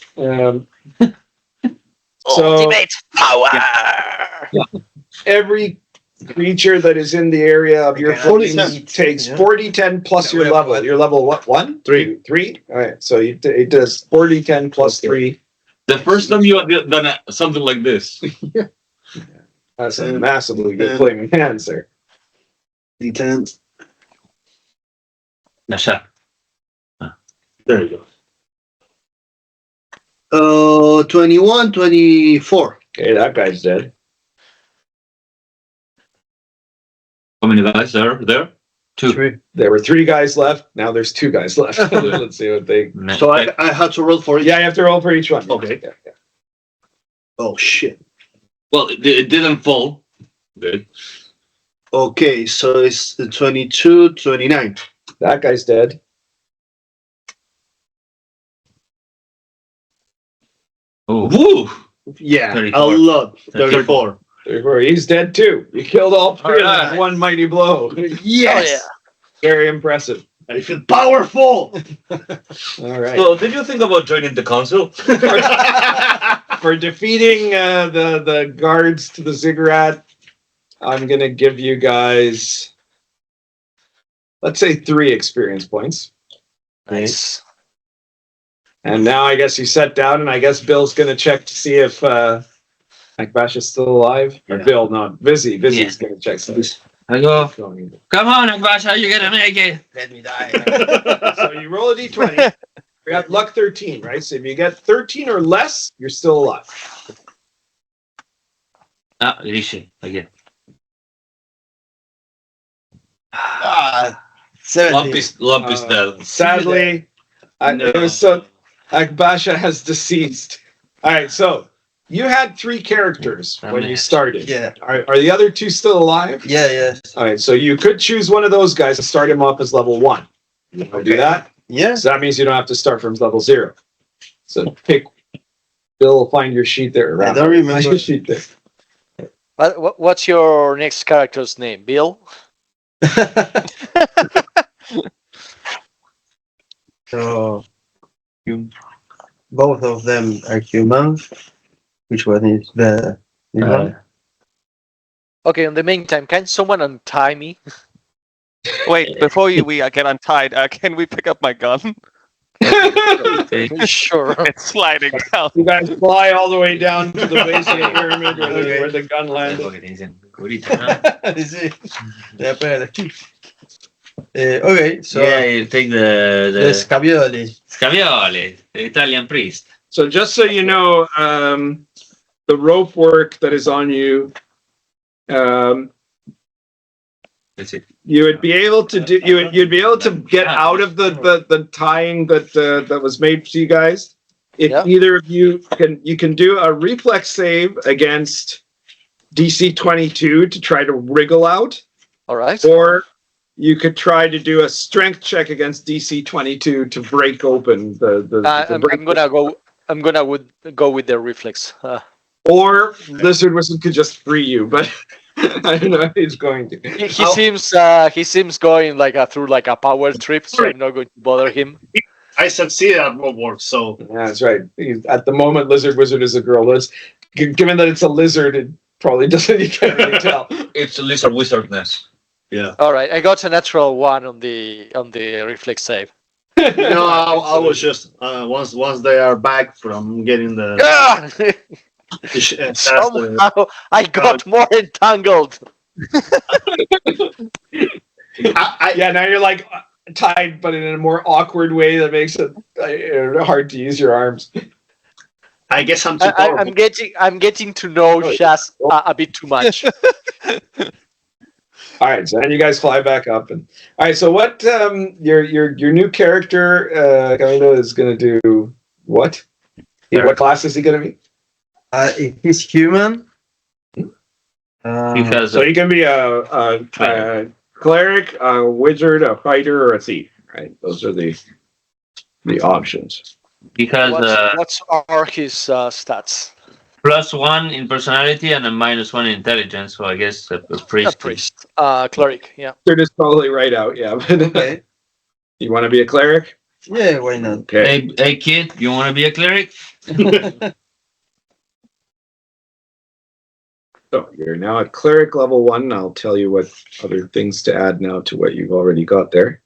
So Ultimate power. every creature that is in the area of your Okay, footing 40 takes yeah. 40d10 plus Yeah, we your have level. one. Your level what? 1? 3. 3? All right. So it does 40d10 plus 3. The first time you have done something like this. That's a massively good flaming hands there. D10. Nasha. There you go. 21, 24. Okay, that guy's dead. How many guys are there? 2. There were 3 guys left. Now there's 2 guys left. Let's see what they. So I had to roll for it. Yeah, you have to roll for each one. Okay. Yeah. Oh, shit. Well, it didn't fall. Good. Okay, so it's 22, 29. That guy's dead. Woo! Yeah, 34. a lot. 34. 34. He's dead too. You killed all three of them Alright. with one mighty blow. Yes! Very impressive. I feel powerful! All right. So, did you think about joining the council? For defeating the guards to the ziggurat, I'm gonna give you guys, let's say, 3 experience points. Nice. And now I guess you sat down, and I guess Bill's gonna check to see if Akbash is still alive. Or Yeah. Bill, not Vizzy. Vizzy's Yeah. gonna check. So I go, come on, Akbasha, you're gonna make it. Let me die. So you roll a d20. You got luck 13, right? So if you get 13 or less, you're still alive. Ah, Rishi, again. Ah, 17. Lump is dead. Sadly, Akbasha has deceased. All right, so you had 3 characters when you started. Yeah. Are the other 2 still alive? Yeah, yes. All right, so you could choose one of those guys and start him off as level 1. You want to do that? Yes. So that means you don't have to start from level 0. So pick. Bill will find your sheet there. I don't remember. Find your sheet there. What's your next character's name? Bill? So, both of them are human. Which one is the one? Okay, in the meantime, can someone untie me? Wait, before we get untied, can we pick up my gun? Sure. It's sliding down. You guys fly all the way down to the base of the pyramid where the gun landed. Okay, so Yeah, you take the the scavioli. Scavioli, the Italian priest. So just so you know, the rope work that is on you, That's it. you would be able to do. You'd be able to get out of the tying that was made to you guys. If Yeah. either of you can do a reflex save against DC 22 to try to wriggle out, All right. or you could try to do a strength check against DC 22 to break open the I'm gonna go with the reflex. Or Lizard Wizard could just free you, but I don't know if he's going to. He seems going through a power trip, so I'm not going to bother him. I succeeded at what works, so Yeah, that's right. At the moment, Lizard Wizard is a girl. Given that it's a lizard, it probably doesn't. You can't really tell. It's a lizard wizardness. yeah. All right, I got a natural 1 on the reflex save. No, I was just once they are back from getting the Somehow I got more entangled. Yeah, now you're tied, but in a more awkward way that makes it hard to use your arms. I guess I'm too powerful. I'm getting to know Shaz a bit too much. All right, so then you guys fly back up, and all right. So what your new character Camilo is going to do? What? What class is he going to be? If he's human, Because So he can be a cleric, a wizard, a fighter, or a thief. Right? Those are the options. What's his stats? +1 in personality and a -1 in intelligence. So I guess a priest. A priest. Cleric, yeah. Third is probably right out. Yeah. But, okay. You want to be a cleric? Yeah, why not? Okay. Hey kid, you want to be a cleric? So you're now at cleric level 1. I'll tell you what other things to add now to what you've already got there.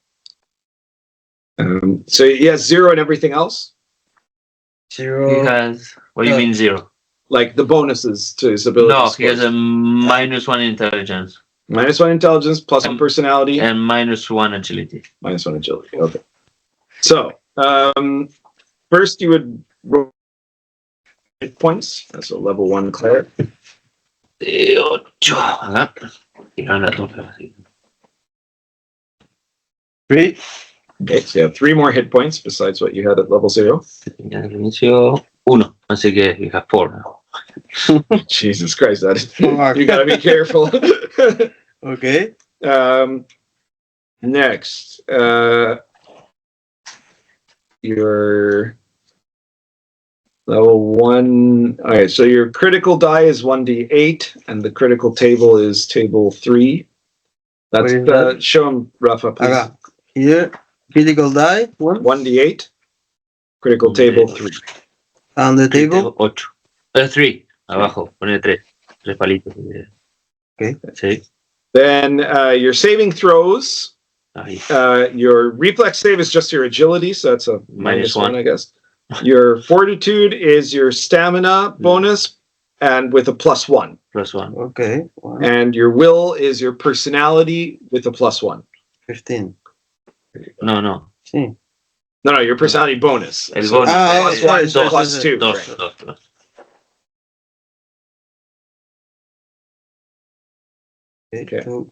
So he has 0 and everything else, 0. He has. What do you mean 0? like the bonuses to his ability. No, he has a -1 in intelligence -1 intelligence, +1 personality, and -1 agility. -1 agility. Okay. So first you would roll hit points. That's a level 1 cleric. 8. Ajá. Tiraron la torre así. 3. Okay, so you have 3 more hit points besides what you had at level 0. Tenía al inicio 1, así que you have 4 now. Jesus Christ, that is, Fuck. you gotta be careful. Okay. Next, your Level 1. All right, so your critical die is 1d8, and the critical table is table 3. That's Where is that? show him, Rafa, please. Okay. Here, critical die, 1. 1d8, critical table 3. On the table. 8. 3. Abajo, pone 3. 3 palitos. Okay. Sí. Then your saving throws. Ahí. Your reflex save is just your agility, so that's a minus one, -1. I guess. Your fortitude is your stamina bonus, and with a +1. +1. Okay. 1, And your will is your personality with a +1. 15. No. Sí. No, your personality bonus. El So bonus. +1 is Dos. +2. Dos. Right. Dos. Okay. 2.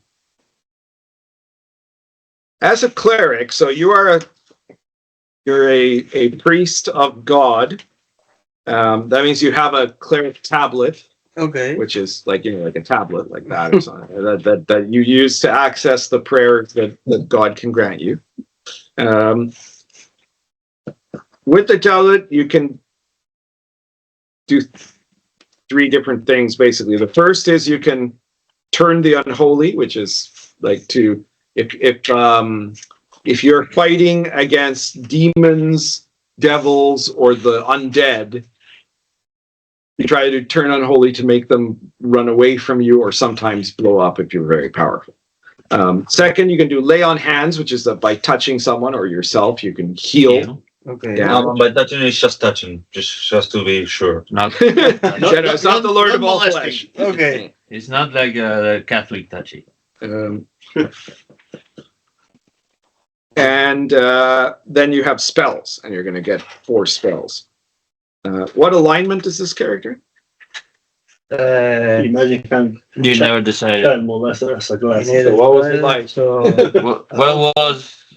As a cleric, so you're a priest of God. That means you have a cleric tablet, Okay. which is like like a tablet like that or something that you use to access the prayers that God can grant you. With the tablet, you can do 3 different things basically. The first is you can turn the unholy, which is like to if you're fighting against demons, devils, or the undead, you try to turn unholy to make them run away from you or sometimes blow up if you're very powerful. Second, you can do lay on hands, which is that by touching someone or yourself, you can heal. Okay. Yeah. No, by touching is just touching, just to be sure. Not. It's not the Lord of all flesh. Okay. It's not like a Catholic touchy. And then you have spells, and you're going to get 4 spells. What alignment is this character? Imagine can You never decided. molest as a class. So what was it like? So,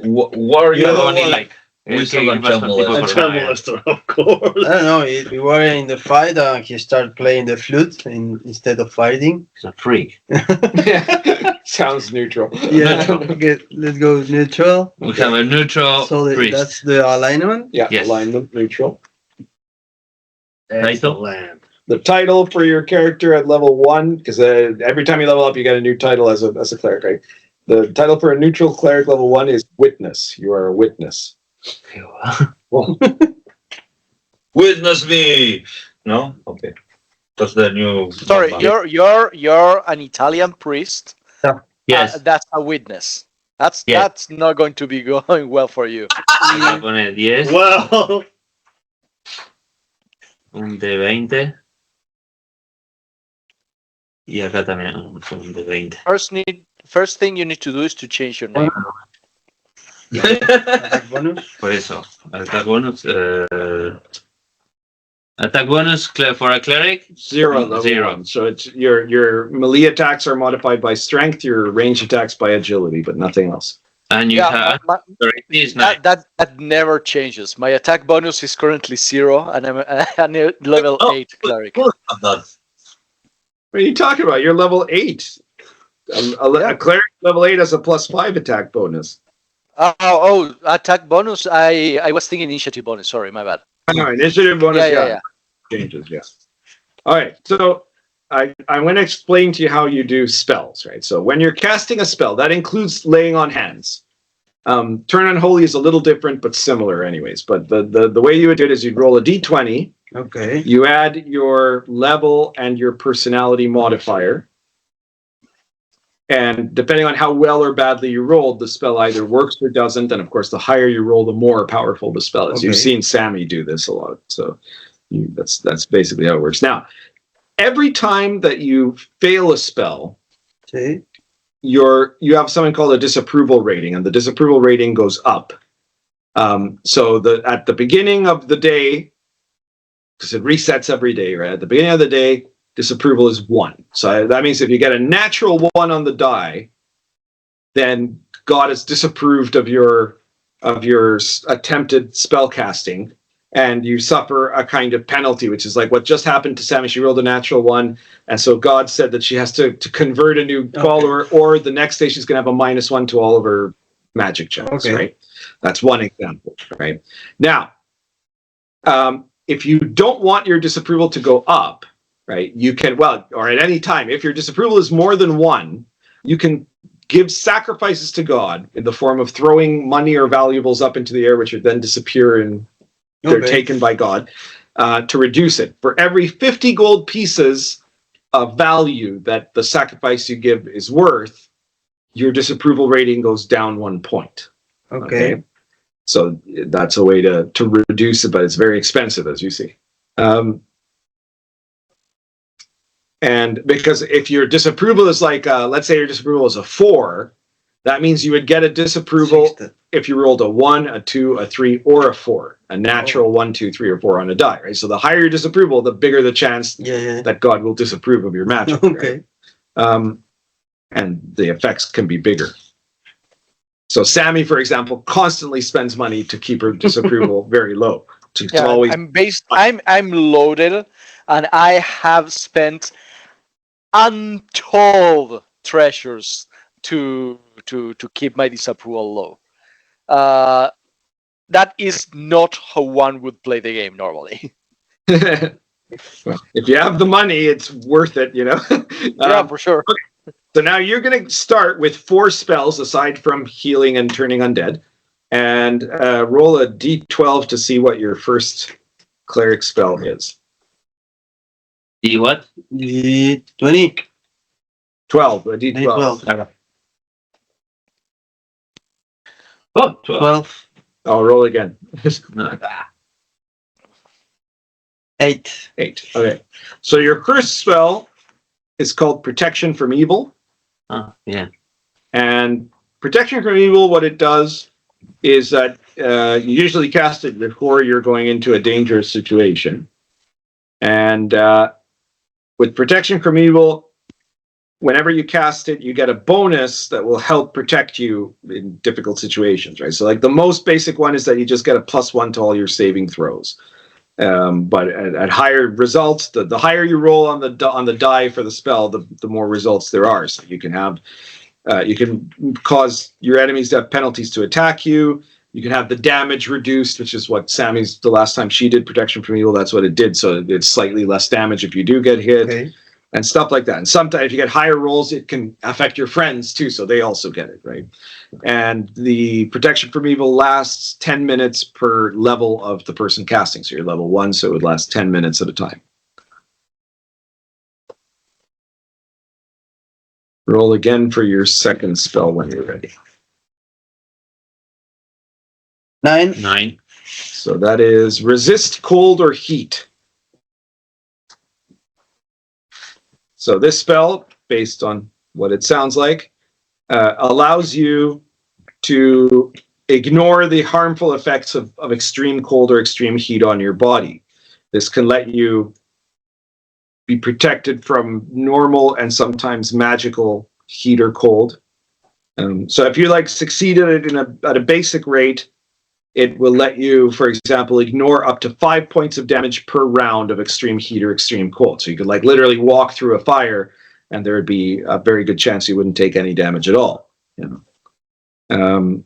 What are you Yeah, only like? We Okay, still give us some people a for child hire. molester, of course. I don't know. We were in the fight, and he started playing the flute instead of fighting. He's a freak. Sounds neutral. Yeah. Okay. Let's go neutral. We have a neutral So priest. that's the alignment. Yeah, Yes. alignment neutral. Title? Land. The title for your character at level 1, because every time you level up, you get a new title as a cleric, right? The title for a neutral cleric level 1 is Witness. You are a witness. Well, Witness me. No, okay. That's the new. Sorry, you're an Italian priest. Yes. That's a witness. That's not going to be going well for you. Acá pone 10. Well, Un de 20. Y acá también un de 20. First thing you need to do is to change your name. Attack bonus. Por eso. Attack bonus. Attack bonus for a cleric. 0 level 0. 1. So it's your melee attacks are modified by strength, your range attacks by agility, but nothing else. And you have. Is 9. That never changes. My attack bonus is currently 0, and I'm a level 8 cleric. That. What are you talking about? You're level 8. A cleric level 8 has a +5 attack bonus. Oh, attack bonus. I was thinking initiative bonus. Sorry, my bad. All right, initiative bonus. Yeah. Changes, yeah. All right, so I'm going to explain to you how you do spells, right? So when you're casting a spell, that includes laying on hands. Turn Unholy is a little different, but similar anyways. But the way you would do it is you'd roll a d20. Okay. You add your level and your personality modifier. And depending on how well or badly you rolled, the spell either works or doesn't. And of course, the higher you roll, the more powerful the spell is. Okay. You've seen Sammy do this a lot. So that's basically how it works. Now, every time that you fail a spell, See? you have something called a disapproval rating, and the disapproval rating goes up. So at the beginning of the day, because it resets every day, right? At the beginning of the day, disapproval is 1. So that means if you get a natural 1 on the die, then God is disapproved of your attempted spell casting, and you suffer a kind of penalty, which is like what just happened to Sammy. She rolled a natural 1, and so God said that she has to convert a new follower, or the next day she's going to have a -1 to all of her magic checks, right? That's one example, right? Now, if you don't want your disapproval to go up, right, you can, well, or at any time, if your disapproval is more than 1, you can give sacrifices to God in the form of throwing money or valuables up into the air, which would then disappear and they're taken by God, to reduce it. For every 50 gold pieces of value that the sacrifice you give is worth, your disapproval rating goes down 1 point. Okay. So that's a way to reduce it, but it's very expensive, as you see. And because if your disapproval is like, let's say your disapproval is a 4, that means you would get a disapproval if you rolled a 1, a 2, a 3, or a 4. A natural 1, 2, 3, or 4 on a die, right? So the higher your disapproval, the bigger the chance that God will disapprove of your magic. Okay. Right? And the effects can be bigger. So Sammy, for example, constantly spends money to keep her disapproval very low. I'm loaded, and I have spent untold treasures to keep my disapproval low. That is not how one would play the game normally. Well, if you have the money, it's worth it, you know. Yeah, for sure. Okay. So now you're going to start with 4 spells aside from healing and turning undead, and roll a d12 to see what your first cleric spell is. D what? D20. 12, a d12. D12. Oh, 12. 12. I'll roll again. 8. 8. Okay. So your first spell is called Protection from Evil. Yeah. And Protection from Evil, what it does is that you usually cast it before you're going into a dangerous situation. And with Protection from Evil, whenever you cast it, you get a bonus that will help protect you in difficult situations, right? So like the most basic one is that you just get a +1 to all your saving throws. But at higher results, the higher you roll on the die for the spell, the more results there are. So you can have, you can cause your enemies to have penalties to attack you. You can have the damage reduced, which is what Sammy's, the last time she did Protection from Evil, that's what it did. So it's slightly less damage if you do get hit. And stuff like that. And sometimes if you get higher rolls, it can affect your friends too, so they also get it, right? And the Protection from Evil lasts 10 minutes per level of the person casting. So you're level 1, so it would last 10 minutes at a time. Roll again for your second spell when you're ready. 9. 9. So that is Resist Cold or Heat. So this spell, based on what it sounds like, allows you to ignore the harmful effects of extreme cold or extreme heat on your body. This can let you be protected from normal and sometimes magical heat or cold. So if you like succeed at it at a basic rate, it will let you, for example, ignore up to 5 points of damage per round of extreme heat or extreme cold. So you could like literally walk through a fire and there would be a very good chance you wouldn't take any damage at all. You know? And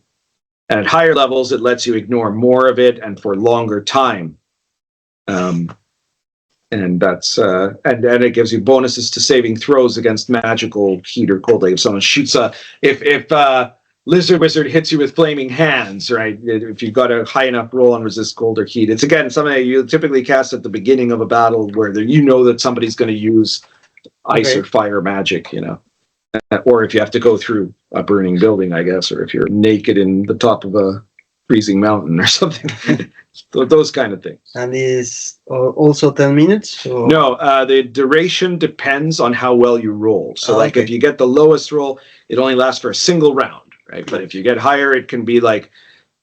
at higher levels, it lets you ignore more of it and for longer time. And that's and it gives you bonuses to saving throws against magical heat or cold. Like if someone shoots if Lizard Wizard hits you with flaming hands, right? If you've got a high enough roll on resist cold or heat, it's again something that you typically cast at the beginning of a battle where you know that somebody's going to use ice or fire magic, you know, or if you have to go through a burning building, I guess, or if you're naked in the top of a freezing mountain or something, those kind of things. And is also 10 minutes? Or? No, the duration depends on how well you roll. So, like if you get the lowest roll, it only lasts for a single round. Right, but if you get higher, it can be like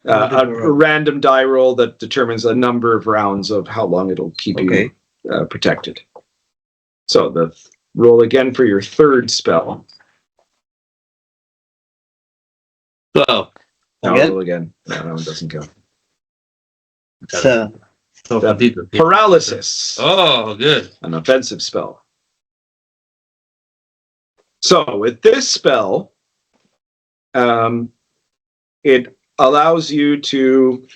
a random die roll that determines a number of rounds of how long it'll keep you protected. So the roll again for your third spell. 12. Roll again. No, that one doesn't count. 7. Paralysis. Oh, good. An offensive spell. So with this spell, it allows you to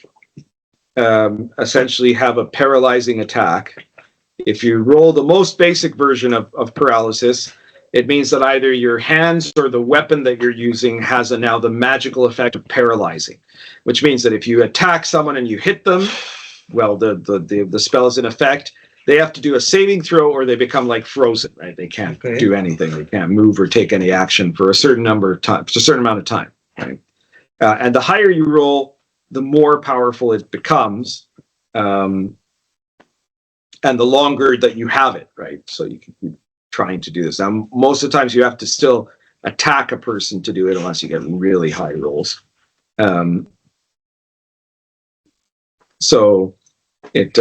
essentially have a paralyzing attack. If you roll the most basic version of paralysis, it means that either your hands or the weapon that you're using has now the magical effect of paralyzing, which means that if you attack someone and you hit them, well, the spell is in effect. They have to do a saving throw or they become like frozen, right? They can't do anything. They can't move or take any action for a certain number of times, a certain amount of time, right? And the higher you roll, the more powerful it becomes. And the longer that you have it, right? So you can keep trying to do this. Now, most of the times you have to still attack a person to do it unless you get really high rolls. So it,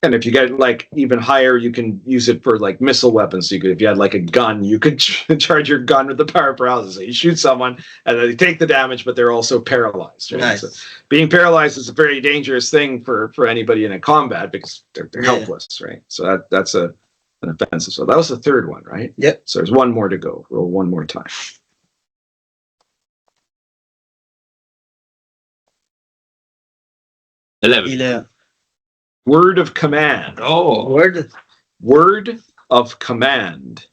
and if you get like even higher, you can use it for like missile weapons. So you could, if you had like a gun, you could charge your gun with the power of paralysis. So you shoot someone and they take the damage, but they're also paralyzed. Right? Nice. So being paralyzed is a very dangerous thing for anybody in a combat because they're helpless, right? So that's an offensive. So that was the third one, right? Yep. So there's one more to go. Roll one more time. Il Word of command. Oh, Word of command.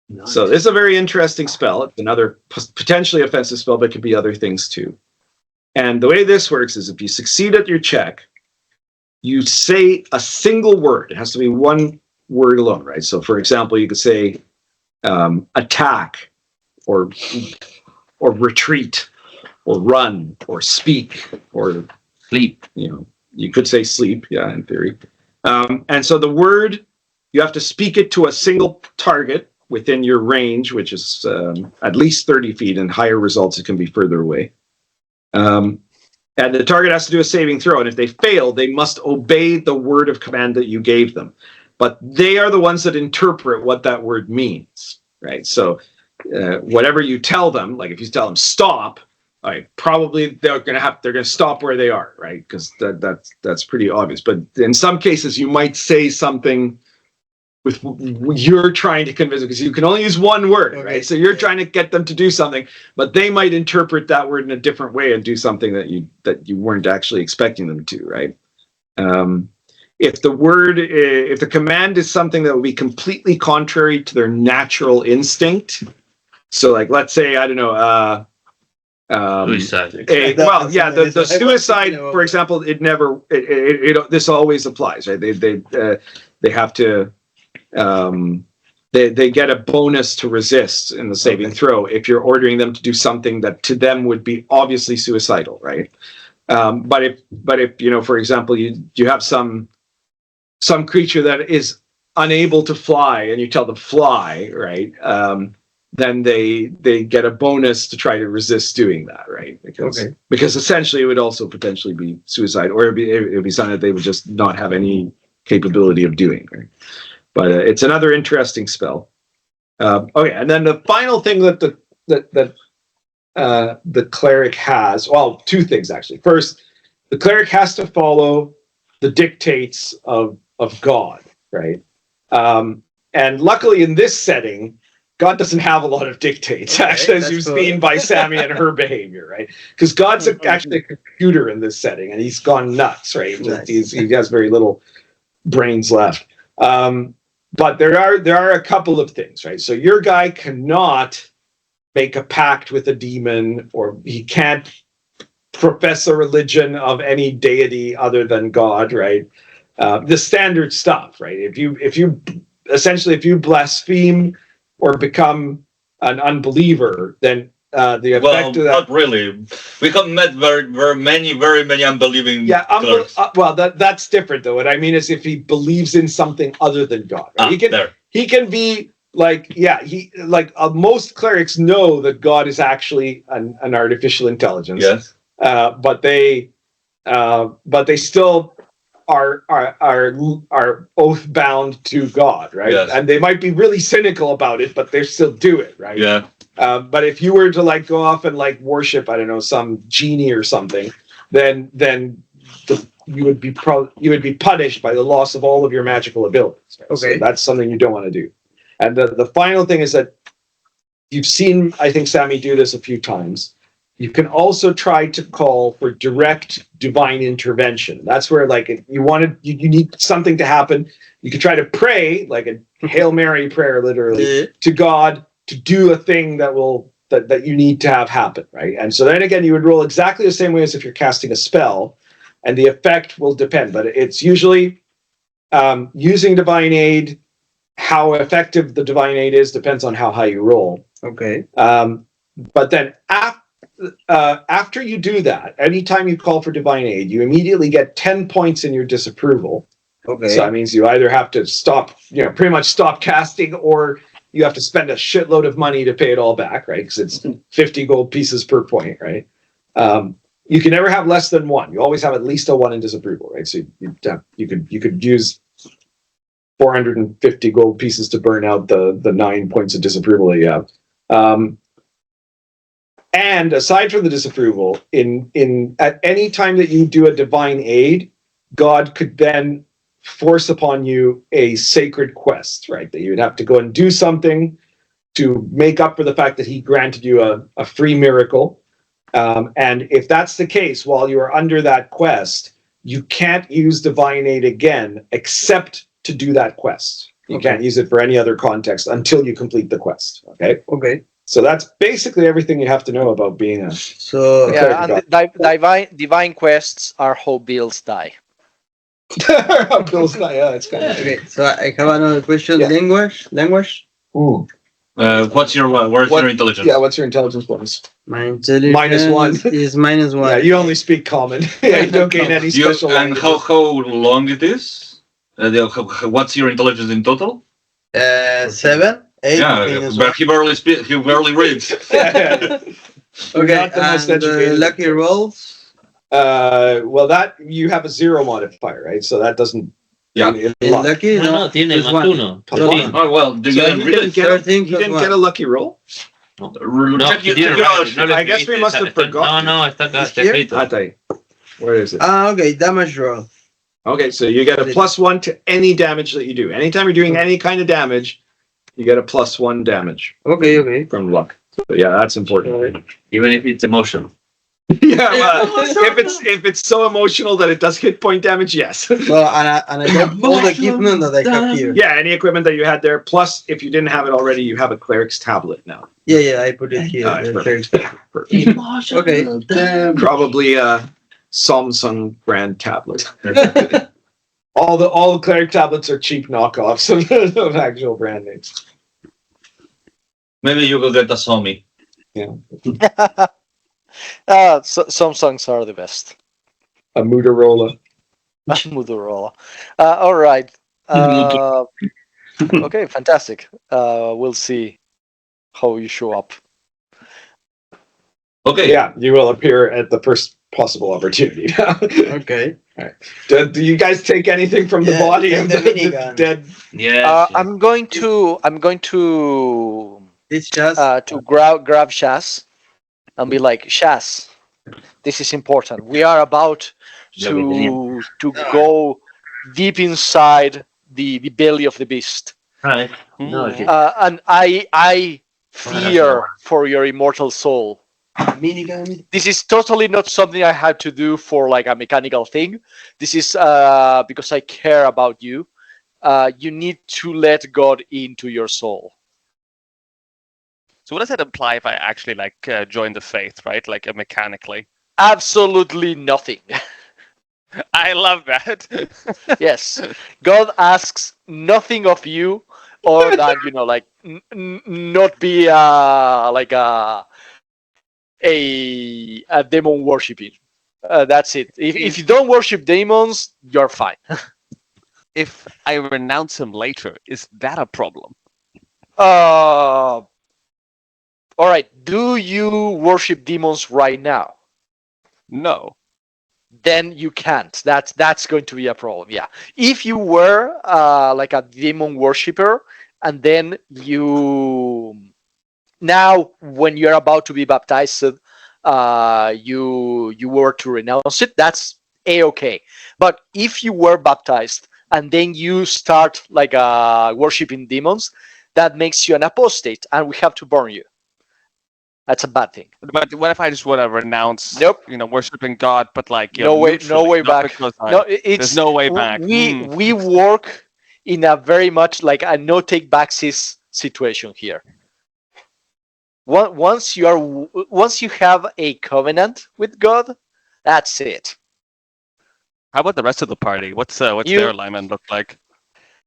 Nice. So this is a very interesting spell. It's another potentially offensive spell, but it could be other things too. And the way this works is if you succeed at your check, you say a single word. It has to be one word alone, right? So for example, you could say attack or retreat or run or speak or sleep. You know, you could say sleep, yeah, in theory. And so the word, you have to speak it to a single target within your range, which is at least 30 feet, and higher results, it can be further away. And the target has to do a saving throw, and if they fail, they must obey the word of command that you gave them. But they are the ones that interpret what that word means, right? So whatever you tell them, like if you tell them stop, all right, probably they're gonna stop where they are, right? Because that's pretty obvious. But in some cases, you might say something with you're trying to convince them because you can only use one word, right? So you're trying to get them to do something, but they might interpret that word in a different way and do something that you weren't actually expecting them to, right? If the command is something that would be completely contrary to their natural instinct, so like let's say I don't know. Suicide. The suicide, for example, this always applies, right? They have to they get a bonus to resist in the saving throw if you're ordering them to do something that to them would be obviously suicidal, right? But if you know, for example, you have some creature that is unable to fly and you tell them fly, right? Then they get a bonus to try to resist doing that, right? Because essentially it would also potentially be suicide, or it would be something that they would just not have any capability of doing, right? But it's another interesting spell. And then the final thing that the cleric has, well, two things actually. First, the cleric has to follow the dictates of God, right? And luckily in this setting, God doesn't have a lot of dictates, actually, as you've seen by Sammy and her behavior, right? Because God's actually a computer in this setting, and he's gone nuts, right? Nice. He has very little brains left. But there are a couple of things, right? So your guy cannot make a pact with a demon, or he can't profess a religion of any deity other than God, right? The standard stuff, right? If you blaspheme or become an unbeliever, then the effect of that. Not really. We have met very many unbelieving. Yeah, that's different though. What I mean is, if he believes in something other than God, right? He can be like, most clerics know that God is actually an artificial intelligence. Yes. But they still are oath bound to God, right? Yes. And they might be really cynical about it, but they still do it, right? Yeah. But if you were to go off and worship, I don't know, some genie or something, then you would be punished by the loss of all of your magical abilities. Right? Okay, so that's something you don't want to do. And the final thing is that you've seen, I think, Sammy do this a few times. You can also try to call for direct divine intervention. That's where, like, if you need something to happen. You can try to pray, like a Hail Mary prayer, literally, to God to do a thing that you need to have happen, right? And so then again, you would roll exactly the same way as if you're casting a spell, and the effect will depend. But it's usually using divine aid. How effective the divine aid is depends on how high you roll. Okay. But then after you do that, anytime you call for divine aid, you immediately get 10 points in your disapproval. Okay. So that means you either have to stop, pretty much stop casting, or you have to spend a shitload of money to pay it all back, right? Because it's 50 gold pieces per point, right? You can never have less than one. You always have at least a 1 in disapproval, right? So you could use 450 gold pieces to burn out the 9 points of disapproval that you have. And aside from the disapproval, at any time that you do a divine aid, God could then force upon you a sacred quest, right? That you would have to go and do something to make up for the fact that he granted you a free miracle. And if that's the case, while you are under that quest, you can't use divine aid again, except to do that quest. You can't use it for any other context until you complete the quest. Okay. Okay. So that's basically everything you have to know about being a. So yeah, and divine quests are how bills die. Bill's not, yeah, it's kind of. okay. So I have another question. Yeah. Language. Ooh. What's your intelligence? Yeah, what's your intelligence bonus? My intelligence -1 is -1. Yeah, you only speak common. Yeah, you don't gain any special. And how long it is? What's your intelligence in total? 7, 8. Yeah, but he barely reads. Okay. Not the most And educated. lucky rolls. Well, that you have a 0 modifier, right? So that doesn't. Yeah. Lucky. No, tiene plus más 1. 1. Plus 1. Oh well, do So you he read didn't it? get. 13 He plus didn't 1. get a lucky roll. No, Check he your didn't write it. No lo I guess we escribiste, must have forgotten. No, está acá, está Here? escrito. Ahí. Where is it? Okay. Damage roll. Okay, so you get a +1 to any damage that you do. Anytime you're doing any kind of damage, you get a +1 damage Okay. from luck. So yeah, that's important. Even if it's emotional. Yeah, well, if it's so emotional that it does hit point damage, yes. Well, and I got all the equipment that I have here. Yeah, any equipment that you had there. Plus, if you didn't have it already, you have a cleric's tablet now. Yeah, I put it here. Nice, the perfect. third- Okay. Probably a Samsung brand tablet. all the cleric tablets are cheap knockoffs of actual brand names. Maybe you will get a Somi. Some songs are the best. A Motorola. Motorola. All right. Okay, fantastic. We'll see how you show up. Okay. Yeah, you will appear at the first possible opportunity. Okay. Do you guys take anything from the Yeah, body take of the the minigun. dead? Yes. I'm going to It's just grab Shaz and be like, Shaz, this is important. We are about to go deep inside the belly of the beast. Right. No, And I fear for your immortal soul. minigun. This is totally not something I had to do for like a mechanical thing. This is because I care about you. You need to let God into your soul. So what does that imply if I actually join the faith, right? Like mechanically. Absolutely nothing. I love that. Yes, God asks nothing of you, other than not be a demon worshipping. That's it. If you don't worship demons, you're fine. If I renounce him later, is that a problem? All right. Do you worship demons right now? No. Then you can't. That's going to be a problem. Yeah. If you were like a demon worshipper, and then now when you're about to be baptized, you were to renounce it, that's a-okay. But if you were baptized and then you start worshiping demons, that makes you an apostate, and we have to burn you. That's a bad thing. But what if I just want to renounce, Nope. Worshiping God, but like No way back. because No, there's no way back. We work in a very much like a no take backsies situation here. Once you have a covenant with God, that's it. How about the rest of the party? What's their alignment look like?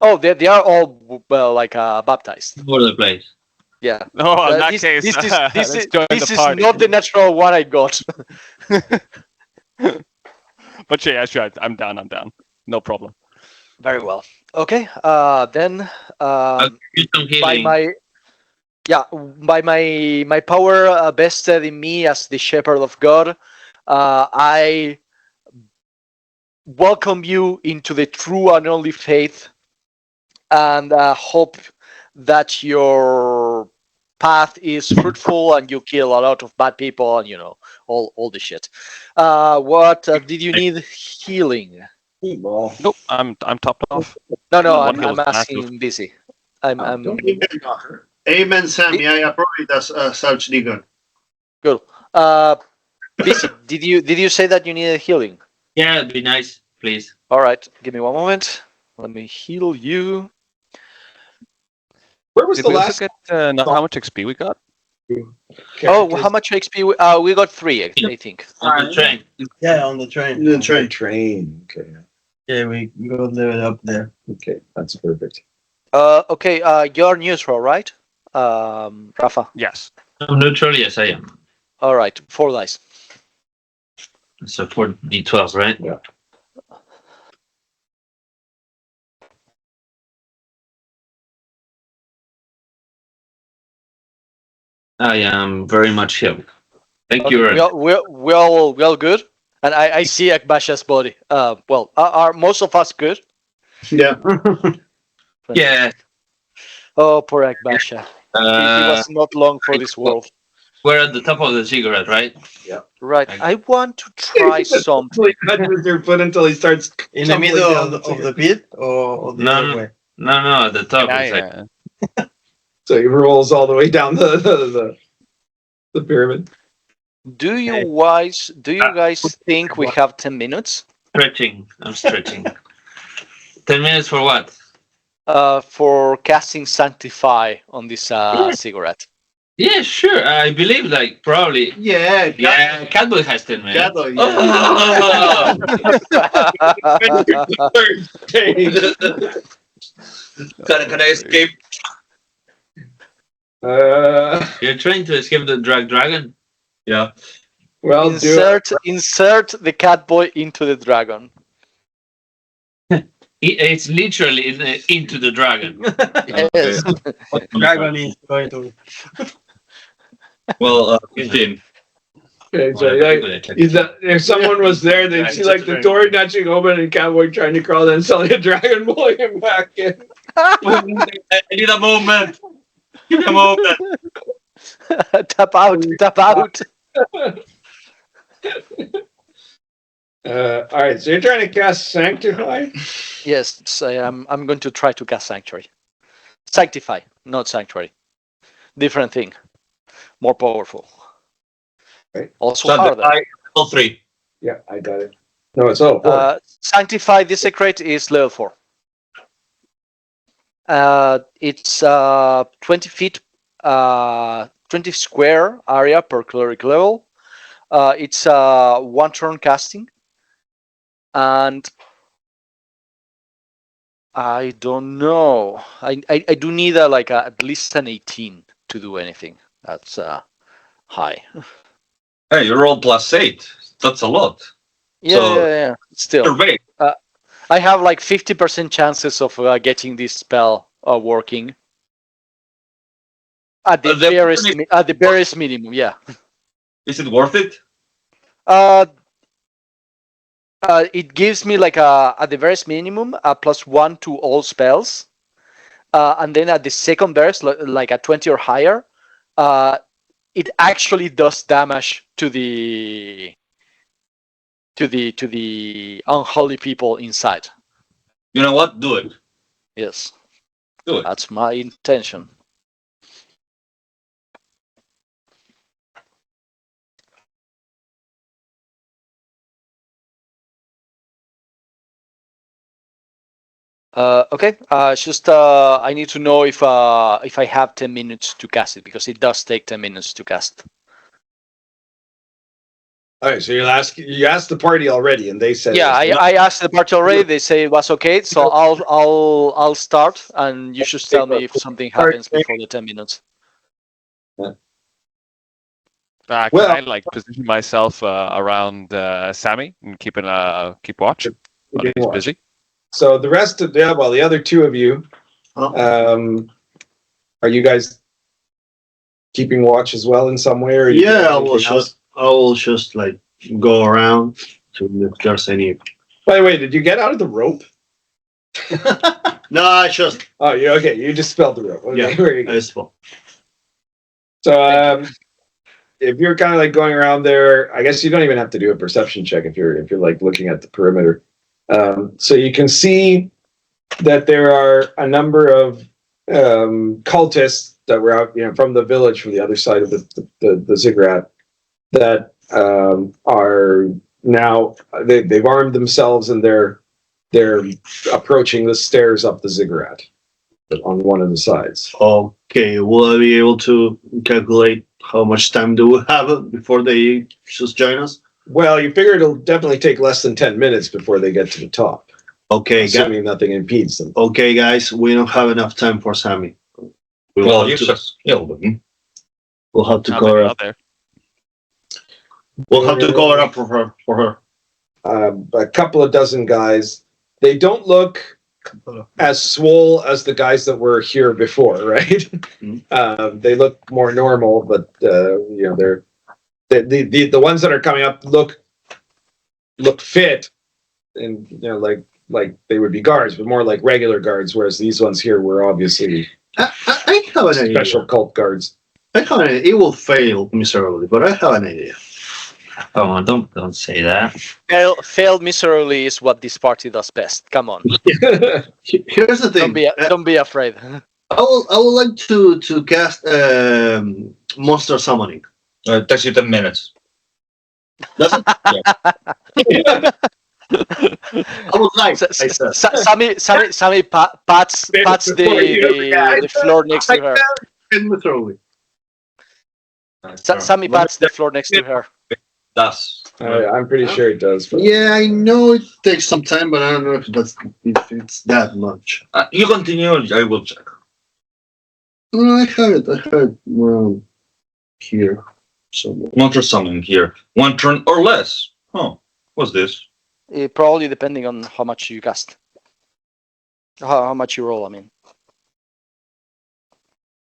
Oh, they are all baptized. All over the place. Yeah. Oh, in that case, this let's is join this the is party. not the natural one I got. But yeah, sure, I'm down. No problem. Very well. Okay. Then I'll give you some by healing. my power vested in me as the shepherd of God, I welcome you into the true and only faith, and hope that your path is fruitful and you kill a lot of bad people and all the shit. What did you need healing? Nope, I'm topped off. No, One I'm heal is asking DC. I'm Amen, Sammy. I approve it as such, Deacon. good. DC, did you say that you needed healing? Yeah, it'd be nice, please. All right, give me one moment. Let me heal you. Where was Did the we last? also get how much XP we got? Oh, how much XP? We got 3, I think. On the train. Yeah, on the train. The train. Train. Okay. Yeah, we go level up there. Okay, that's perfect. Okay, you're neutral, right? Rafa. Yes. I'm neutral, yes, I am. All right, 4 dice. So 4d12, right? Yeah. I am very much healed. Thank you. Okay, we're all good, and I see Akbasha's body. Well, are most of us good? Yeah. Yeah. Oh, poor Akbasha. He was not long for this world. We're at the top of the cigarette, right? Right. I want to try something. He touches your foot until he starts In the middle tumbling of down the pit or the No, other no. way? No, at the top. Yeah, It's like, yeah. So he rolls all the way down the pyramid. Do you guys think we have 10 minutes? stretching. I'm stretching. 10 minutes for what? For casting Sanctify on this cigarette. Yeah, sure. I believe, like, probably. Yeah. Yeah, Catboy has 10 minutes. Catboy, yeah. Can I escape? You're trying to escape the dragon? Yeah. Well, insert the Catboy into the dragon. It's literally into the dragon. Yes. Dragon is going to. Well, 15. Okay, so if someone was there, they'd see like the door nudging open and Catboy trying to crawl in, suddenly a dragon pulling him back in. I need a moment. Give me a moment. Tap out. All right, so you're trying to cast Sanctify? Yes, I'm going to try to cast Sanctuary. Sanctify, not Sanctuary. Different thing. More powerful. Right. Also So harder. all 3. Yeah, I got it. No, it's all 4. Sanctify Desecrate is level 4. It's 20 feet, 20 square area per cleric level. It's 1 turn casting. And I don't know. I do need at least an 18 to do anything. That's high. Hey, you roll +8. That's a lot. Yeah. Still, You're big. I have 50% chances of getting this spell working. At the barest minimum, yeah. Is it worth it? It gives me at the barest minimum a +1 to all spells, and then at the second barest, like at 20 or higher, it actually does damage to the unholy people inside. You know what? Do it. Yes. Do it. That's my intention. Okay. Just I need to know if I have 10 minutes to cast it, because it does take 10 minutes to cast. All right, so you asked the party already, and they said Yeah, I asked the party already. They say it was okay, so I'll start, and you should tell me if something happens before the 10 minutes. Can I like position myself around Sammy and keep watch? While he's busy. So the rest of the other two of you, are you guys keeping watch as well in some way? Or Yeah, I will just like go around to if there's any. By the way, did you get out of the rope? No, I just. Oh, yeah. Okay, you just spelled the rope. Okay, Yeah, very good. I spell. So, if you're kind of like going around there, I guess you don't even have to do a perception check if you're like looking at the perimeter. So you can see that there are a number of cultists that were out, from the village, from the other side of the ziggurat, that are now they've armed themselves, and they're approaching the stairs up the ziggurat on one of the sides. Okay, will I be able to calculate how much time do we have before they just join us? Well, you figure it'll definitely take less than 10 minutes before they get to the top. Okay, assuming nothing impedes them. Okay, guys, we don't have enough time for Sammy. Well, you just kill them. We'll have to cover up. We'll have to cover up for her. A couple of dozen guys. They don't look as swole as the guys that were here before, right? They look more normal, but they're the ones that are coming up look fit, and like they would be guards, but more like regular guards, whereas these ones here were obviously I have an special idea. cult guards. I have an idea. It will fail miserably, but I have an idea. Come on, don't say that. Fail miserably is what this party does best. Come on. Here's the thing. Don't be afraid. I would like to cast monster summoning. It takes you 10 minutes. Does it? I would like. Sammy pats the floor next to her. Sammy pats the floor next to her. Does. I'm pretty sure it does. But... Yeah, I know it takes some time, but I don't know if it's that much. You continue, I will check. No, I have it around here somewhere. Monster summon here. 1 turn or less. Oh, what's this? Probably depending on how much you cast. How much you roll, I mean.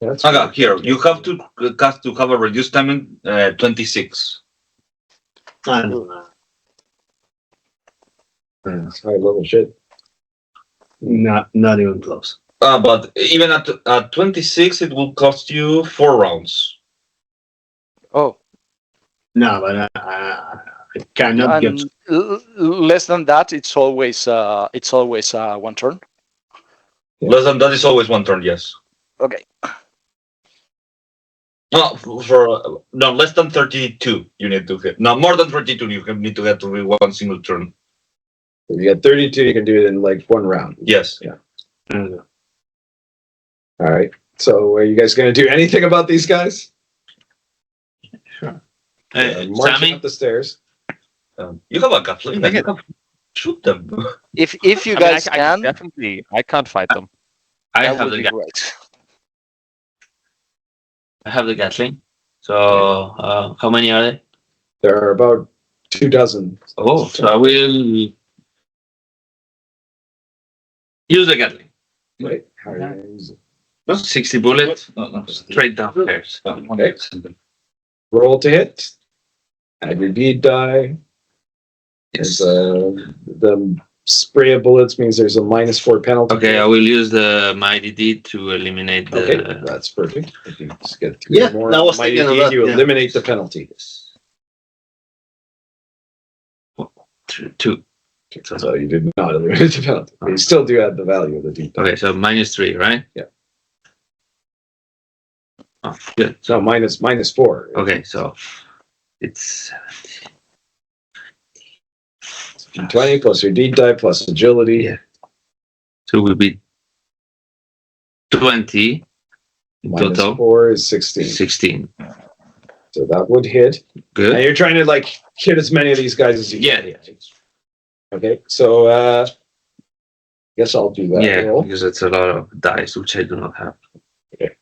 Okay, here. You have to cast to have a reduced timing 26. I don't know. That's high level shit. Not even close. But even at 26, it will cost you 4 rounds. Oh. No, but I cannot get less than that. It's always 1 turn. Less than that is always 1 turn. Yes. Okay. No, no, less than 32 you need to hit. No, more than 32 you need to get to 1 single turn. If you get 32, you can do it in like 1 round. Yes. Yeah. All right. So are you guys going to do anything about these guys? Sure. Marching Sammy? up the stairs. You have a gatling. Shoot them. If you guys can, definitely. I can't fight them. I that have would the be Gatling. great. I have the Gatling. So how many are there? There are about 2 dozen. Oh, so I will use the Gatling. Right. How are you going to use it? 60 bullets. No, straight downstairs. Okay. Roll to hit. Add your bead die. There's the spray of bullets means there's a -4 penalty. Okay, I will use the Mighty Deed to eliminate the. Okay, that's perfect. If you just get 3 more that was mighty thinking of deed, that, you yeah. eliminate the penalty. 2. So you did not eliminate the penalty. But you still do add the value of the deed. Okay, so -3, right? Yeah. Oh, good. So -4. Okay, so it's 20 plus your deed die plus agility. Yeah. So it will be 20 Minus total. 4 is 16. 16. So that would hit. And Good. you're trying to like hit as many of these guys as you Yeah. can. Okay, so guess I'll do that Yeah, roll. because it's a lot of dice which I do not have. Okay.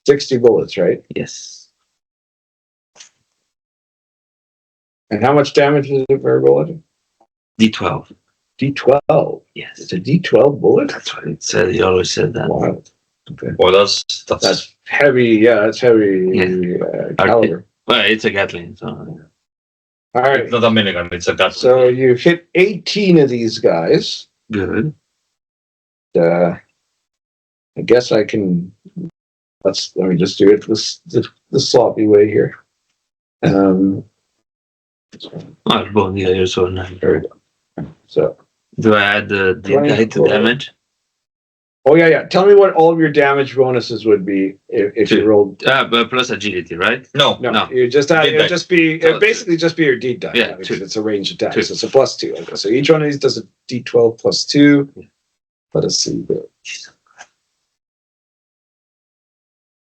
60 bullets, right? Yes. And how much damage is it per bullet? D12. D12. Yes. It's a D12 bullet? That's what it said. He always said that. Wow. Okay. Well, that's That's heavy. Yeah, that's heavy caliber. Well, it's a Gatling, so All right. it's not a minigun. It's a gun. So you hit 18 of these guys. good. I guess I can. Let me just do it the sloppy way here. Well, both the others are nice. There we go. So. Do I add the die to damage? Oh yeah. Tell me what all of your damage bonuses would be if you rolled. But plus agility, right? No. No, you just add. Deed It'll die. just be basically just be your D die. Yeah, because 2. it's a ranged attack. 2. So it's a +2. Okay. So each one of these does a D12 +2. Let us see.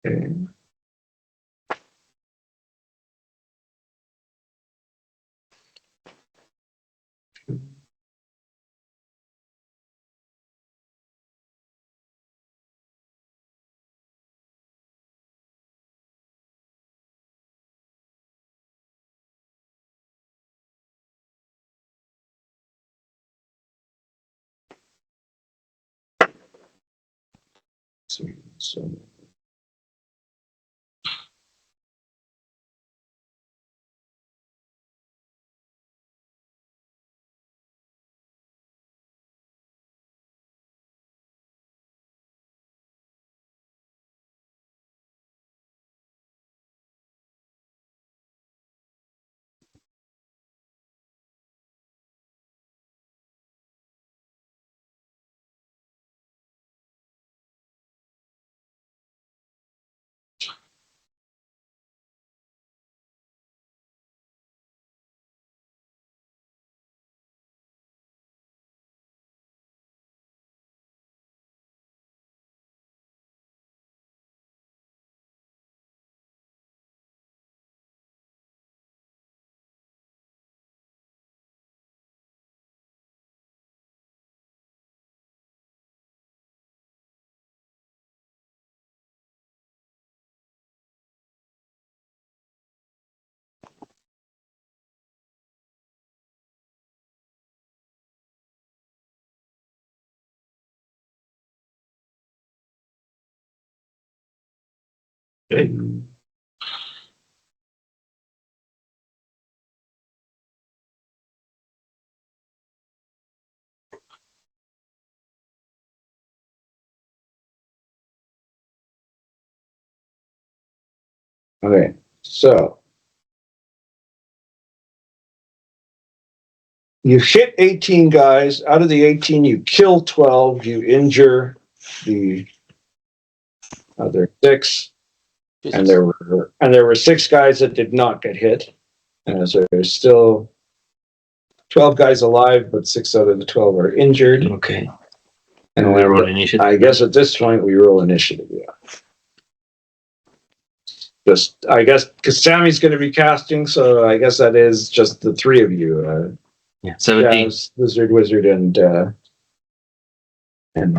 Okay. So. Okay. Okay, so you hit 18 guys. Out of the 18, you kill 12. You injure the other 6, and there were 6 guys that did not get hit. So there's still 12 guys alive, but 6 out of the 12 are injured. Okay. And we roll initiative. I guess at this point we roll initiative. Yeah. Just, I guess, because Sammy's going to be casting, so I guess that is just the 3 of you. Yeah, 17. Jazz, Wizard, and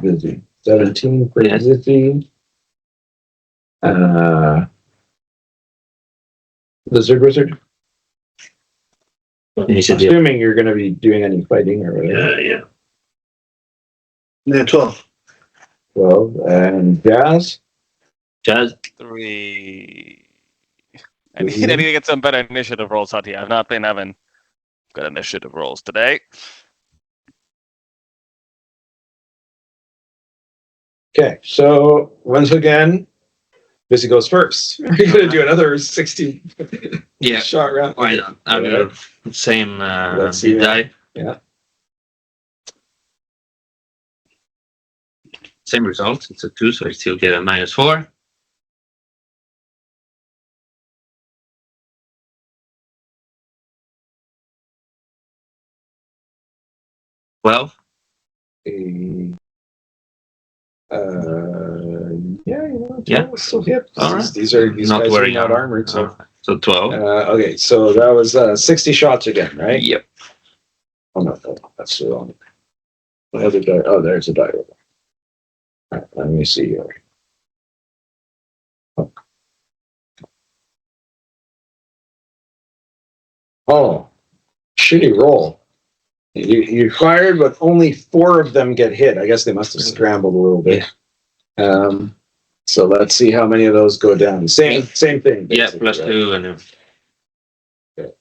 Busy. 17 for Yes. Busy. Wizard. Initiative. Assuming you're going to be doing any fighting or whatever. Yeah. 12. 12. And Jazz? Jazz. 3. I need to get some better initiative rolls out here. I've not been having good initiative rolls today. Okay, so once again, Busy goes first. You're going to do another 60 Yeah. shot round. Why not? I'll do the same Let's see, die. Yeah. same result. It's a 2, so I still get a -4. Well, Yeah, you know, Yeah. still hit. All right. These not guys wearing are not armor. armored. So, So 12. okay, so that was 60 shots again, right? Yep. Oh no, that's the wrong. My other die. Oh, there's a die roll. All right, let me see here. Oh, shitty roll. You fired, but only 4 of them get hit. I guess they must have scrambled a little bit. So let's see how many of those go down. Same thing. Yeah, basically, right? +2 and Okay.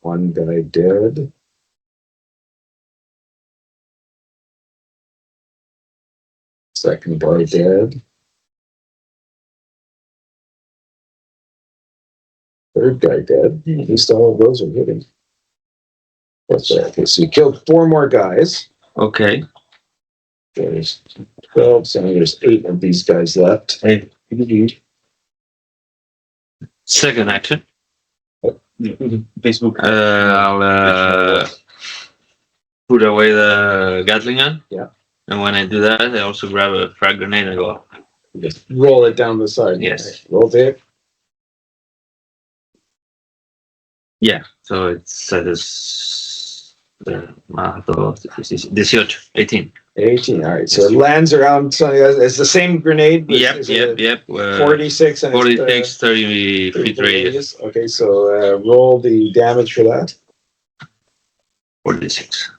One guy dead. Second guy dead. Third guy dead. At least all of those are hitting. Okay, so you killed 4 more guys. Okay. There's 12, so there's 8 of these guys left. Hey. Second action. Facebook. I'll put away the Gatling gun. Yeah. And when I do that, I also grab a frag grenade and go. Just roll it down the side. Yes. Roll tape. Yeah. So it's this 18. 18. All right. So it lands around. So it's the same grenade. But Yep. 46 and 46, 30 feet radius. Okay. So roll the damage for that. 46.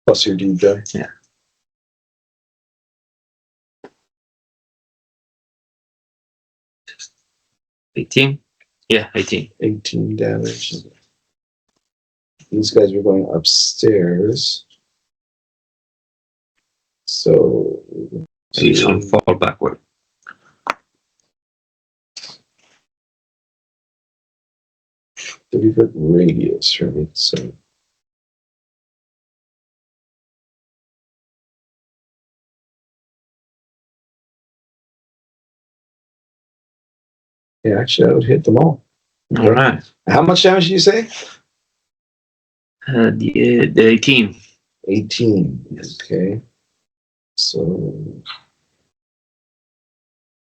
Plus your D die. Yeah. 18. Yeah, 18. 18 damage. These guys were going upstairs. So See some fall backward. 30-foot radius, right? So yeah, actually, I would hit them all. All right. How much damage did you say? The 18. 18. Okay. So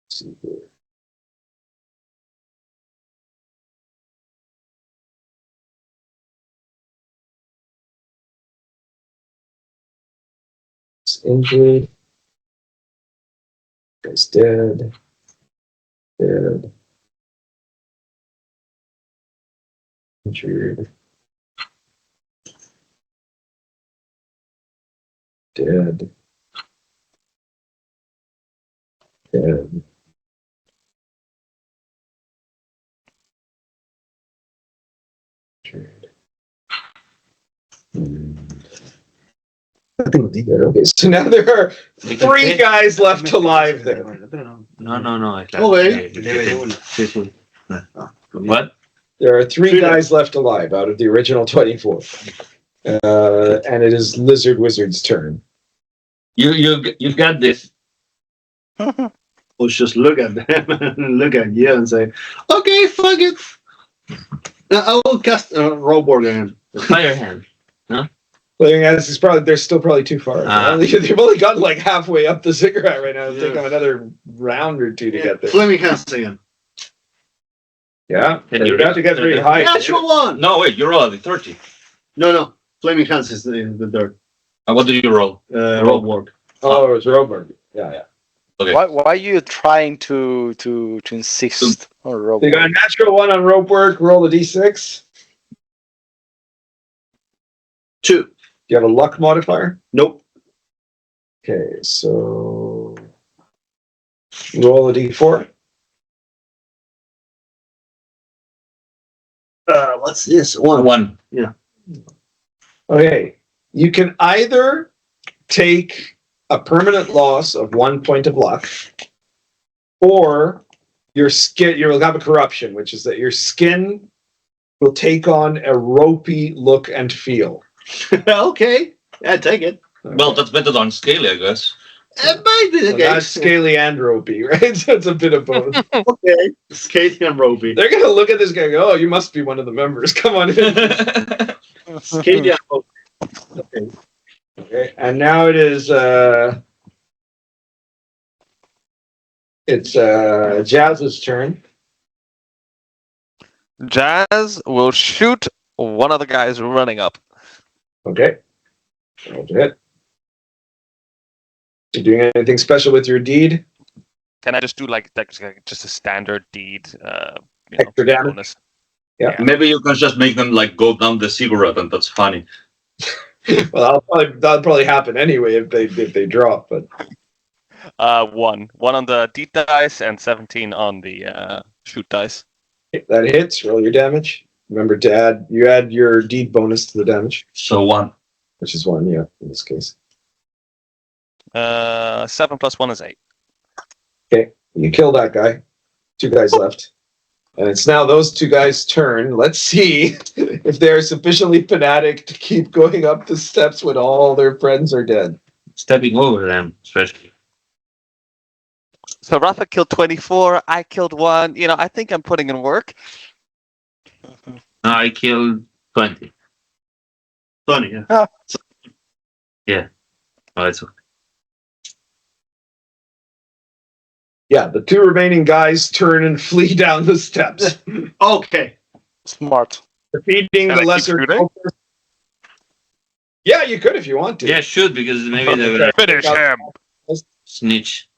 let's see here. It's injured. Guy's dead. Dead. Injured. Dead. Dead. Injured. Okay, so now there are 3 guys left alive there. No. Okay. What? There are 3 guys left alive out of the original 24. And it is Lizard Wizard's turn. You got this. We'll just look at them and look at you and say, okay, fuck it. Now I will cast a Roborg again. Fire hand. They're still probably too far. They've only gotten like halfway up the ziggurat right now. It'll take them another round or 2 to get there. Flaming hands again. Yeah, you're about to get really high. Natural one. No, wait, you roll a 30. No. Flaming hands is the dirt. What do you roll? Roborg. Oh, it's Roborg. Yeah. Okay. Why are you trying to insist on rope? They got a natural 1 on rope work. Roll a d6. 2. Do you have a luck modifier? Nope. Okay, so roll a d4. What's this? 1. 1. Yeah. Okay, you can either take a permanent loss of 1 point of luck, or your skin. You'll have a corruption, which is that your skin will take on a ropey look and feel. Okay, yeah, take it. Well, that's better than Scaly, I guess. It might be the So that's case. scaly and ropey, right? So it's a bit of both. Okay, Skating and Roby. They're gonna look at this guy and go, "Oh, you must be one of the members. Come on in." Skating and Roby. Okay. Okay. And now it's Jazz's turn. Jazz will shoot one of the guys running up. Okay. Roll to hit. You doing anything special with your deed? Can I just do like just a standard deed? Extra damage? Bonus? Yeah. Maybe you can just make them like go down the cigarette, and that's funny. Well, that'll probably happen anyway if they drop. But 1 on the deed dice and 17 on the shoot dice. that hits. Roll your damage. Remember to add your deed bonus to the damage, So 1. which is 1. Yeah, in this case. 7 plus 1 is 8. Okay, you kill that guy. 2 guys left. And it's now those 2 guys' turn. Let's see if they're sufficiently fanatic to keep going up the steps when all their friends are dead. Stepping over them, especially. So Rafa killed 24. I killed 1. I think I'm putting in work. No, I killed 20. 20, yeah. Yeah. Oh, it's okay. Yeah, the 2 remaining guys turn and flee down the steps, Okay. Smart. defeating Can I the keep lesser shooting? cultist. Yeah, you could if you want to. Yeah, shoot, because maybe they will Finish him. snitch.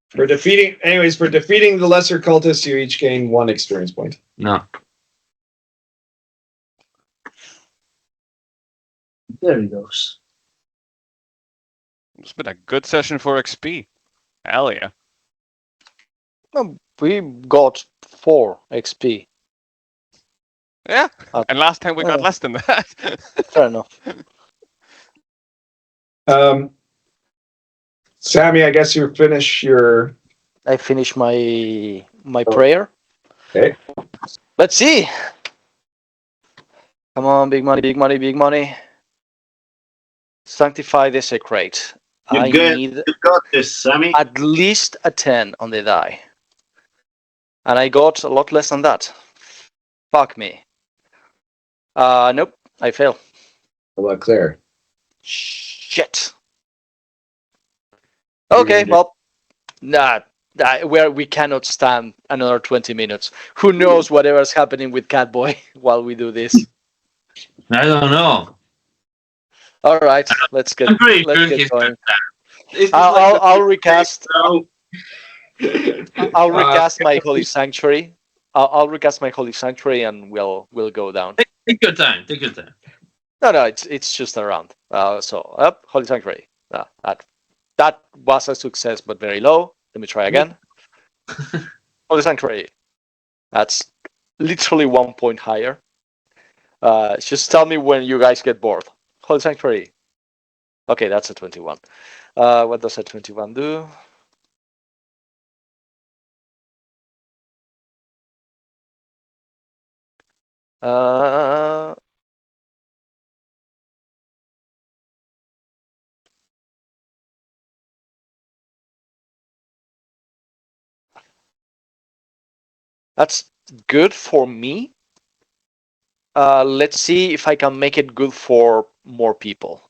For defeating the lesser cultist, you each gain 1 experience point. No. There he goes. It's been a good session for XP. Hell yeah. We got 4 XP. Yeah. And last time we got less than that. Fair enough. Sammy, I guess you finish your. I finish my prayer. Okay. Let's see. Come on, big money, big money, big money. Sanctify the secret. I need You got this, Sammy. at least a 10 on the die. And I got a lot less than that. Fuck me. Nope, I fail. How about Claire? Shit. Okay, well, we cannot stand another 20 minutes. Who knows whatever's happening with Catboy while we do this. I don't know. All right, let's get I'm pretty sure he's going. It's I'll recast. I'll recast my holy sanctuary. I'll recast my holy sanctuary, and we'll go down. Take your time. Take your time. No, it's just around. So up holy sanctuary. That was a success, but very low. Let me try again. Holy sanctuary. That's literally 1 point higher. Just tell me when you guys get bored. Holy sanctuary. Okay, that's a 21. What does a 21 do? That's good for me. Let's see if I can make it good for more people.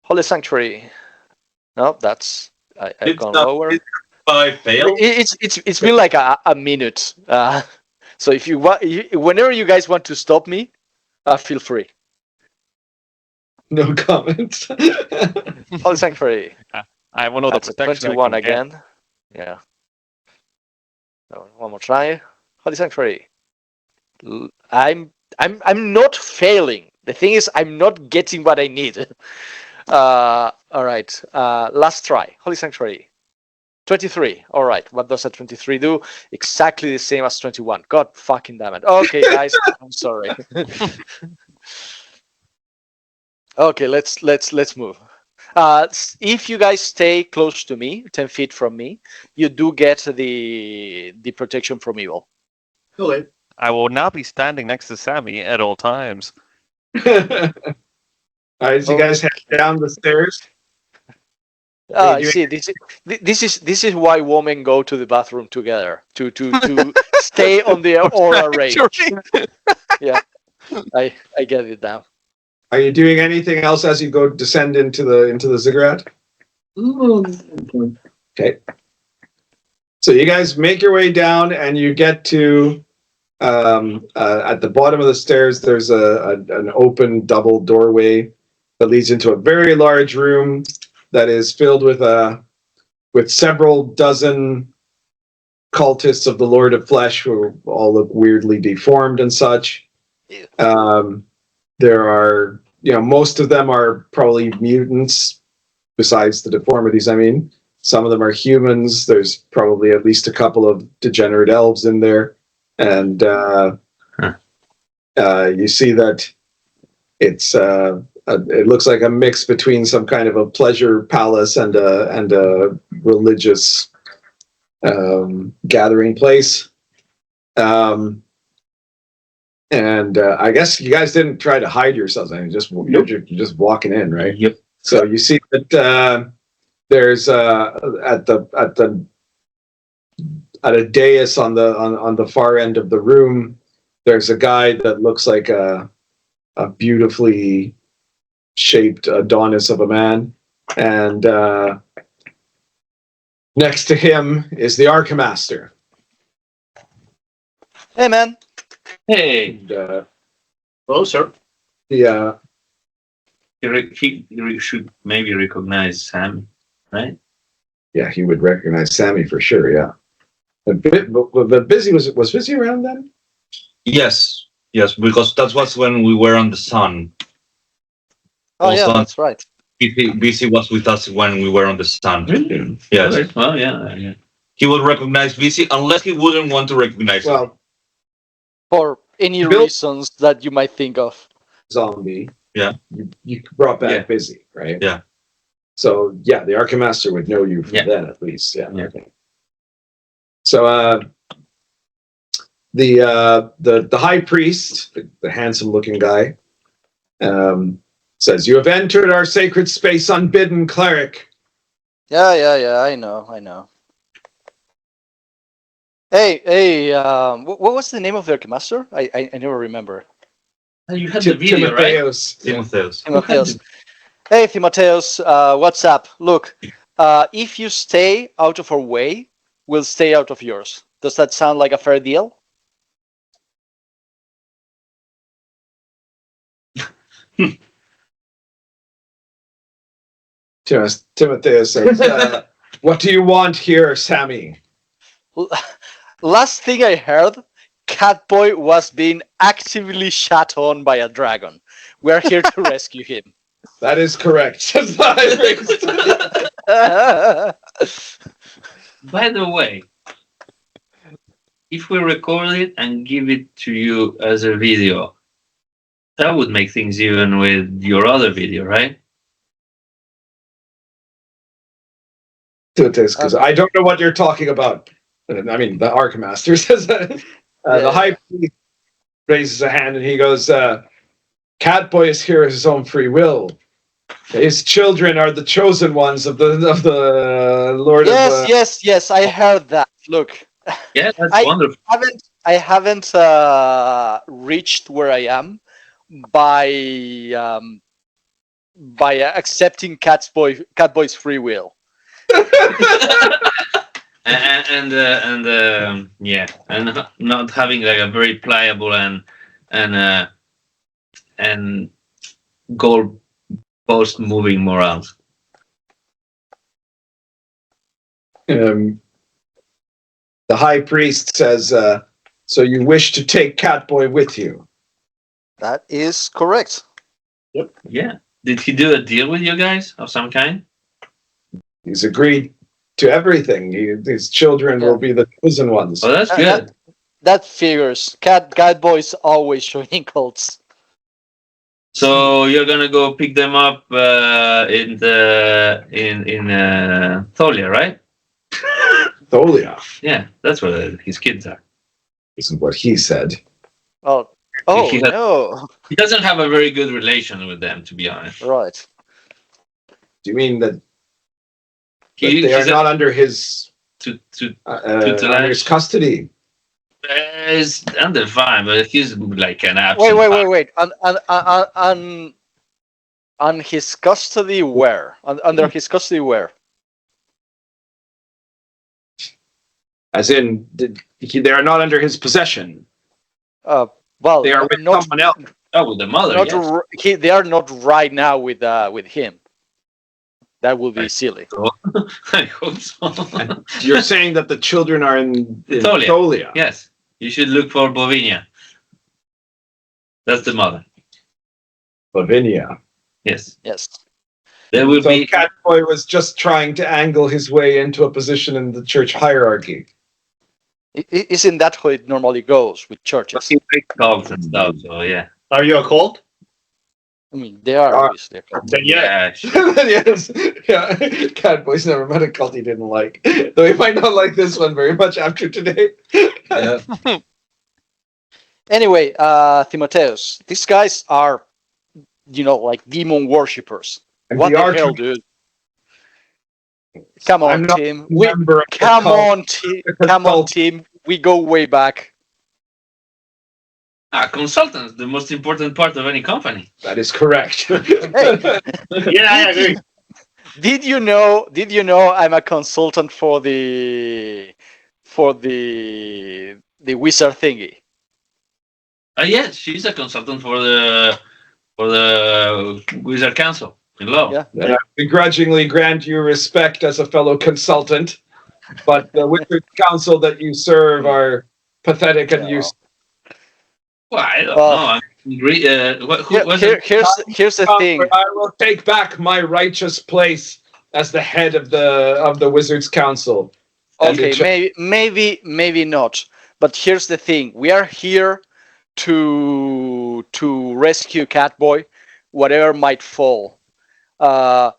Holy Sanctuary. No, that's I've gone lower. I fail. It's been like a minute. So if you want, whenever you guys want to stop me, feel free. No comments. Holy Sanctuary. I have one other That's a protection. 21 again. Yeah. So, one more try. Holy Sanctuary. I'm not failing. The thing is, I'm not getting what I need. All right. Last try. Holy Sanctuary. 23. All right. What does a 23 do? Exactly the same as 21. God fucking damn it. Okay, guys. I'm sorry. Okay, let's move. If you guys stay close to me, 10 feet from me, you do get the protection from evil. Okay. I will now be standing next to Sammy at all times. All right, so you guys head down the stairs. I see. This is why women go to the bathroom together to stay on the aura range. Yeah, I get it now. Are you doing anything else as you go descend into the ziggurat? Okay. So you guys make your way down, and you get to at the bottom of the stairs. There's an open double doorway that leads into a very large room that is filled with several dozen cultists of the Lord of Flesh, who all look weirdly deformed and such. There are, most of them are probably mutants, besides the deformities. I mean, some of them are humans. There's probably at least a couple of degenerate elves in there, and you see that it's it looks like a mix between some kind of a pleasure palace and a religious gathering place. And I guess you guys didn't try to hide yourselves. I mean, you're just walking in, right? Yep. So you see that there's at a dais on the far end of the room. There's a guy that looks like a beautifully shaped Adonis of a man, and next to him is the Archemaster. Hey, man. Hey. And, Hello, sir. yeah. He should maybe recognize Sam, right? Yeah, he would recognize Sammy for sure. Yeah, but Busy was Busy around then? Yes, because that was when we were on the sun. Oh, yeah, Also, that's right. BC was with us when we were on the sun. Really? Yes. Right. Well, yeah. He would recognize BC unless he wouldn't want to recognize him. Well, For any Bill- reasons that you might think of. zombie. Yeah. You brought back Yeah. Busy, right? Yeah. So yeah, the Archemaster would know you from Yeah. then at least. Yeah. Yeah. Okay. So the high priest, the handsome looking guy, says, "You have entered our sacred space unbidden, cleric." Yeah, I know. Hey, what was the name of the Archemaster? I never remember. You had the video, right? Timotheus. Timotheus. Timotheus. Hey, Timotheus, what's up? Look, if you stay out of our way, we'll stay out of yours. Does that sound like a fair deal? Timotheus says, "What do you want here, Sammy?" Last thing I heard, Catboy was being actively shot on by a dragon. We're here to rescue him. That is correct. says the high priest. By the way, if we record it and give it to you as a video, that would make things even with your other video, right? Timotheus, because I don't know what you're talking about. I mean, the Archemaster says that. The high priest raises a hand and he goes, "Catboy is here of his own free will. His children are the chosen ones of the Lord of the..." Yes, I heard that. Look, Yeah, that's wonderful. I haven't reached where I am by accepting Catboy's free will. and not having like a very pliable and goal post moving morals. The high priest says, "So you wish to take Catboy with you?" That is correct. Yeah. Did he do a deal with you guys of some kind? He's agreed to everything. His children will be the chosen ones. Oh, that's good. That figures. Catboy's always joining cults. So you're gonna go pick them up in Tholia, right? Tholia. Yeah, that's where his kids are. Isn't what he said. Oh He has- no! He doesn't have a very good relation with them, to be honest. Right. Do you mean that He, they are he's not under his to under his custody? is under fine, but he's like an absent. Wait. On his custody, where? Under his custody, where? As in, they are not under his possession. Well, They are with not, someone else. Oh, with the mother. not Yes. they are not right now with him. That would be silly. I hope so. You're saying that the children are in Tholia. Tholia. Yes, you should look for Bovinia. That's the mother. Lavinia. Yes, Yes. there will So be. Catboy was just trying to angle his way into a position in the church hierarchy. Isn't that how it normally goes with churches? He makes calls and stuff. So yeah. Are you a cult? I mean, they are obviously. Then yeah. Sure. Yes, yeah. Catboy's never met a cult he didn't like, though he might not like this one very much after today. Yeah. Anyway, Timotheus, these guys are, like demon worshippers. And What the the hell, dude? Come I'm on, not Tim. a member of the Come cult. on, Tim. Come on, Tim. We go way back. Consultants, the most important part of any company. That is correct. Hey, Yeah, I agree. did you know I'm a consultant for the wizard thingy? Yes, she's a consultant for the Wizard Council in law. Yeah. And I begrudgingly grant you respect as a fellow consultant, but the Wizard Council that you serve are pathetic and useless. Well, I don't Well, know. Who was it? Here's the thing. I will take back my righteous place as the head of the Wizards Council. And Okay, maybe not. But here's the thing: we are here to rescue Catboy, whatever might fall. I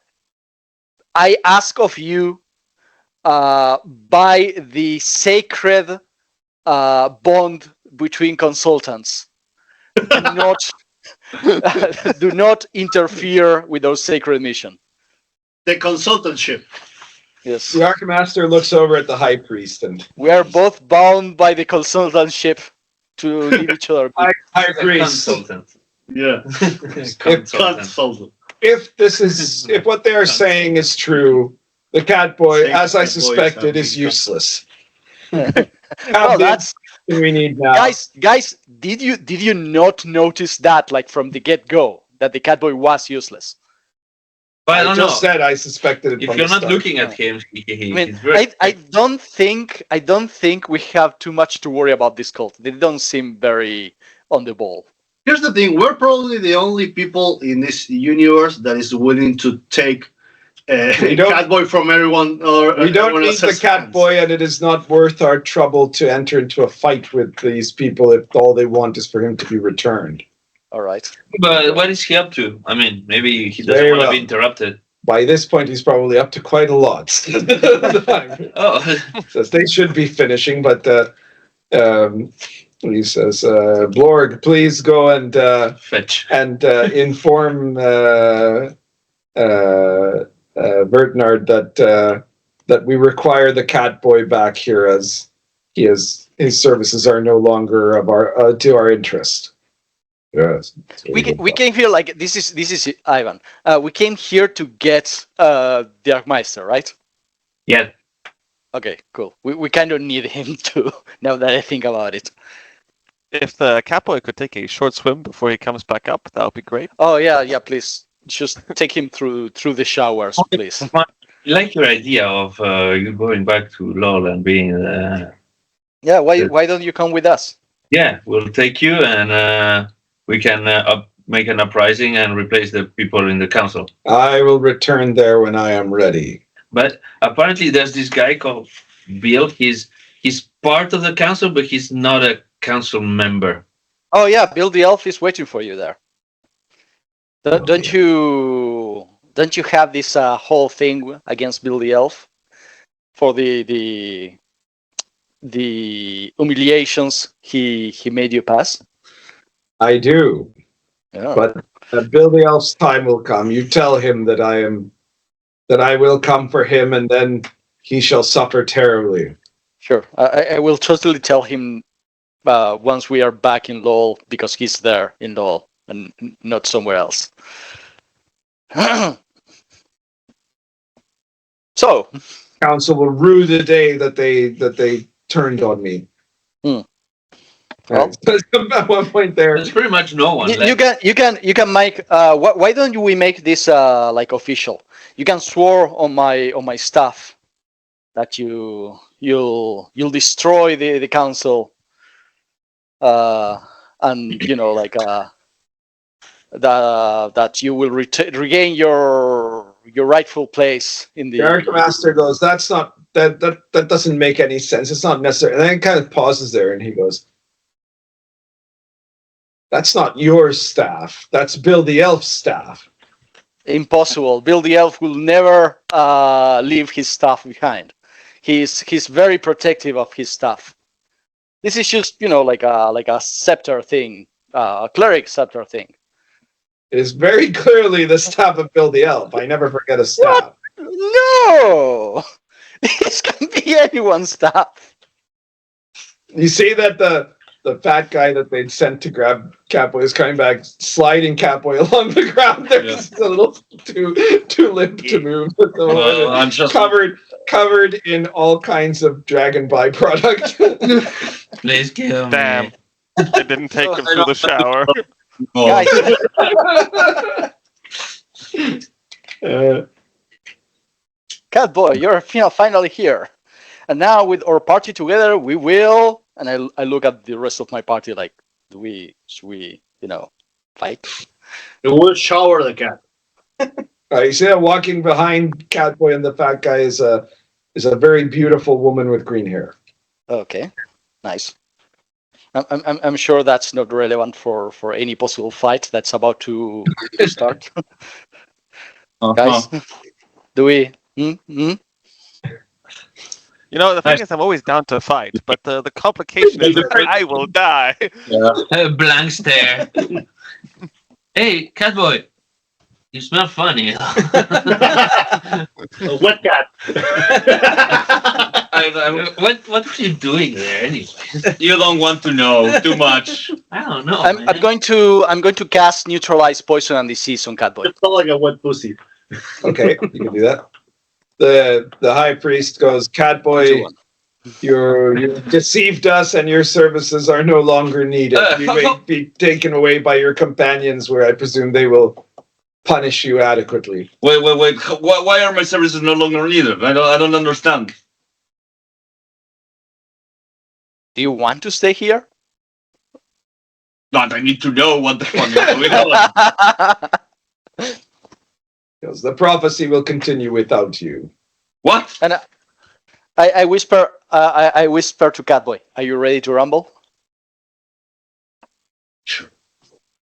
ask of you, by the sacred bond between consultants, do not interfere with our sacred mission. The consultantship. Yes. the Archemaster looks over at the High Priest and We are both bound by the consultantship to give each other. High Priest. Consultant. Yeah. Consultant. Consultant. If what they are saying is true, the Catboy, Saying as I Catboy is suspected, having is useless. Well, that's we need now. guys. Did you not notice that, like from the get go, that the Catboy was useless? But I I don't just know. said I suspected it. If from you're the not start. looking at him, I mean, he's very. I don't think we have too much to worry about this cult. They don't seem very on the ball. Here's the thing: we're probably the only people in this universe that is willing to take We don't- Catboy from everyone. Or We don't everyone need the else's hands. Catboy, and it is not worth our trouble to enter into a fight with these people if all they want is for him to be returned. All right. But what is he up to? I mean, maybe he doesn't Very want to well. be interrupted. By this point, he's probably up to quite a lot. Oh, Says they should be finishing, but he says, "Blorg, please go and fetch. inform Vertnard that we require the Catboy back here, as his services are no longer of our to our interest." Yes. We came here like this is Ivan. We came here to get the Archemaster, right? Yeah. Okay, cool. We kind of need him too. Now that I think about it. If the Catboy could take a short swim before he comes back up, that would be great. Oh yeah. Please, just take him through the showers, please. I like your idea of you going back to LOL and being. Yeah. Why don't you come with us? Yeah, we'll take you and we can make an uprising and replace the people in the council. I will return there when I am ready. But apparently, there's this guy called Bill. He's part of the council, but he's not a council member. Oh yeah, Bill the Elf is waiting for you there. Don't you have this whole thing against Bill the Elf for the the humiliations he made you pass? I do. Yeah. But Bill the Elf's time will come. You tell him that I will come for him, and then he shall suffer terribly. Sure. I will totally tell him once we are back in Lowell, because he's there in Lowell and not somewhere else. So, Council will rue the day that they turned on me. Well, at one point there, There's pretty much no one. you can make. Why don't we make this like official? You can swear on my staff that you'll destroy the council, and like that you will regain your rightful place in the. The Archemaster goes, that doesn't make any sense. It's not necessary. And then he kind of pauses there, and he goes, "That's not your staff. That's Bill the Elf's staff." Impossible. Bill the Elf will never leave his staff behind. He's very protective of his staff. This is just like a scepter thing, a cleric scepter thing. It is very clearly the staff of Bill the Elf. I never forget a staff. No, this can be anyone's staff. You see that the fat guy that they'd sent to grab Catboy is coming back, sliding Catboy along the ground. They're just a little too limp to move. Well, I'm just covered in all kinds of dragon byproduct. Please kill me. Damn. I didn't take him to the shower. Guys, Catboy, you're finally here, and now with our party together, we will. And I look at the rest of my party like, should we fight? We will shower the cat. You see that walking behind Catboy and the fat guy is a very beautiful woman with green hair. Okay, nice. I'm sure that's not relevant for any possible fight that's about to start. Guys, do we? The thing is, I'm always down to fight, but the complication is that I will die. Blank stare. Hey, Catboy, you smell funny. Wet cat. What are you doing there anyway? You don't want to know too much. I don't know. I'm going to cast neutralize poison and disease on Catboy. It's not like a wet pussy. Okay, you can do that. The high priest goes, Catboy, you deceived us and your services are no longer needed. You may be taken away by your companions, where I presume they will punish you adequately. Wait. Why are my services no longer needed? I don't understand. Do you want to stay here? Not. I need to know what the fuck is going on. Because the prophecy will continue without you. What? And I whisper to Catboy, "Are you ready to rumble?" Sure.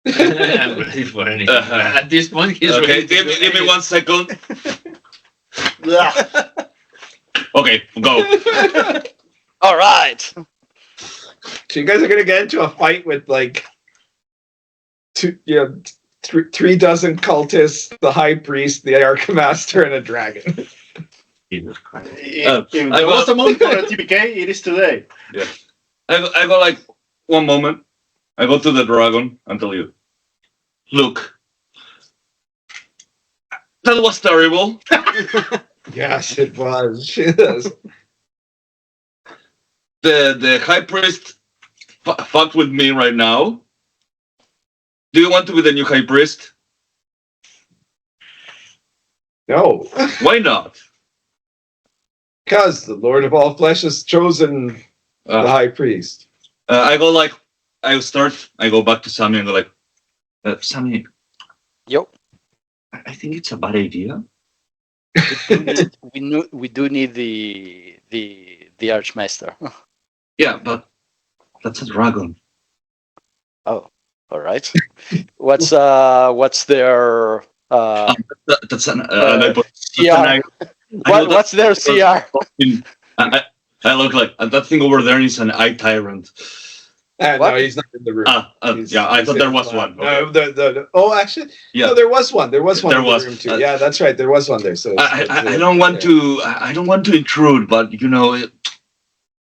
I'm ready for anything. At this point, he's Okay, ready. give me 1 second. Okay, go. All right. So you guys are going to get into a fight with like 3 dozen cultists, the high priest, the Archemaster, and a dragon. Jesus Christ. If there was a moment for a TPK, it is today. Yeah. I go like 1 moment. I go to the dragon and tell you, look, that was terrible. Yes, it was. Yes. The high priest fucked with me right now. Do you want to be the new high priest? No, Why not? because the Lord of all flesh has chosen the high priest. I go like, I go back to Sammy and go like, Sammy. Yo. I think it's a bad idea. We do need the Archemaster. Yeah, but that's a dragon. Oh, all right. What's their That's an CR? What's their CR? I look like, and that thing over there is an eye tyrant. No, he's not in the room. Yeah, I thought there was one. Okay. Actually, Yeah. No, there was one. There was one There in was. the room too. Yeah, that's right. There was one there. So I don't want to. I don't want to intrude, but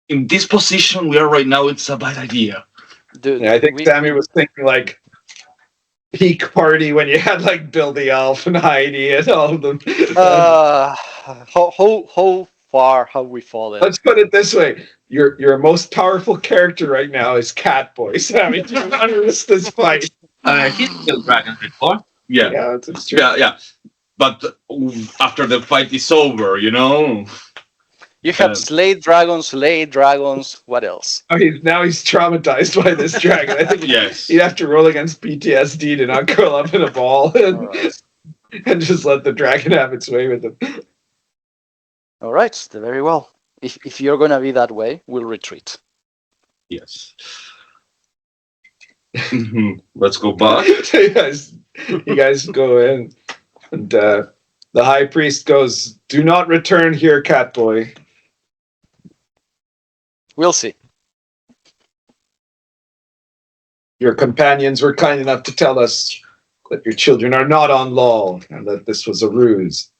in this position we are right now, it's a bad idea. Dude, I think Sammy was thinking like peak party when you had like Bill the Elf and Heidi and all of them. How far have we fallen? Let's put it this way: your most powerful character right now is Catboy. Sammy, do you want to risk this fight? He's killed dragons before. Yeah, Yeah, that's true. yeah. But after the fight is over, You have slayed dragons. What else? Oh, he's traumatized by this dragon. I think yes. you'd have to roll against PTSD to not curl up in a ball and just let the dragon have its way with him. All right, very well. If you're gonna be that way, we'll retreat. Yes. Let's go back. So you guys go in, and the high priest goes, "Do not return here, Catboy." We'll see. Your companions were kind enough to tell us that your children are not on law and that this was a ruse.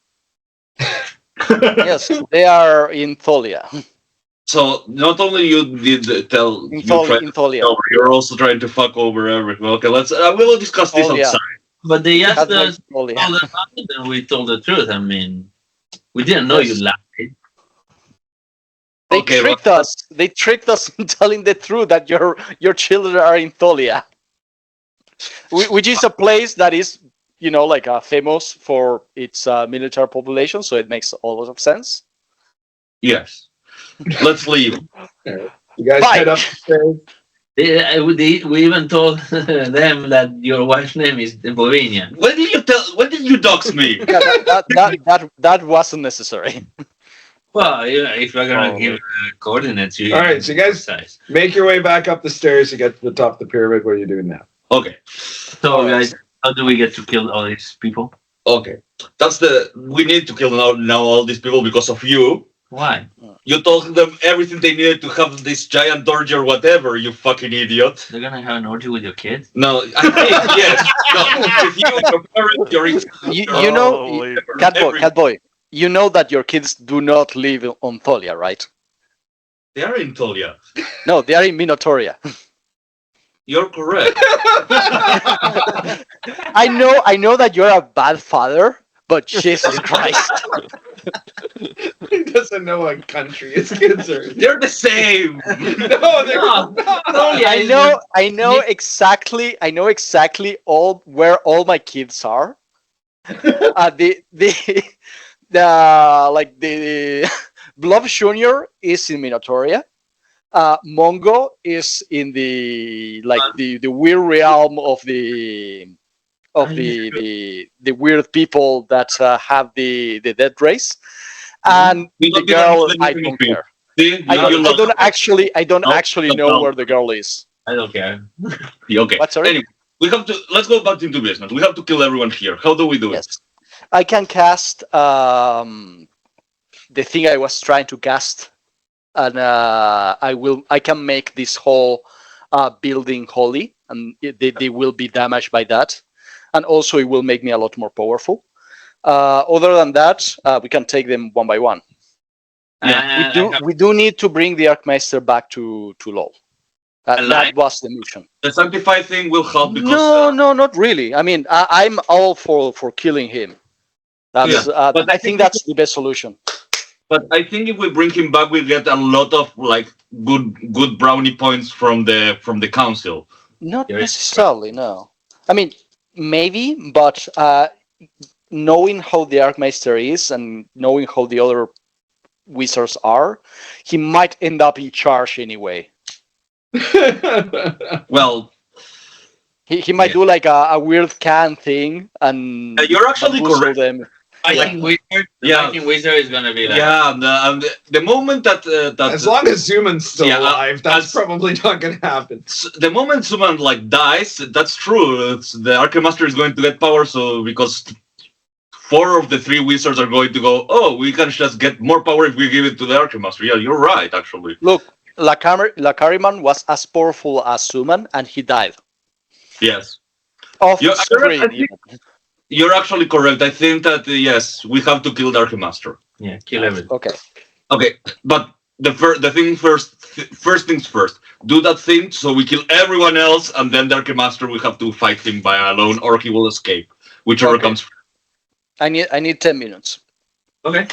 Yes, they are in Tholia. So not only you did tell In Tholia. you're also trying to fuck over everything. Okay, we'll discuss this outside. But they asked us Tholia. all the time, and we told the truth. I mean, we didn't know you lied. They tricked us. They tricked us in telling the truth that your children are in Tholia, which is a place that is, famous for its military population. So it makes a lot of sense. Yes. Let's leave. You guys Bye. head upstairs. We even told them that your wife's name is Bovinia. When did you dox me? Yeah, that wasn't necessary. Well, if we're gonna give coordinates, All right, so you guys make your way back up the stairs to get to the top of the pyramid. What are you doing now? Okay. So, guys, how do we get to kill all these people? Okay. We need to kill now all these people because of you. Why? You told them everything they needed to have this giant orgy or whatever, you fucking idiot. They're gonna have an orgy with your kids? No, I think, yes. No, with you, your parents, Catboy, you know that your kids do not live on Tholia, right? They are in Tolia. No, they are in Minotaria. You're correct. I know that you're a bad father, but Jesus Christ. He doesn't know what country his kids are in. They're the same. No, they're not. I know exactly where all my kids are. The Bluff Junior is in Minotaria. Mongo is in the weird realm of the weird people that have the dead race, and the girl I don't care. I don't actually know where the girl is. I don't care. Okay. What, sorry? Anyway, let's go back into business. We have to kill everyone here. How do we do it? I can cast the thing I was trying to cast, and I can make this whole building holy, and they will be damaged by that, and also it will make me a lot more powerful. Other than that, we can take them one by one. We do need to bring the Archemaster back to LoL. That was the mission. The sanctify thing will help because no, not really. I mean, I'm all for killing him. But I think that's the best solution. But I think if we bring him back, we'll get a lot of good brownie points from the council. Not necessarily, no. I mean, maybe, but knowing how the Archemaster is and knowing how the other wizards are, he might end up in charge anyway. Well, he might do like a weird can thing, and you're actually correct. Them. Viking wizard is gonna be like. Yeah, the moment that as long as Zuman's still alive, that's probably not gonna happen. The moment Zuman dies, that's true. The Archemaster is going to get power, so because 4 of the 3 wizards are going to go, oh, we can just get more power if we give it to the Archemaster. Yeah, you're right, actually. Look, Lacariman was as powerful as Suman, and he died. Yes. Off You're, screen. you're actually correct. I think that, yes, we have to kill the Archemaster. Yeah, kill everything. Okay. Okay, but first things first. Do that thing so we kill everyone else, and then the Archemaster will have to fight him by alone, or he will escape. Whichever comes first. I need 10 minutes. Okay.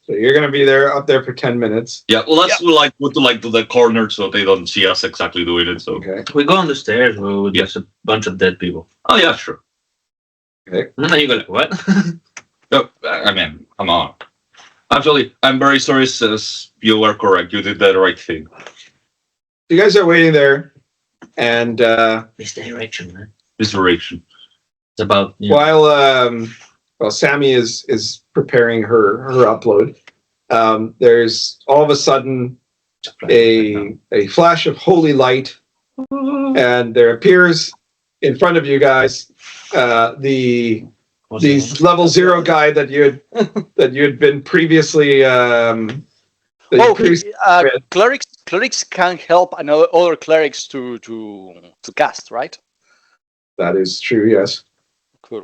So you're gonna be up there for 10 minutes. Yeah, well, let's put to the corner so they don't see us exactly doing it. So Okay. We go on the stairs with just a bunch of dead people. Oh yeah, sure. Okay. And then you go like, what? No, I mean, come on. Actually, I'm very sorry, sis. You are correct. You did the right thing. You guys are waiting there, and This direction, man. This direction. It's about while Sammy is preparing her upload, there's all of a sudden a flash of holy light, and there appears in front of you guys the level 0 guy that you had been previously. Clerics can help other clerics to cast, right? That is true. Yes. Cool.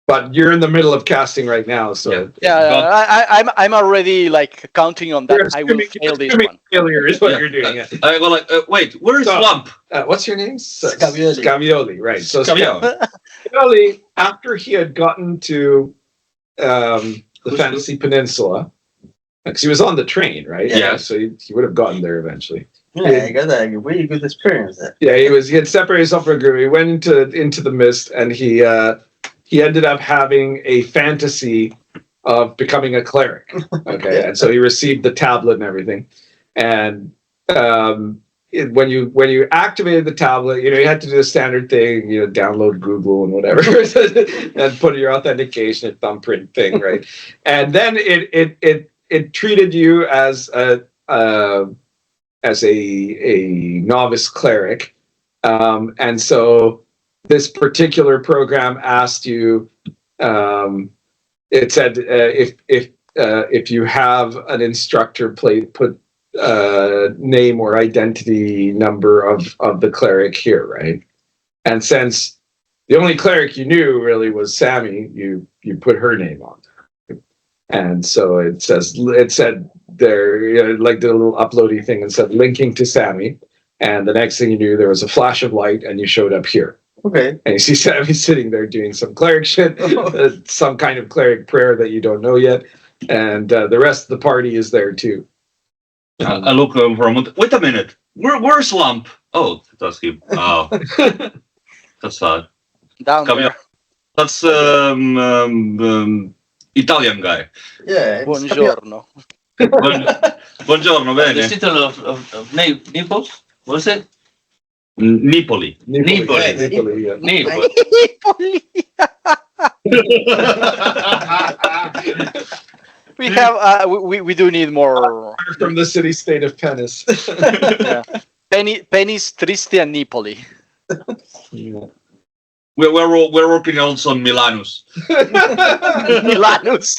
But you're in the middle of casting right now, so I'm already like counting on that. I will fail this one. Failure is what you're doing. I go like, wait, where is Swamp? What's your name? Scavioli. Scavioli, right? So Scavioli. Scavioli, after he had gotten to the Fantasy Peninsula, because he was on the train, right? Yeah. So he would have gotten there eventually. Yeah, I got a really good experience there. Yeah, he had separated himself from a group. He went into the mist, and he ended up having a fantasy of becoming a cleric. Okay, and so he received the tablet and everything. And when you activated the tablet, you had to do the standard thing, download Google and whatever, and put your authentication and thumbprint thing, right? And then it treated you as a novice cleric, and so this particular program asked you. It said if you have an instructor put name or identity number of the cleric here, right? And since the only cleric you knew really was Sammy, you put her name on. And so it said there, like the little uploady thing, and said linking to Sammy. And the next thing you knew, there was a flash of light, and you showed up here. Okay. And you see Sammy sitting there doing some cleric shit, some kind of cleric prayer that you don't know yet. And the rest of the party is there too. I look for a moment. Wait a minute. Where's Slump? Oh, that's him. Oh, that's sad. Down there. That's Italian guy. Yeah. Buongiorno. Buongiorno, bene. The city of Naples? What's it? Nipoli. Nipoli, yeah. Naples. We have we do need more From the city-state of Penis. yeah. Penis, Tristi, and Nipoli. Yeah. We're working also on Milanus. Milanus.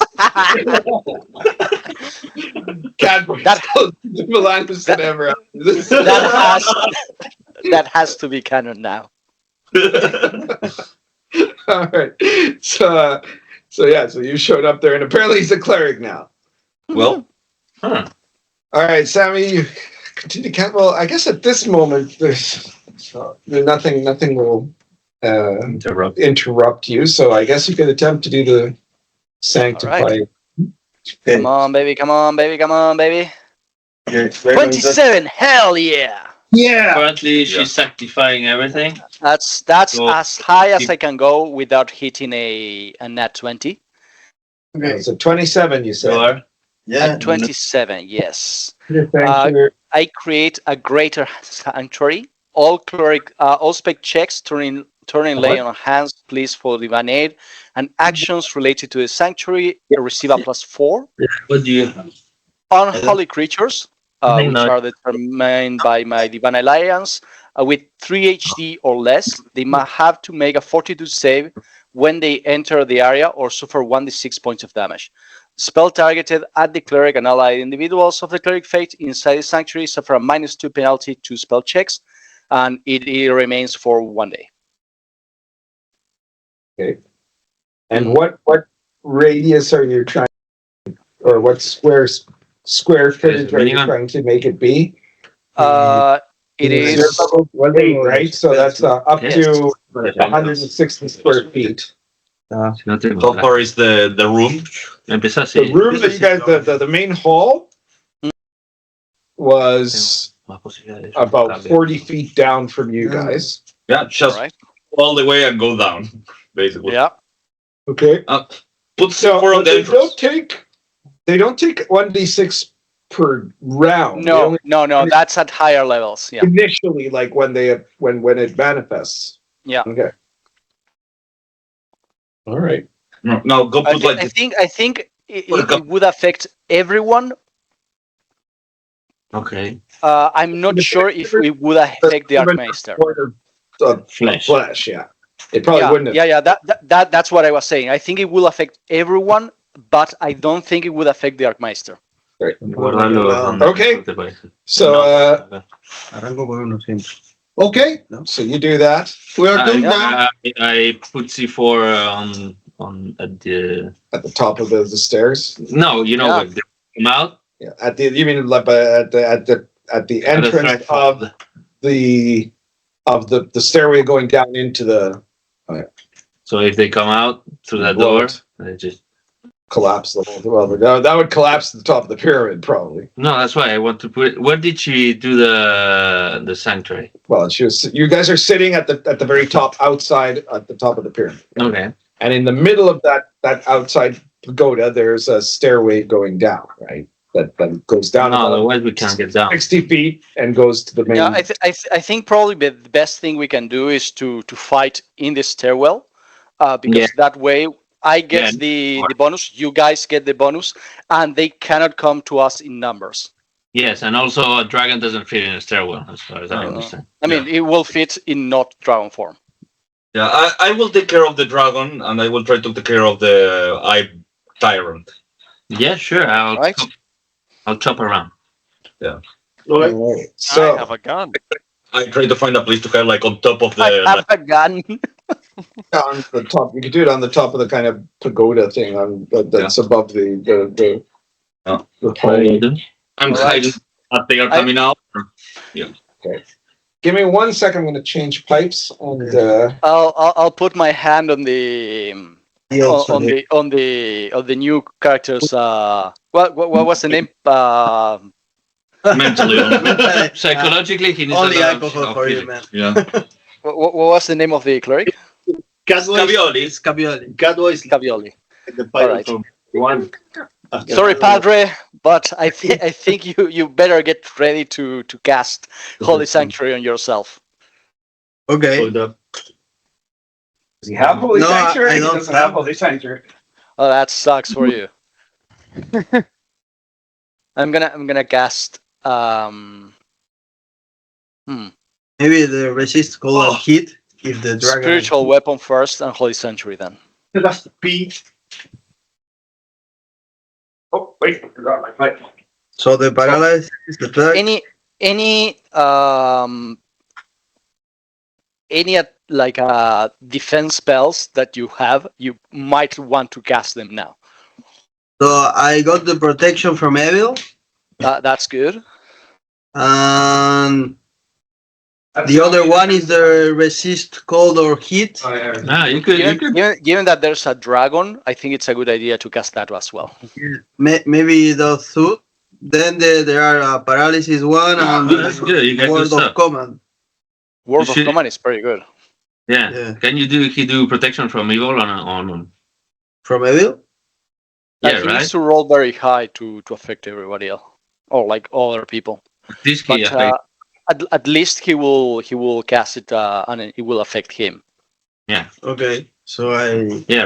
Catboy. Milanus than ever. That has to be canon now. All right. So you showed up there, and apparently he's a cleric now. Well, All right, Sammy, you continue. Well, I guess at this moment there's nothing will interrupt you. So I guess you could attempt to do the sanctify. Right. Come on, baby! Come on, baby! Come on, baby! 27. Hell yeah! Yeah. Currently, she's sanctifying everything. That's as high as I can go without hitting a nat 20. Okay. So 27, you said. Sure. Yeah. At 27, yes. Sanctuary. I create a greater sanctuary. All spec checks turning lay on hands, please, for divine aid, and actions related to the sanctuary receive a +4. What do you have? Unholy creatures, which are determined by my divine alliance, with 3 HD or less, they might have to make a fortitude save when they enter the area or suffer 1d6 points of damage. Spell targeted at the cleric and allied individuals of the cleric fate inside the sanctuary suffer a -2 penalty to spell checks, and it remains for 1 day. Okay. And what radius are you trying, or what square footage are you trying to make it be? It is 8, right? So that's up to 160 square feet. How far is the room? The room that you guys, the main hall was about 40 feet down from you guys. Yeah, just all the way and go down, basically. Yeah. Okay. Put somewhere on the entrance. They don't take 1d6 per round. No, that's at higher levels. Yeah. Initially, like when it manifests. Yeah. Okay. All right. No, go put I think it would affect everyone. Okay. I'm not sure if it would affect the Archemaster. Flesh, yeah. It probably wouldn't have. Yeah. That's what I was saying. I think it will affect everyone, but I don't think it would affect the Archemaster. Right. Okay. So, Okay, so you do that. we are doing now. I put C4 on at the top of the stairs. no, you know what? They come out. Yeah, you mean like at the entrance of the stairway going down into the. So if they come out through that door, they just collapse the whole. Well, that would collapse the top of the pyramid probably. no. That's why I want to put it. Where did she do the sanctuary? Well, you guys are sitting at the very top outside at the top of the pyramid. Okay. And in the middle of that outside pagoda, there's a stairway going down, right? That goes down. No, otherwise we can't get down. 60 feet and goes to the main. Yeah, I think probably the best thing we can do is to fight in the stairwell, because that way I get the bonus, you guys get the bonus, and they cannot come to us in numbers. Yes, and also a dragon doesn't fit in a stairwell, as far as I understand. I mean, it will fit in not dragon form. Yeah, I will take care of the dragon, and I will try to take care of the eye tyrant. Yeah, sure. I'll chop around. Yeah. Right. So I have a gun. I try to find a place to kind of like on top of the. I have a gun. on the top, you could do it on the top of the kind of pagoda thing that's above the hole. I'm hiding. They are coming out. Yeah. Okay. Give me 1 second. I'm going to change pipes and. I'll put my hand on the on the new characters. What was the name? Mentally, psychologically, he needs Only a lot alcohol of for you, feeling. man. Yeah. What was the name of the cleric? Scabioli. Catboy is Scabioli. the pirate Alright. from one. Sorry, Padre, but I think you better get ready to cast Holy Sanctuary on yourself. Okay. Does he have Holy Sanctuary? I don't He doesn't have Holy Sanctuary. Oh, that sucks for you. I'm gonna cast. Maybe the resist cold and heat if the dragon. Spiritual weapon first and Holy Sanctuary then. That's P. Oh wait, I forgot my pipe. So the paralysis is the third. Any defense spells that you have, you might want to cast them now. So I got the protection from evil. That's good. And the other one is the resist cold or heat. You could. Given that there's a dragon, I think it's a good idea to cast that as well. Maybe those two. Then there are paralysis one and That's good. You guys word do of stuff. command. Word of command is pretty good. Yeah. Can you do protection from evil on From evil? He right? needs to roll very high to affect everybody else, or like other people. This But key affect. at least he will cast it, and it will affect him. Okay. So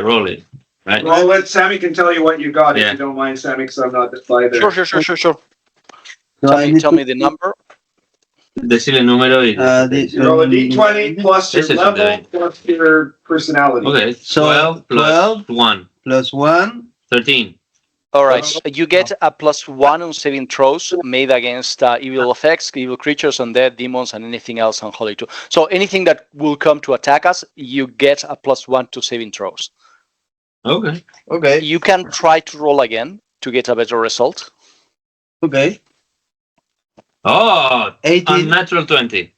Roll it. Right. Well, let Sammy can tell you what you got if Yeah. you don't mind, Sammy, because I'm not by there. Sure. So I need Tell to me the number. Decirle el número y... You roll a d20 plus your Ese es el level de- plus your personality. Okay, So, 12 plus 1. Plus 1. 13. All right, you get a +1 on saving throws made against evil effects, evil creatures, undead, demons, and anything else unholy too. So anything that will come to attack us, you get a +1 to saving throws. Okay. Okay. You can try to roll again to get a better result. Okay. Oh, 18. unnatural 20.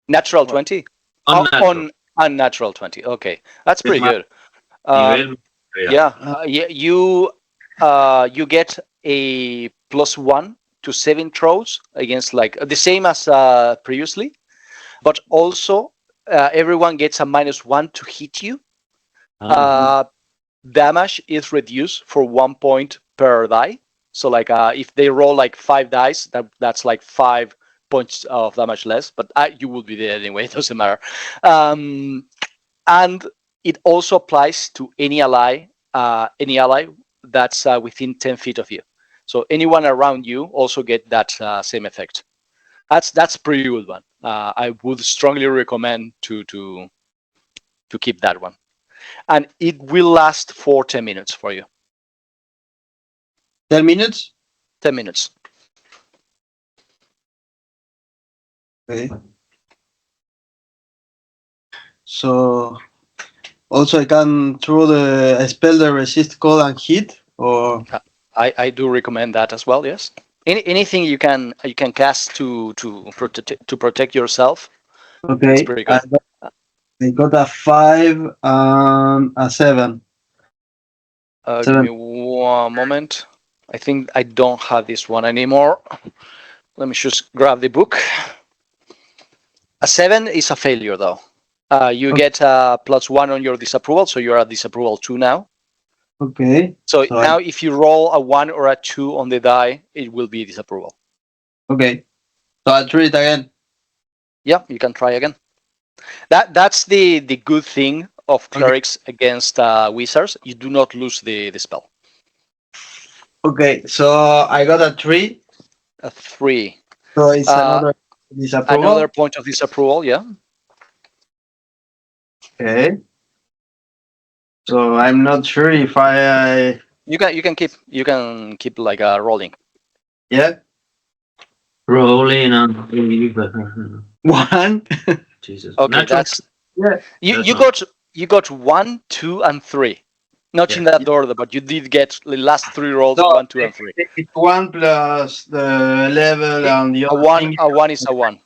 Natural 20? Unnatural. On unnatural 20. Okay, that's pretty my- good. Um, Nivel- you get a +1 to saving throws against like the same as previously, but also everyone gets a -1 to hit you. Damage is reduced for 1 point per die. So like if they roll like 5 dice, that's like 5 points of damage less. But you would be dead anyway. It doesn't matter. And it also applies to any ally that's within 10 feet of you. So anyone around you also get that same effect. That's pretty good one. I would strongly recommend to keep that one. And it will last for 10 minutes for you. 10 minutes? 10 minutes. Okay. So also I can throw the spell that resist cold and heat, or I do recommend that as well. Yes. Anything you can cast to protect yourself. okay. It's pretty good. I got a 5 and a 7. Give me one moment. I think I don't have this one anymore. Let me just grab the book. A 7 is a failure, though. You get a +1 on your disapproval, so you're at disapproval 2 now. Okay. So now if you roll a 1 or a 2 on the die, it will be disapproval. Okay. So I'll try it again. Yeah, you can try again. That's the good thing of clerics against wizards. You do not lose the spell. Okay. So I got a 3. A 3. So it's another disapproval. Another point of disapproval, yeah. Okay. So I'm not sure if I You can keep like rolling. yeah. Rolling on. 1. Jesus. Okay, Natural- that's Yeah. you got 1, 2, and 3. Not in that order, but you did get the last 3 rolls. No, 1, 2, and 3. It's 1 plus the level and the A other one, thing. a 1 is a 1.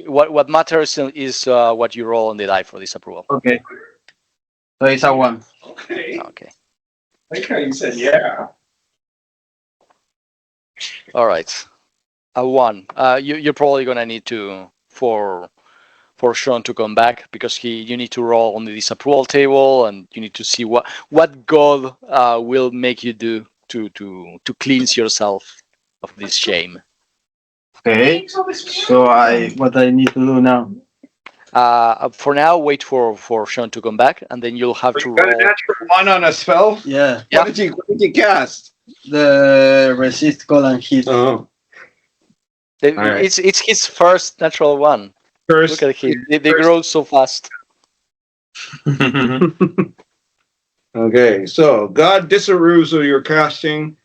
What matters is what you roll on the die for disapproval. Okay. So it's a 1. Okay. Okay. I like how you said yeah. All right. A 1. You're probably gonna need to for Sean to come back because you need to roll on the disapproval table and you need to see what God will make you do to cleanse yourself of this shame. Okay. So what I need to do now? For now, wait for Sean to come back, and then you'll have to You got a roll. natural 1 on a spell? Yeah. Yeah. What did you cast? The resist cold and heat. Oh. right. It's his first natural 1. First. Look at him. They grow so fast. Okay, so God disapproves of your casting,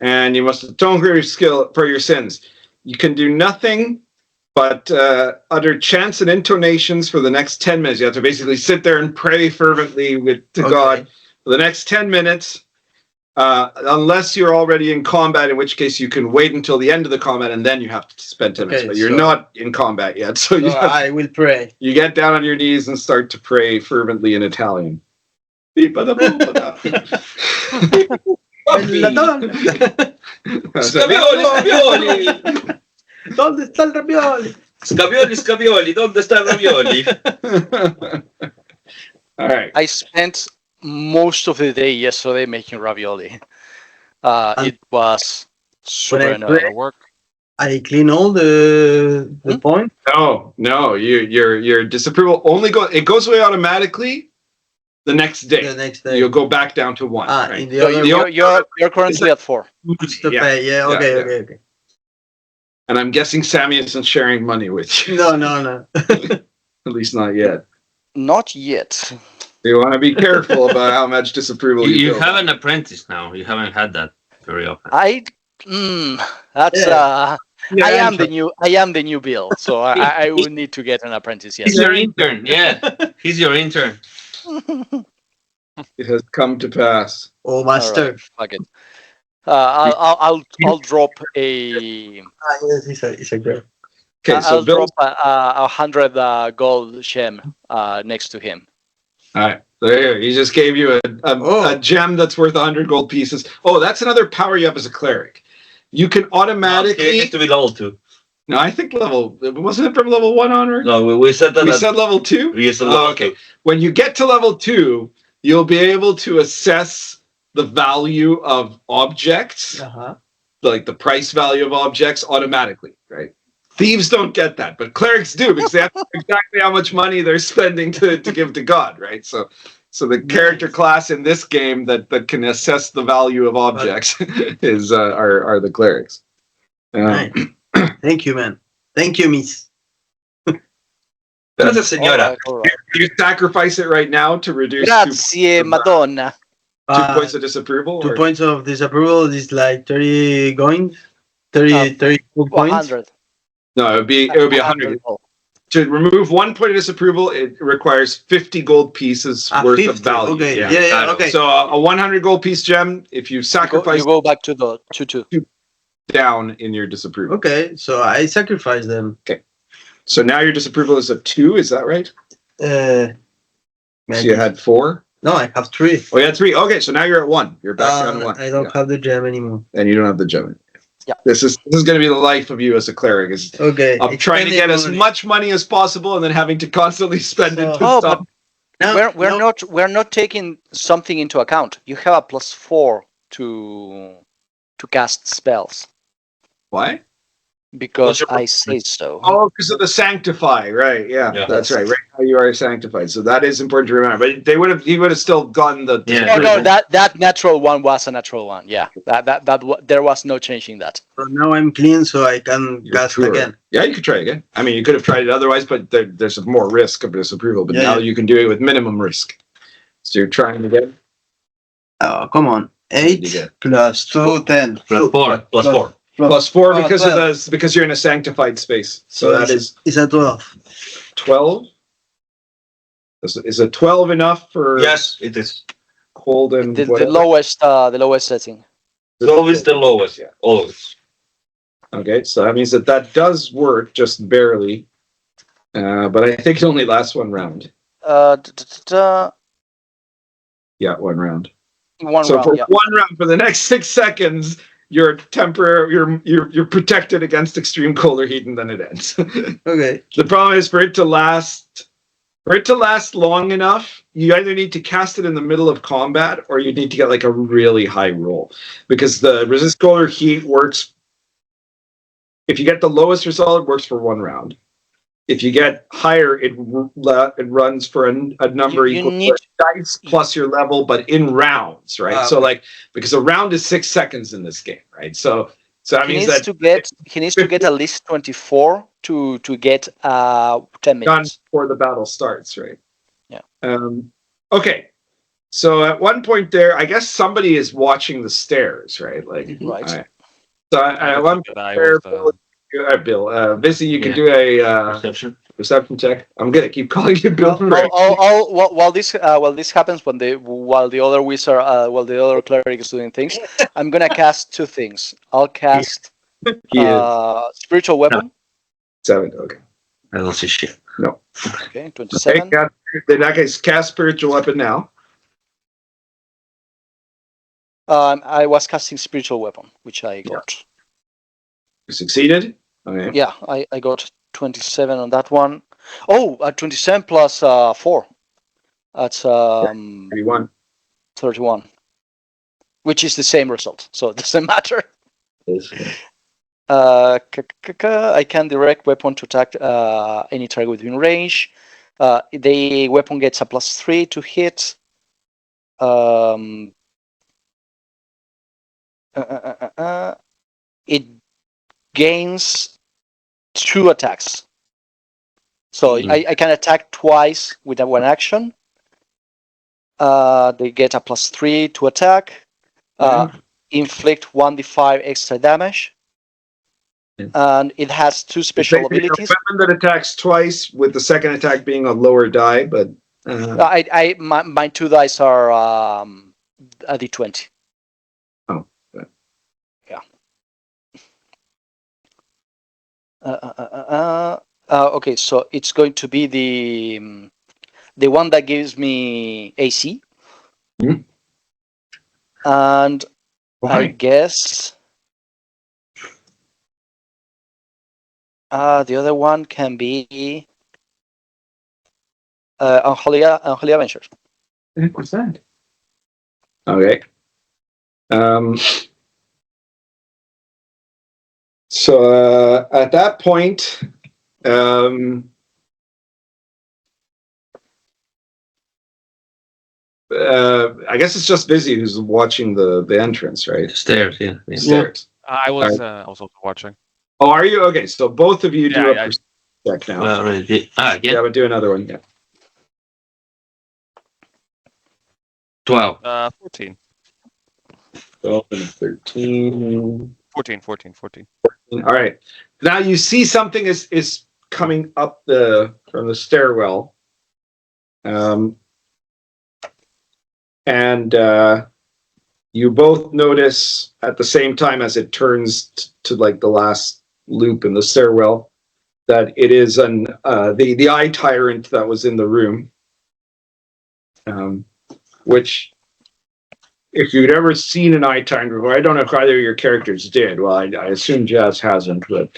and you must atone for your skill for your sins. You can do nothing but utter chants and intonations for the next 10 minutes. You have to basically sit there and pray fervently to God for the next 10 minutes, unless you're already in combat, in which case you can wait until the end of the combat and then you have to spend 10 minutes. But you're not in combat yet, so I will pray. you get down on your knees and start to pray fervently in Italian. Scavioli, scavioli! ¿Dónde está el ravioli? Scavioli, scavioli, ¿dónde está el ravioli? All right. I spent most of the day yesterday making ravioli. It was super annoying work. I clean all the points. No, your disapproval only goes away automatically the next day. The next day. You'll go back down to 1. Right? In the So other you're currently at 4. to pay. Yeah. Okay. And I'm guessing Sammy isn't sharing money with you. No. At least not yet. Not yet. You want to be careful about how much disapproval you You build. have an apprentice now. You haven't had that very often. That's Yeah, I am the new Bill, so I will need to get an apprentice. Yes. He's your intern. Yeah, he's your intern. It has come to pass. Oh, master. Alright, fuck it. I'll drop a. Yes, it's a girl. Okay, so I'll Bill. drop 100 gold gem next to him. All right, there he just gave you a gem that's worth 100 gold pieces. Oh, that's another power you have as a cleric. You can automatically. It needs to be level 2. No, I think wasn't it from level 1 onward? No, we said that. We said level 2. We said level okay. 2. When you get to level 2, you'll be able to assess the value of objects, like the price value of objects, automatically. Right? Thieves don't get that, but clerics do because they have to know exactly how much money they're spending to give to God. Right? So the character class in this game that can assess the value of objects is are the clerics. Right. Thank you, man. Thank you, miss. Gracias, señora. All right. You sacrifice it right now to reduce Grazie, Madonna. 2 points of disapproval. 2 points of disapproval is like 30 going. 30 points. 100. No, it would be 100. To remove 1 point of disapproval, it requires 50 gold pieces worth 50. of value. Okay. Yeah. Okay. So a 100 gold piece gem, if you sacrifice, You go back to the 2-2. down in your disapproval. Okay. So I sacrifice them. So now your disapproval is a 2. Is that right? So you had 4. No, I have 3. Oh, you had 3. Okay, so now you're at 1. You're back down to 1. I don't have the gem anymore. And you don't have the gem. Yeah. This is going to be the life of you as a cleric. Is Okay. of trying to get as much money as possible and then having to constantly spend it to stop. We're not taking something into account. You have a +4 to cast spells Why? because I say so. Oh, because of the sanctify, right? Yeah. That's right. Right now you are sanctified, so that is important to remember. But he would have still gotten the. Yeah. No, that natural one was a natural one. Yeah, there was no changing that. So now I'm clean, so I can cast again. Yeah, you could try again. I mean, you could have tried it otherwise, but there's more risk of disapproval. But now you can do it with minimum risk. So you're trying again. Oh, come on. 8 plus 2, 10. Plus 4. Plus 4. Plus 4 because you're in a sanctified space. So that is. Is a 12. 12. Is a 12 enough for? Yes, it is. Cold and The lowest setting. 12 is the lowest. Yeah, always. Okay, so that means that does work just barely, but I think it only lasts 1 round. Yeah, 1 round. For 1 round, for the next 6 seconds, you're protected against extreme cold or heat, and then it ends. Okay. The problem is for it to last long enough, you either need to cast it in the middle of combat or you need to get like a really high roll, because the resist cold or heat works. If you get the lowest result, it works for 1 round. If you get higher, it runs for a number equal to dice plus your level, but in rounds, right? So because a round is 6 seconds in this game, right? So that means that he needs to get at least 24 to get 10 minutes done before the battle starts, right? Yeah. Okay. So at one point there, I guess somebody is watching the stairs, right? Like, right. All right. So at one point there, Bill, Visi, you can do a perception check. I'm gonna keep calling you Bill. While this happens, while the other wizard, while the other cleric is doing things, I'm gonna cast 2 things. I'll cast spiritual weapon. 7. Okay. I don't see shit. No. Okay, 27. Okay, in that case, cast spiritual weapon now. I was casting spiritual weapon, which I got. You succeeded. Okay. Yeah, I got 27 on that one. Oh, 27 plus 4. That's 31. 31. Which is the same result, so it doesn't matter. I can direct weapon to attack any target within range. The weapon gets a +3 to hit. It gains 2 attacks. So I can attack twice with that one action. They get a +3 to attack. Inflict 1d5 extra damage. And it has 2 special abilities. A weapon that attacks twice, with the second attack being a lower die, but My 2 dice are a d20. Oh, okay. Yeah. Okay, so it's going to be the one that gives me AC. Mhm. And Why? I guess the other one can be Unholy Avengers. What's that? Okay. So at that point, I guess it's just Busy who's watching the entrance, right? Stairs, yeah. Stairs. I was also watching. Oh, are you? Okay, so both of you do a perception check now. Again? Yeah, but do another one. Yeah. 12. 14. 12 and 13. 14. All right. Now you see something is coming up from the stairwell. And you both notice at the same time as it turns to like the last loop in the stairwell that it is the eye tyrant that was in the room. Which, if you'd ever seen an eye tyrant before, I don't know if either of your characters did. Well, I assume Jazz hasn't, but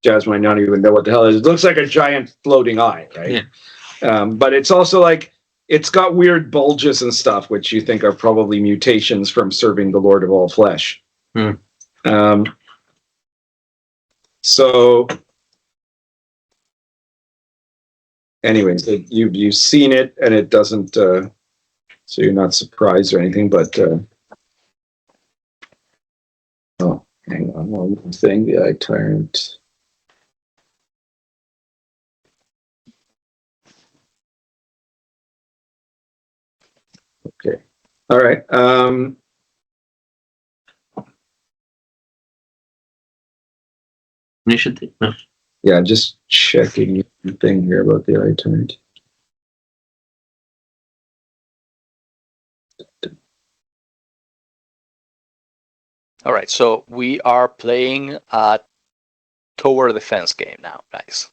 Jazz might not even know what the hell it is. It looks like a giant floating eye, right? Yeah. But it's also like, it's got weird bulges and stuff, which you think are probably mutations from serving the Lord of all flesh. So, anyways, you've seen it, and it doesn't. So you're not surprised or anything, but oh, hang on one more thing. The eye tyrant. Okay. All right. Initiative? No. Yeah, just checking the thing here about the eye tyrant. All right, so we are playing a tower defense game now, guys.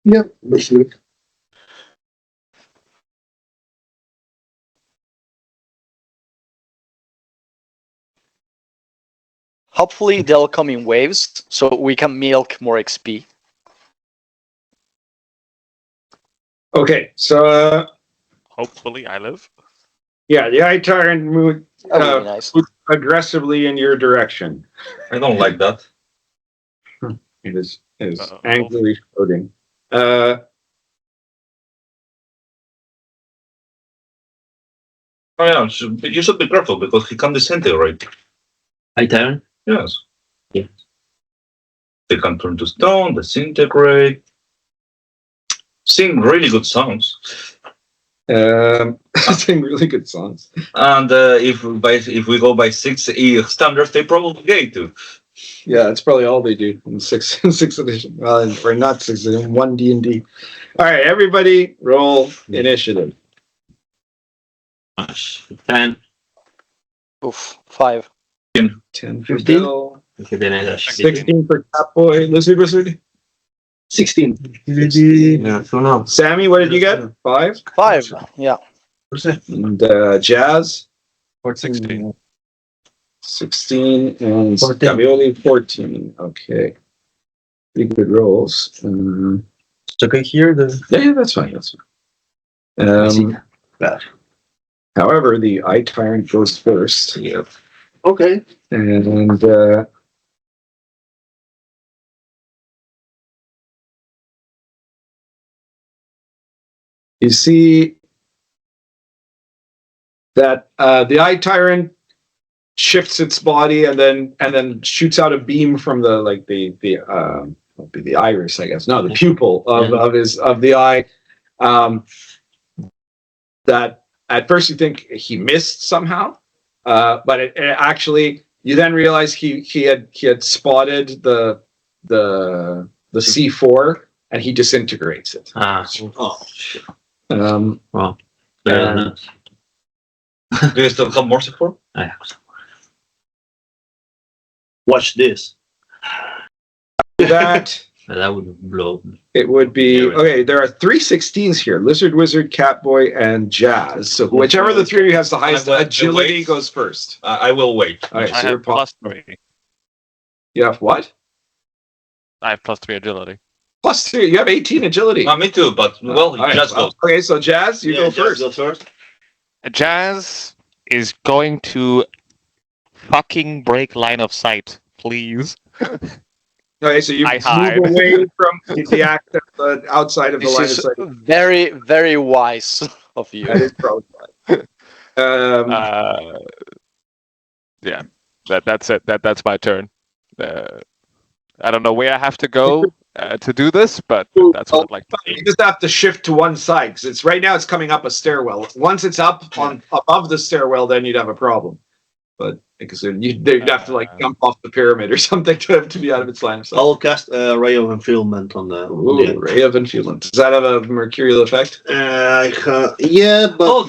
Yep. Basically. Hopefully they'll come in waves so we can milk more XP. Okay, so Hopefully I live. yeah, the eye tyrant moved That would be nice. aggressively in your direction. I don't like that. It is Uh-oh. angrily floating. Oh yeah, you should be careful because he can disintegrate. Eye tyrant? Yes. Yeah. They can turn to stone, disintegrate. Sing really good songs. Sing really good songs. And if we go by 6E standards, they probably gay too. Yeah, that's probably all they do in sixth edition. Well, or not sixth edition, 1 D&D. All right, everybody, roll initiative. 10. Oof, 5. 10 for 15. Bill, Que viene 16 for Catboy. Lizard. 16. Yeah, so no. Sammy, what did you get? 5? 5, yeah. And Jazz? 16. 16 and 14. Gavioli 14. Okay. Pretty good rolls. It's okay here. Yeah, that's fine. That's fine. However, the eye tyrant goes first. Yep. Okay. And you see that the eye tyrant shifts its body and then shoots out a beam from the would be the iris, I guess. No, the pupil of the eye. That at first you think he missed somehow, but it actually you then realize he had spotted the C4 and he disintegrates it. Oh, shit. Well, Do you still have more support? Watch this. that That would blow. it would be okay. There are 3 16s here: Lizard Wizard, Catboy, and Jazz. So whichever of the 3 of you has the highest agility goes first. I will wait. All right, I so you're have +3. You have what? I have +3 agility. +3. You have 18 agility. Me too, but well, All right, just go. okay, so Jazz, you go first. Go first. Jazz is going to fucking break line of sight, please. Okay, so you I move hide. away from the act of the outside of the line of This is sight. very, very wise of you. That is probably fine. Yeah, that's it. That's my turn. I don't know where I have to go to do this, but that's what I'd like to do. You just have to shift to one side because it's right now it's coming up a stairwell. Once it's up on above the stairwell, then you'd have a problem. But because you'd have to like jump off the pyramid or something to be out of its line of sight. I'll cast a ray of enfeilment on the. Ooh, ray of enfeilment. Does that have a mercurial effect? Yeah, but Oh,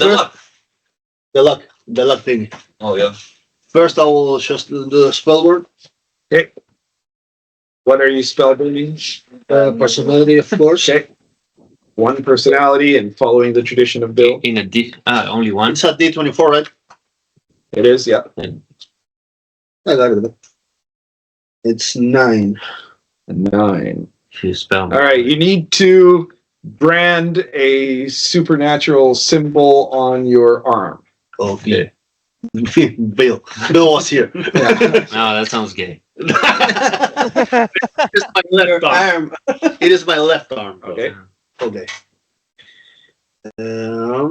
the luck thing. Oh yeah. First, I will just do the spell word. Okay. What are you spellbinding? Personality, of course. Okay. 1 personality and following the tradition of Bill. In a D. Only one. It's a D24, right? It is, yeah. I got it. It's 9. 9. If you spell. All right, you need to brand a supernatural symbol on your arm. Okay. Bill was here. No, that sounds gay. It's my left arm. It is my left arm. Okay. Okay. I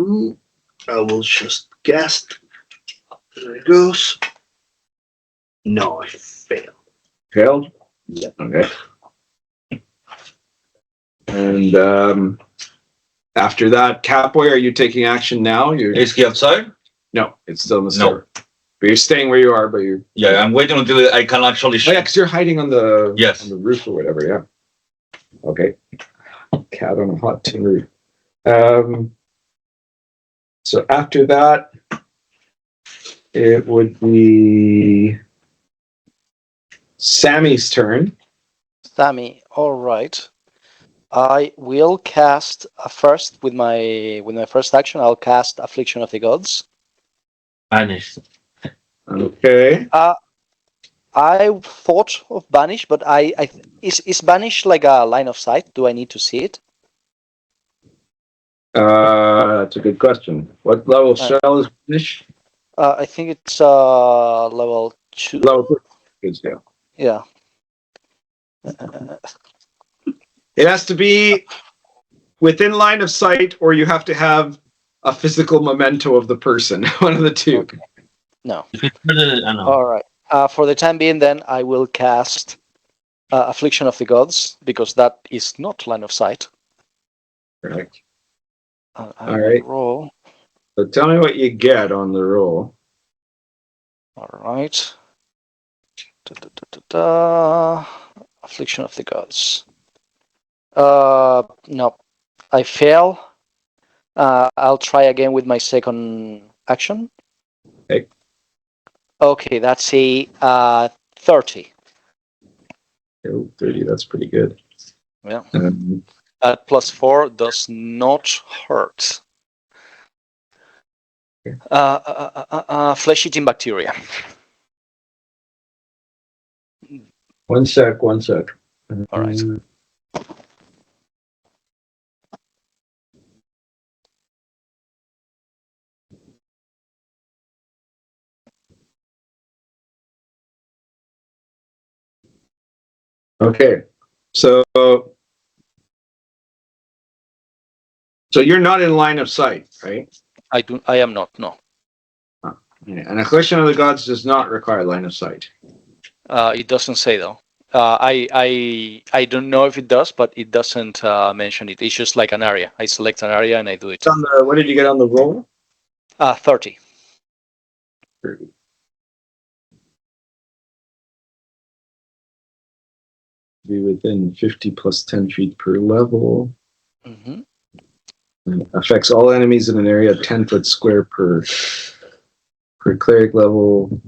will just cast. There it goes. No, I failed. Failed? Yeah. Okay. And after that, Catboy, are you taking action now? Is he outside? No, it's still in the No. store. But you're staying where you are, but you're... Yeah, I'm waiting until I can actually. Oh, yeah, because you're hiding on the Yes. on the roof or whatever, yeah. Okay. Cat on a hot tin roof. So after that, it would be Sammy's turn. Sammy, all right. I will cast first with my first action. I'll cast Affliction of the Gods. Banish. Okay. I thought of Banish, but is Banish like a line of sight? Do I need to see it? That's a good question. What level spell is Banish? I think it's level 2. Level 2. Good spell. Yeah. It has to be within line of sight, or you have to have a physical memento of the person. One of the two. Okay. No. I know. All right. For the time being, then I will cast Affliction of the Gods because that is not line of sight. Correct. I All right. Roll. So tell me what you get on the roll. All right. Affliction of the Gods. No, I fail. I'll try again with my second action. Okay. Okay, that's a 30. Oh, 30, that's pretty good. Yeah. Plus 4 does not hurt. Flesh-eating bacteria. One sec. All right. Okay. So you're not in line of sight, right? I am not, no. Yeah. And Affliction of the Gods does not require line of sight. It doesn't say though. I don't know if it does, but it doesn't mention it. It's just like an area. I select an area and I do it. What did you get on the roll? 30. Be within 50 plus 10 feet per level. Mm-hmm. And affects all enemies in an area 10 foot square per cleric level.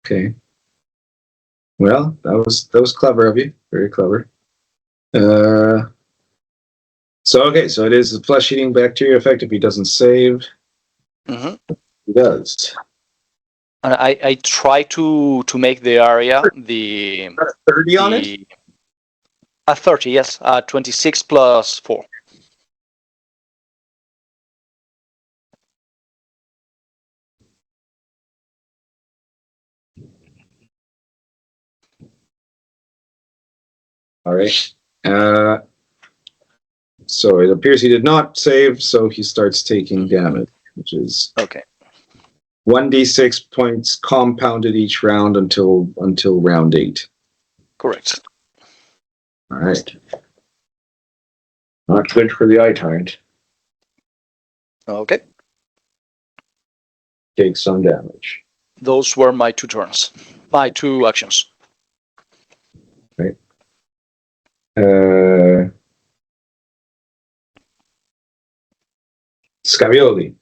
Okay. Well, that was clever of you. Very clever. So it is a flesh-eating bacteria effect if he doesn't save. Mm-hmm. He does. And I try to make the area the 30 on it? 30, yes. 26 plus 4. All right. So it appears he did not save, so he starts taking damage, which is okay. 1d6 points compounded each round until round 8. Correct. All right. Not good for the eye tyrant. Okay. Take some damage. Those were my 2 turns. My 2 actions. Right. Scavioli.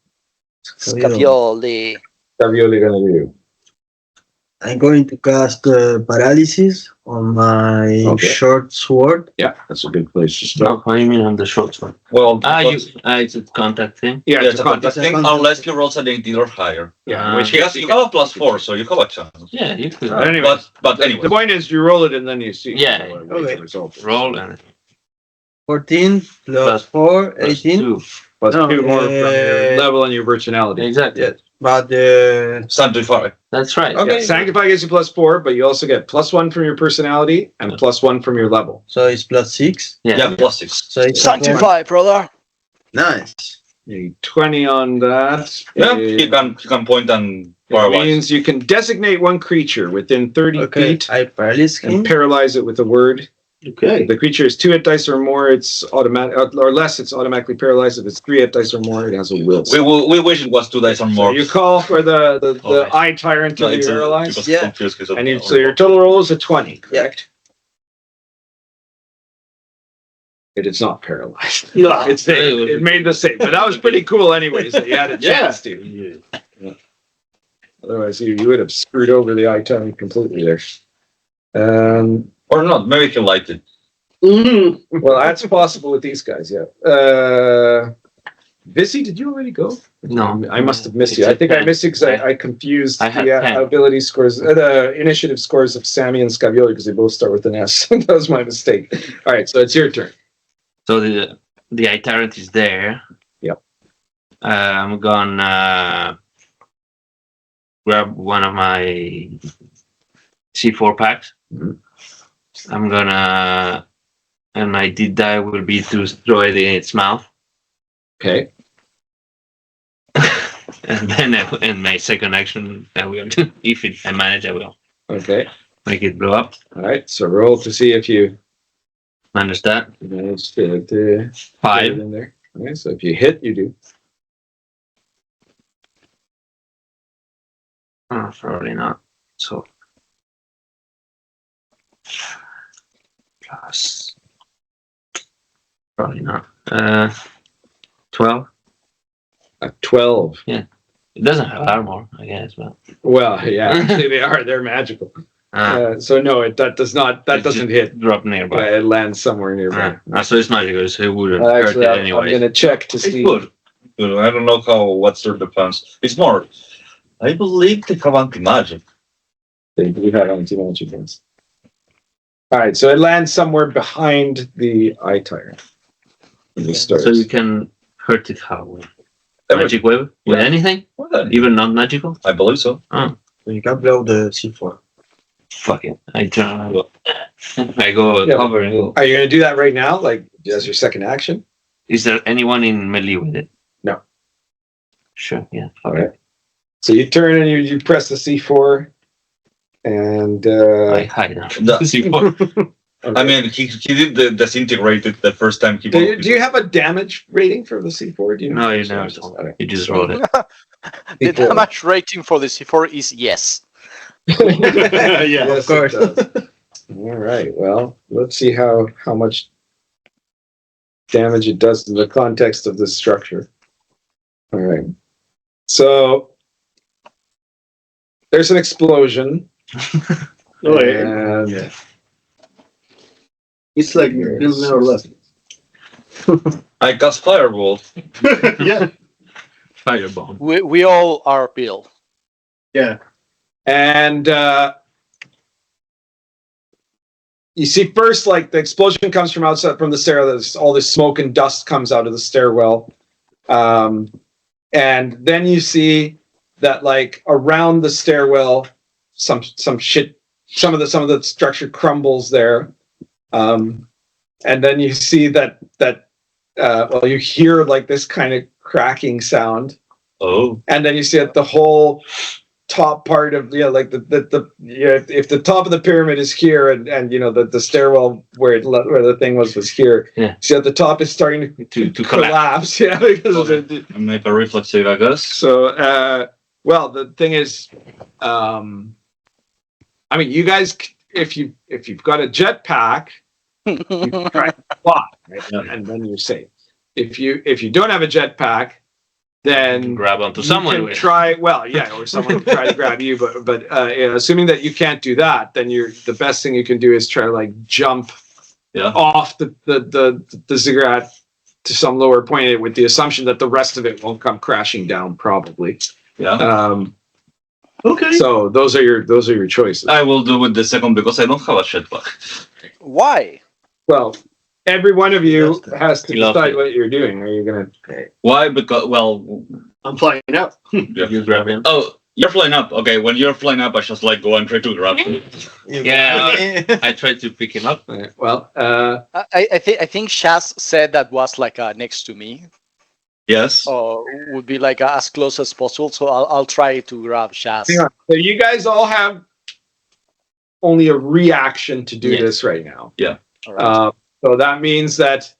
Scavioli. Scavioli gonna do. I'm going to cast paralysis on my short sword. Yeah, that's a good place to No, start. what do you mean on the short one? Well, It's a contact thing. Yeah, it's a contact thing unless he rolls an 18 or higher. Yeah, Which you have a +4, so you have a chance. Yeah, you could Anyway, But anyway, the point is you roll it and then you see. Yeah, what the result is. roll and 14 plus 4, plus 18. 2. Plus No, 2 more from your level and your virginality. Exactly. Yes. But sanctify. That's right. Okay, Sanctify gives you +4, but you also get +1 from your personality and +1 from your level. so it's plus 6. Yeah, +6. So it's Sanctify, brother. nice. You need 20 on that. Yeah, he can point and It means you can designate one creature within 30 Okay, feet I paralyze and him. paralyze it with a word. Okay. If the creature is 2 hit dice or more, it's automatic, or less, it's automatically paralyzed. If it's 3 hit dice or more, it has a will. We wish it was 2 dice or So more. you call for the eye tyrant to No, be it's paralyzed, because Yeah. confused because of and so your total roll is a 20, correct? It is not paralyzed. Yeah. It made the same, but that was pretty cool, anyways. That you had a chance to. Yeah. Otherwise, you would have screwed over the eye tyrant completely there. Or not, maybe he liked it. Well, that's possible with these guys, yeah. Vissy, did you already go? No. I must have missed you. I think I missed you because I confused I had the 10. ability scores, the initiative scores of Sammy and Scavioli because they both start with an S. That was my mistake. All right, so it's your turn. So the eye tyrant is there. Yep. I'm gonna grab one of my C4 packs. Mhm. I'm gonna, and my deed die will be to throw it in its mouth. Okay. And then in my second action, I will, if I manage, I will Okay. make it blow up. All right, so roll to see if you Manage that. manage to get it 5. in there. Okay, so if you hit, you do. Oh, probably not. So plus, probably not. 12. 12. It doesn't have armor, I guess, but Well, yeah, actually they are. They're magical. So no, that doesn't hit. drop nearby. It lands somewhere nearby. So it's magical, so it wouldn't hurt Actually, it I'm anyway. gonna check to It's see. good. Good. I don't know what's their defense. It's more, I believe they have anti-magic. They do have anti-magic against. All right, so it lands somewhere behind the eye tyrant. When he starts. So you can hurt it how? With magic web? With Yeah. anything? Well, Even not magical? I believe so. You can blow the C4. Fuck it. I turn. I go Yeah. cover and go. Are you gonna do that right now, like as your second action? Is there anyone in melee with it? No. Sure, yeah. Fuck Okay. it. So you turn and you press the C4, and I hide now. I mean, he did disintegrate it the first time he. do you have a damage rating for the C4? Do you know? No, you never told me. You just rolled it. The damage rating for the C4 is yes. Yeah, Yes, of course. it does. All right. Well, let's see how much damage it does in the context of this structure. All right. So there's an explosion. Oh, yeah. And It's like there's never left. I cast fireball. Yeah. Firebomb. We all are Bill. Yeah. And you see first, like the explosion comes from outside from the stairwell. All this smoke and dust comes out of the stairwell, and then you see that like around the stairwell, some of the structure crumbles there, and then you see that you hear like this kind of cracking sound. Oh. And then you see that the whole top part of if the top of the pyramid is here and the stairwell where the thing was here. Yeah. See at the top is starting To collapse. Yeah, because of Okay. I make a reflex save, I guess. So the thing is, I mean, you guys, if you've got a jetpack, you try to fly, right? Yeah. And then you're safe. If you don't have a jetpack, then grab onto you someone can with it. try, or someone can try to grab you, but assuming that you can't do that, then the best thing you can do is try to like jump off the ziggurat to some lower point with the assumption that the rest of it won't come crashing down probably. Yeah. Okay. So those are your choices. I will do with the second because I don't have a jetpack. Why? Well, every one of you has to He loves decide it. what you're doing. Are you gonna? Why? Because I'm flying out. You grab him. oh, you're flying up. Okay, when you're flying up, I just like go and try to grab you. Yeah. I tried to pick him up. Right, well, I think Shaz said that was like next to me, Yes. or would be like as close as possible. So I'll try to grab Shaz. hang on. So you guys all have only a reaction to do Yes. this right now. All right. So that means that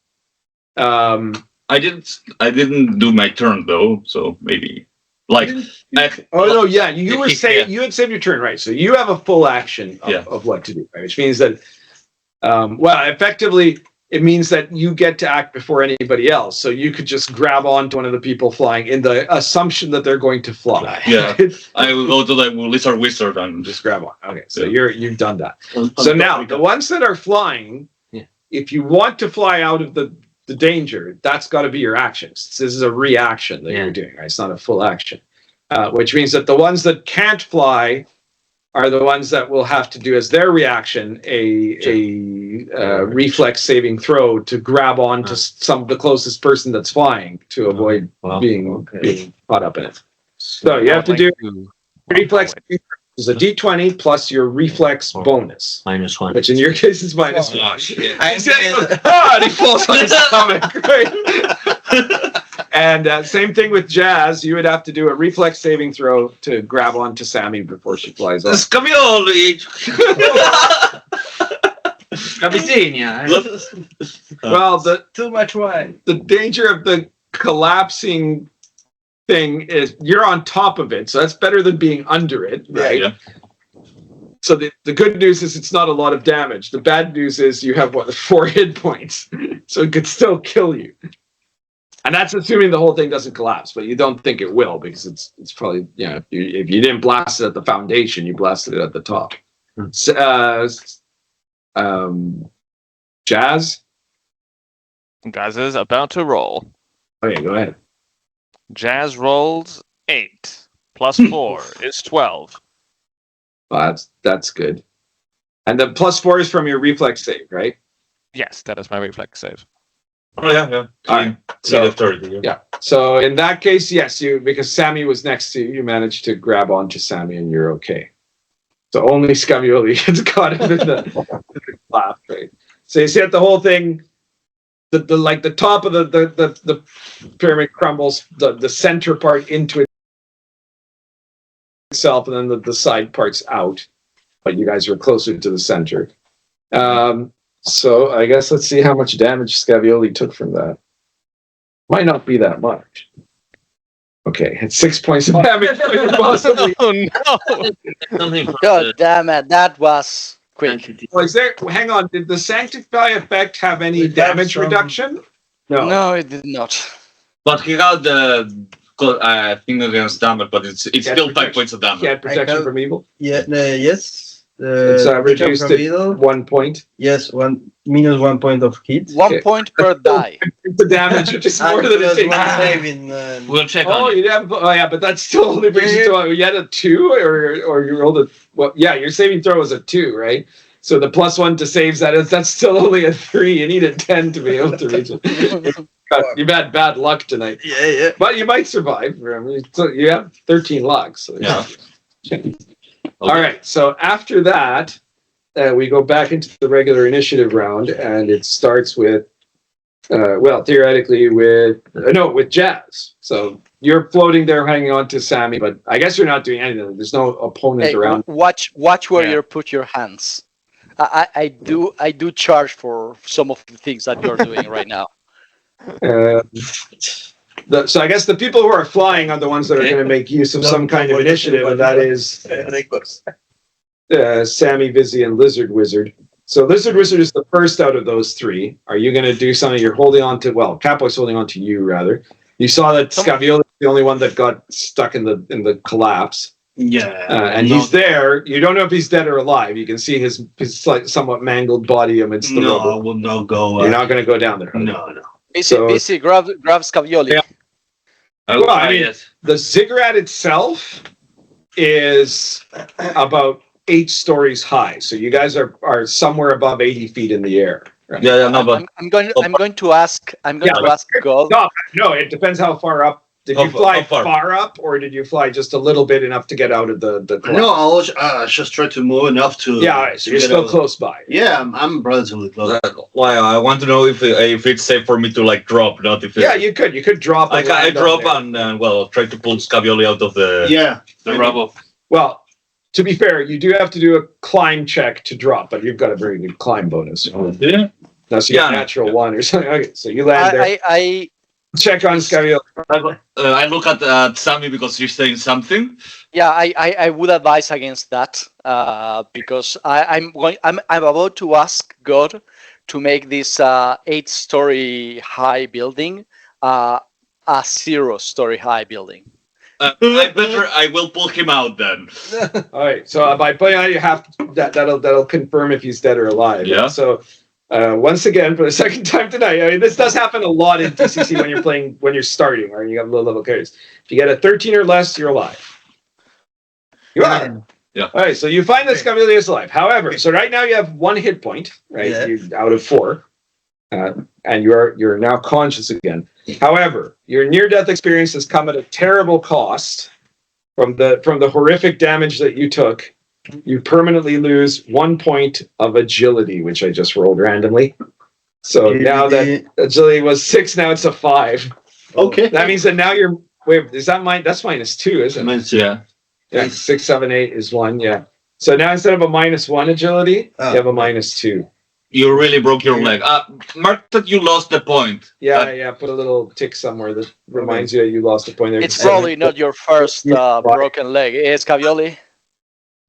I didn't do my turn though, so maybe like. oh no, yeah, you were Yeah. saying you had saved your turn, right? So you have a full action of what to do, right? Which means that effectively it means that you get to act before anybody else. So you could just grab onto one of the people flying in the assumption that they're going to fly. Yeah. I will go to the lizard wizard and Just grab on. Okay, so Yeah. you've done that. So now the ones that are flying, if you want to fly out of the danger, that's got to be your actions. This is a reaction that you're doing, right? It's not a full action, which means that the ones that can't fly are the ones that will have to do as their reaction a reflex saving throw to grab on to the closest person that's flying to avoid being caught up in it. So you have to do reflex. Is a D20 plus your reflex bonus, -1. which in your case is minus one. oh shit. And he falls on his stomach. Right? And same thing with Jazz. You would have to do a reflex saving throw to grab onto Sammy before she flies off. Scavioli. Well, Too much wine. the danger of the collapsing thing is you're on top of it, so that's better than being under it, right? Yeah. So the good news is it's not a lot of damage. The bad news is you have 4 hit points, so it could still kill you. And that's assuming the whole thing doesn't collapse, but you don't think it will because it's probably if you didn't blast it at the foundation, you blasted it at the top. Jazz. Jazz is about to roll. Okay, go ahead. Jazz rolls 8 plus 4 is 12. Well, that's good. And the +4 is from your reflex save, right? Yes, that is my reflex save. Oh yeah. All right. So 30. yeah. So in that case, yes, because Sammy was next to you, you managed to grab onto Sammy, and you're okay. So only Scavioli gets caught up in the laugh, right? So you see that the whole thing, the top of the pyramid crumbles, the center part into it. itself, and then the side parts out. But you guys are closer to the center. So I guess let's see how much damage Scavioli took from that. Might not be that much. Okay, it's 6 points of damage. Possibly. Oh no! God damn it, that was quick. Was there? Hang on. Did the Sanctify effect have any damage reduction? No. No, it did not. But he had the thing against damage, but it's still 5 protection. points of damage. He had protection have- from evil. Yeah, yes. It's reduced from to middle. 1 point. Yes, minus 1 point of hit. 1 point per die. The damage, which is more And than it plus takes. one saving. We'll check Oh, on it. you have. Oh, yeah, but that still only brings you to. You had a 2, or you rolled a. Well, yeah, your saving throw was a 2, right? So the +1 to saves that's still only a 3. You need a 10 to be able to reach it. You've had bad luck tonight, Yeah. but you might survive. So you have 13 luck. So Yeah. All right. So after that, we go back into the regular initiative round, and it starts with, theoretically with Jazz. So you're floating there, hanging on to Sammy, but I guess you're not doing anything. There's no opponent Hey, around. watch where Yeah. you put your hands. I do charge for some of the things that you're doing right now. So I guess the people who are flying are the ones that are going to make use of some kind of initiative, and that is Sammy, Vizzy, and Lizard Wizard. So Lizard Wizard is the first out of those 3. Are you going to do something? You're holding on to, Catboy's holding on to you, rather. You saw that Scavioli is the only one that got stuck in the collapse. Yeah. And he's there. You don't know if he's dead or alive. You can see his like somewhat mangled body amidst the No, I rubble. will not go. You're not going to go down there. No. BC, grab Scavioli. Yeah. I'll Well, I try mean- it. The ziggurat itself is about 8 stories high. So you guys are somewhere above 80 feet in the air. Right? Yeah, no, but I'm going to ask God. No, it depends how far up. Did you How fly far? far up, or did you fly just a little bit enough to get out of the collapse? No, I just try to move enough to. Yeah, all right, so you're to get still out. close by. Yeah, I'm relatively close. why I want to know if it's safe for me to like drop, not if. Yeah, you could drop. I and land up drop there. and try to pull Scavioli out of the. Yeah, The rubble. Well, to be fair, you do have to do a climb check to drop, but you've got a very good climb bonus. Yeah. That's your natural 1 or something. Okay, so you land there. I Check on Scavioli. I look at Sammy because she's saying something. I would advise against that because I'm about to ask God to make this 8-story high building a 0-story high building. I will pull him out then. All right. So by putting out, you have that'll confirm if he's dead or alive. Yeah. So once again, for the second time tonight, I mean, this does happen a lot in DCC when you're starting or you have low level characters. If you get a 13 or less, you're alive. You are. Yeah. All right. So you find that Scavioli is alive. However, so right now you have 1 hit point, right? Yeah. You're out of 4. And you're now conscious again. However, your near-death experience has come at a terrible cost from the horrific damage that you took. You permanently lose 1 point of agility, which I just rolled randomly. So now that agility was 6, now it's a 5. Okay. That means that now you're. Wait, is that that's -2, isn't it? Yeah. Yeah, 6, 7, 8 is 1. Yeah. So now instead of a -1 agility, you have a -2. You really broke your leg. Mark that you lost the point. Yeah. Put a little tick somewhere that reminds you that you lost a point there. It's probably not your first broken leg. It's Scavioli.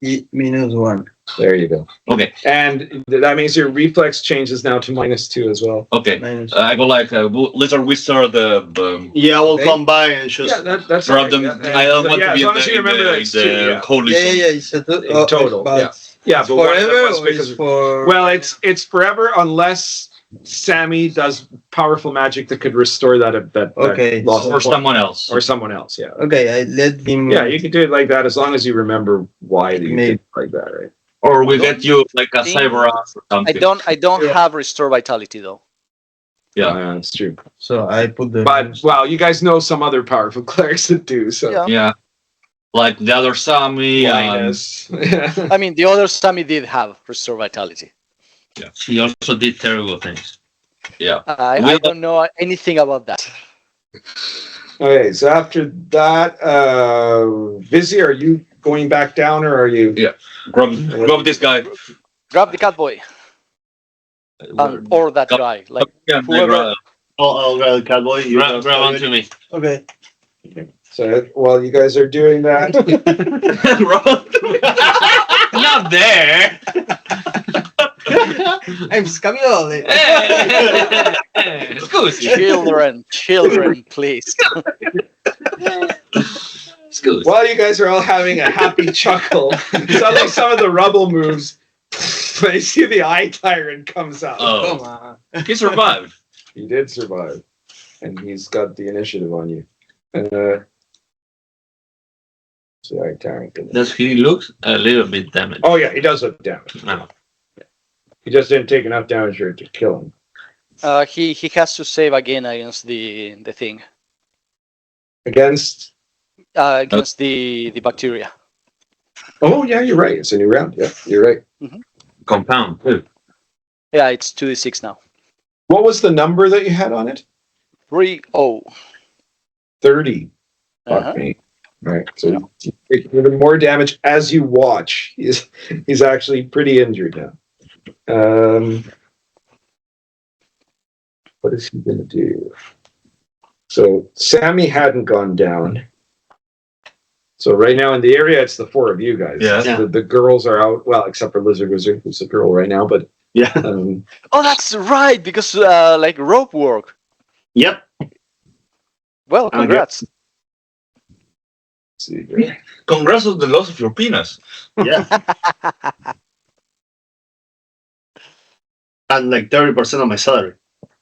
-1. There you go. Okay. And that means your reflex changes now to -2 as well. Okay. Minus. I go like Lizard Wizard Yeah, I will come by and just. Yeah, that's drop right. them. Yeah. I don't want Yeah, to as be long as you remember that it's 2, yeah. holy. Yeah. It's In total, but Yeah, but one of them forever was or because is for. well, it's forever unless Sammy does powerful magic that could restore that Okay. lost Or point. someone else. Or someone else. Yeah. Okay, I let him. Yeah, you can do it like that as long as you remember why you did it like that, right? Or we get you like a cyber ass or something. I don't have restore vitality though. Yeah. That's true. So I put the. But well, you guys know some other powerful clerics that do. So Yeah. Yeah. Like the other Sammy. Linus. I mean, the other Sammy did have restore vitality. He also did terrible things. Yeah. I don't know anything about that. Okay, so after that, Vizzy, are you going back down, or are you? Yeah. Grab this guy. Grab the Catboy. Or that guy. Like Yeah, whoever. I'll grab the Catboy. You Grab onto me. Okay. So while you guys are doing that, Not there. I'm Scabioli. Scusi. Children, please. Scusi. while you guys are all having a happy chuckle, suddenly some of the rubble moves. I see the eye tyrant comes out. Oh. Come on. He survived. He did survive, and he's got the initiative on you. So eye tyrant. Does he look a little bit damaged? Oh yeah, he does look damaged. No. He just didn't take enough damage for it to kill him. He has to save again against the thing. Against. Against the bacteria. Oh yeah, you're right. It's a new round. Yeah, you're right. Compound. Yeah, it's 2d6 now. What was the number that you had on it? 3-0. 30. Fuck me. Right. So you take even more damage as you watch. He's actually pretty injured now. What is he gonna do? So Sammy hadn't gone down. So right now in the area, it's the four of you guys. Yeah. The girls are out. Well, except for Lizard Wizard, who's a girl right now. But Yeah. Oh, that's right, because like rope work. Yep. Well, congrats. let's see here. Congrats on the loss of your penis. Yeah. And like 30% of my salary. Hey,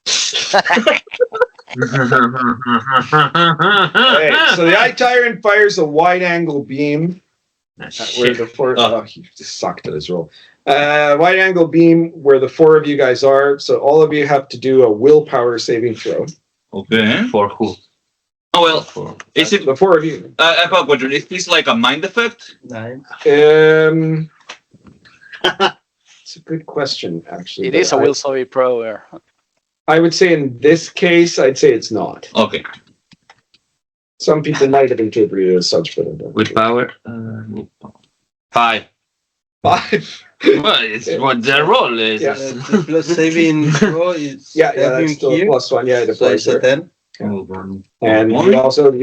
so the eye tyrant fires a wide angle beam. Where the four he just sucked at his roll. Wide angle beam where the four of you guys are. So all of you have to do a willpower saving throw. Okay. For who? Oh well. Is it? The four of you. I have a question. Is this like a mind effect? 9. It's a good question, actually. It is a will save pro. I would say in this case, I'd say it's not. Okay. Some people might have interpreted it as such, but I don't. With power? 5. 5. Well, it's what the roll is. Yeah. The plus saving throw is Yeah, that's still here. +1. Yeah, it So applies it's a there. 10. And you also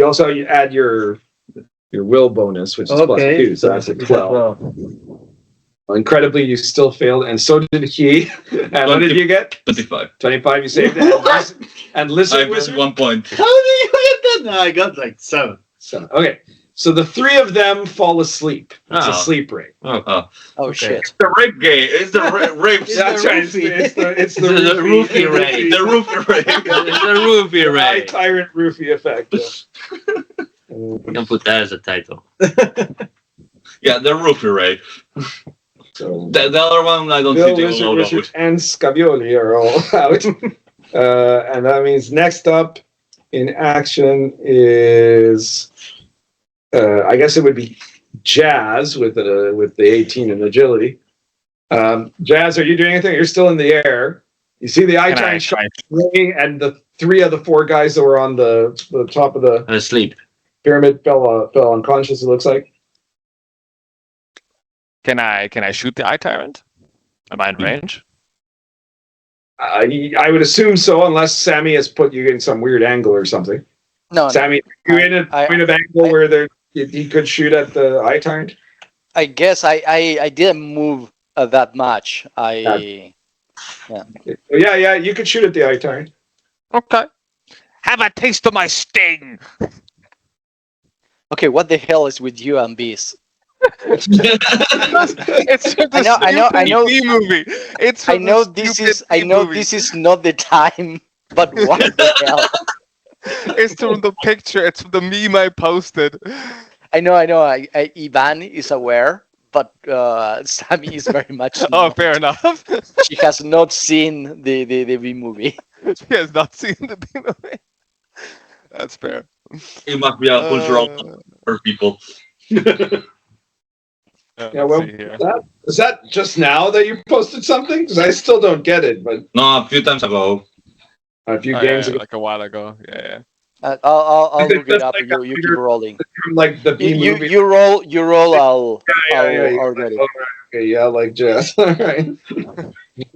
add your will bonus, which is Okay. +2, so that's a It's a 12. 12. Incredibly, you still failed, and so did he. And what did you get? 25. 25. You saved it. And I Lizard missed Wizard. 1 point. How did you get that? No, I got like 7. So, okay, so the three of them fall asleep. It's a Oh. sleep ray. Oh Okay. shit. The rape gay. It's the rape. That's right. It's the It's the roofie ray. The roofie ray. The roofie Eye ray. tyrant roofie effect. We can put that as a title. Yeah, the roofie ray. So The other one I don't Bill, think you Wizard, know Wizard, about. and Scabioli are all out. And that means next up in action is, I guess it would be Jazz with the 18 in agility. Jazz, are you doing anything? You're still in the air. You see the eye tyrant shot swinging, and the three of the four guys that were on the top of the Asleep. pyramid fell unconscious. It looks like. Can I shoot the eye tyrant? Am I in range? I would assume so, unless Sammy has put you in some weird angle or something. No, Sammy, you're in a point of angle where he could shoot at the eye tyrant. I guess I didn't move that much. Yeah, you could shoot at the eye tyrant. Okay. Have a taste of my sting. Okay, what the hell is with you and bees? It's just a I know. stupid B movie. It's I know this is not the time, but what the hell? It's from the picture. It's from the meme I posted. I know. Ivan is aware, but Sammy is very much. Oh, not. fair enough. She has not seen the B movie. She has not seen the B movie. That's fair. It must be a cultural for people. Yeah, well, is that just now that you posted something? Because I still don't get it, but No, a few times ago. a few Oh, games yeah, ago. like a while ago. Yeah. I'll It's look it just up. like And you keep rolling. from like the B You, movie. you roll. You roll. Yeah, I'll get it. All right, okay, yeah, like jazz. All right.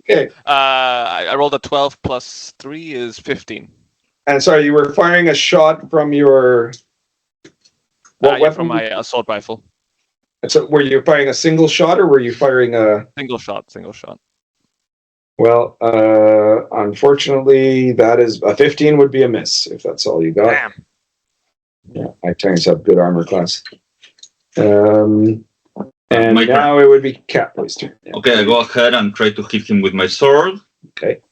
Okay. I rolled a 12 plus 3 is 15. And sorry, you were firing a shot from your what Yeah, weapon? from my assault rifle. So were you firing a single shot or were you firing a Single shot. well, unfortunately that is a 15 would be a miss if that's all you got. Damn. Yeah, I Tyrants have good armor class. And My turn. now it would be Catboy's turn. Yeah. Okay, I go ahead and try to hit him with my sword. Okay.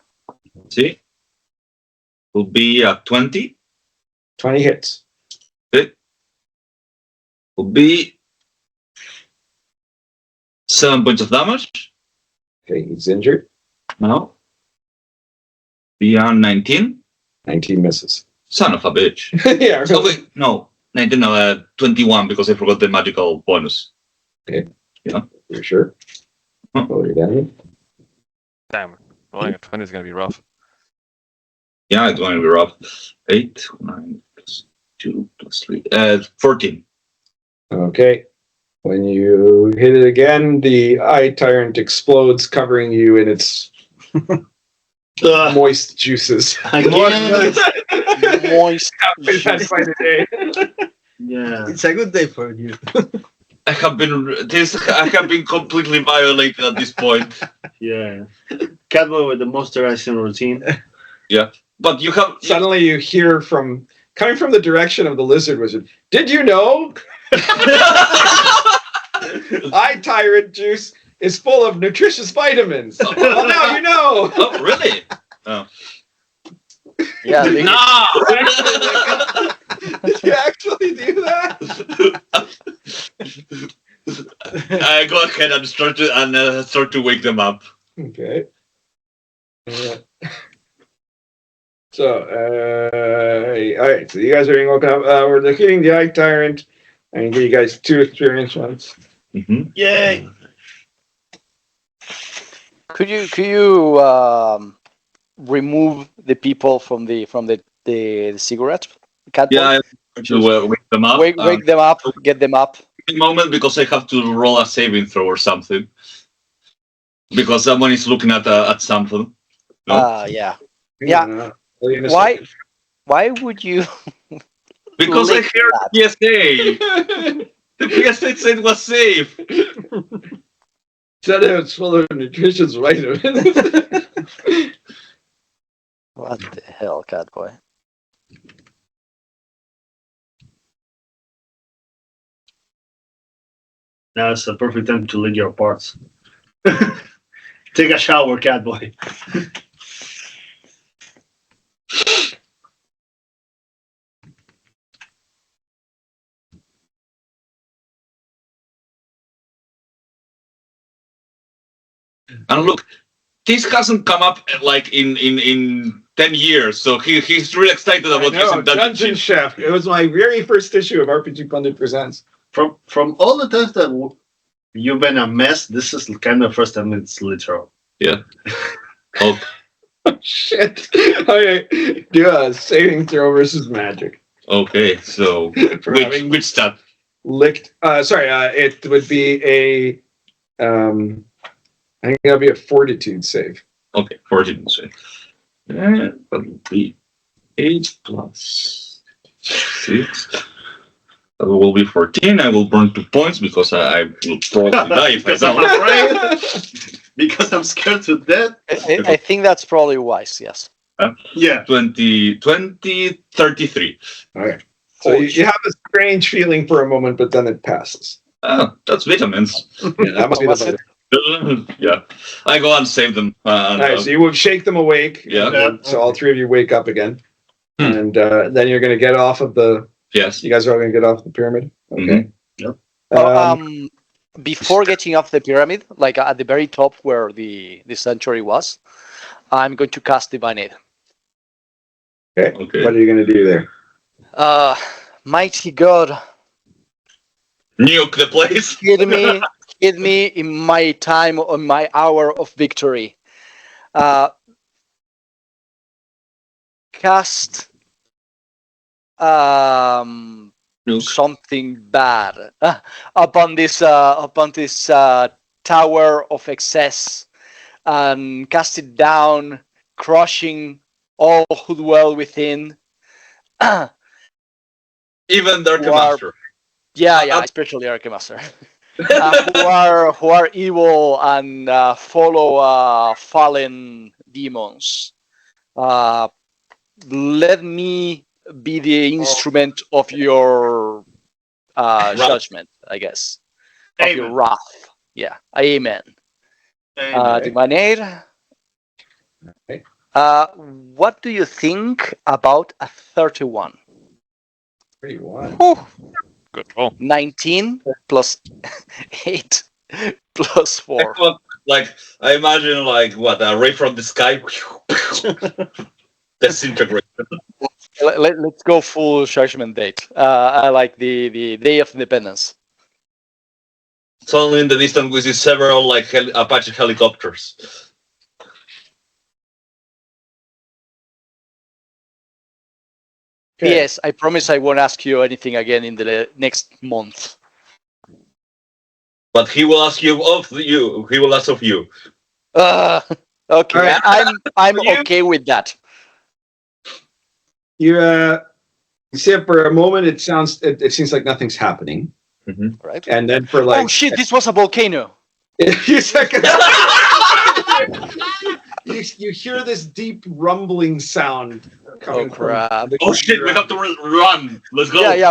See? Will be a 20. 20 hits. Okay. Will be 7 points of damage. Okay, he's injured. Now. Beyond 19. 19 misses. Son of a bitch. Yeah. Oh, wait, no. 19, 21 because I forgot the magical bonus. Okay. Yeah. You're sure? Huh. Roll your damage. Damn. Rolling a 20 is going to be rough. Yeah, it's going to be rough. 8, 9, plus 2, plus 3. 14. Okay. When you hit it again, the eye tyrant explodes, covering you in its moist juices. Again. Moist. We've had quite a day. Yeah. It's a good day for you. I have been completely violated at this point. Yeah. Catboy with the moisturizing routine. Yeah. But you have Suddenly you hear from, coming from the direction of the lizard wizard, did you know? Eye tyrant juice is full of nutritious vitamins. Well, now you know. Oh, really? Oh. Yeah. Did you actually do that? I go ahead and start to wake them up. Okay. So, all right. So you guys are being woken up. We're defeating the eye tyrant. I can give you guys 2 experience ones. Mm-hmm. Yay! Could you remove the people from the cigarette? Catboy? Yeah, I to wake them up. Wake them up. Get them up. Moment because I have to roll a saving throw or something. Because someone is looking at something. No? Yeah. Yeah. Why would you? Because I click heard that? PSA. The PSA said it was safe. Said it's full of nutritious vitamins. What the hell, Catboy? Now it's the perfect time to lick your parts. Take a shower, Catboy. And look, this hasn't come up like in 10 years, so he's really excited about using Dungeon Chef. It was my very first issue of RPG Pundit Presents. From all the times that you've been a mess, this is kind of the first time it's literal. Yeah. Oh. Shit. Okay. Do a saving throw versus magic. Okay, so which stat? Licked. It would be a. I think that'll be a fortitude save. Okay, 14 save. That would be 8 plus 6. That will be 14. I will burn 2 points because I will probably die if I don't. Because I'm scared to death. I think that's probably wise. Yes. Yeah. 20, 33. Okay. So you have a strange feeling for a moment, but then it passes. Oh, that's vitamins. Yeah, that must be the Yeah, I go and save them. All right, so you would shake them awake. Yeah. So all 3 of you wake up again, and then you're going to get off of the. Yes. You guys are all going to get off the pyramid. Okay. Mm-hmm. Yep. Before getting off the pyramid, like at the very top where the sanctuary was, I'm going to cast Divine Aid. Okay. What are you going to do there? Mighty God, Nuke the place. hit me in my time, on my hour of victory. Cast something bad upon this tower of excess and cast it down, crushing all who dwell within. Even the Archemaster. Yeah, especially Archemaster. who are evil and follow fallen demons. Let me be the instrument of your judgment, I guess. Of your wrath. Yeah. Amen. Dimaneir. Okay. What do you think about a 31? 31. Good roll. 19 plus 8 plus 4. Like, I imagine, like, what, a ray from the sky? Disintegration. Let's go full judgment date. I like the Day of Independence. Suddenly in the distance we see several, like, Apache helicopters. Okay. Yes, I promise I won't ask you anything again in the next month. But he will ask you of you. He will ask of you. Okay, right. I'm For you? okay with that. You see it for a moment. It seems like nothing's happening, Right? and then for like Oh shit! This was a volcano. a few seconds, you hear this deep rumbling sound coming from. Oh shit! We have to run. Let's go. Yeah.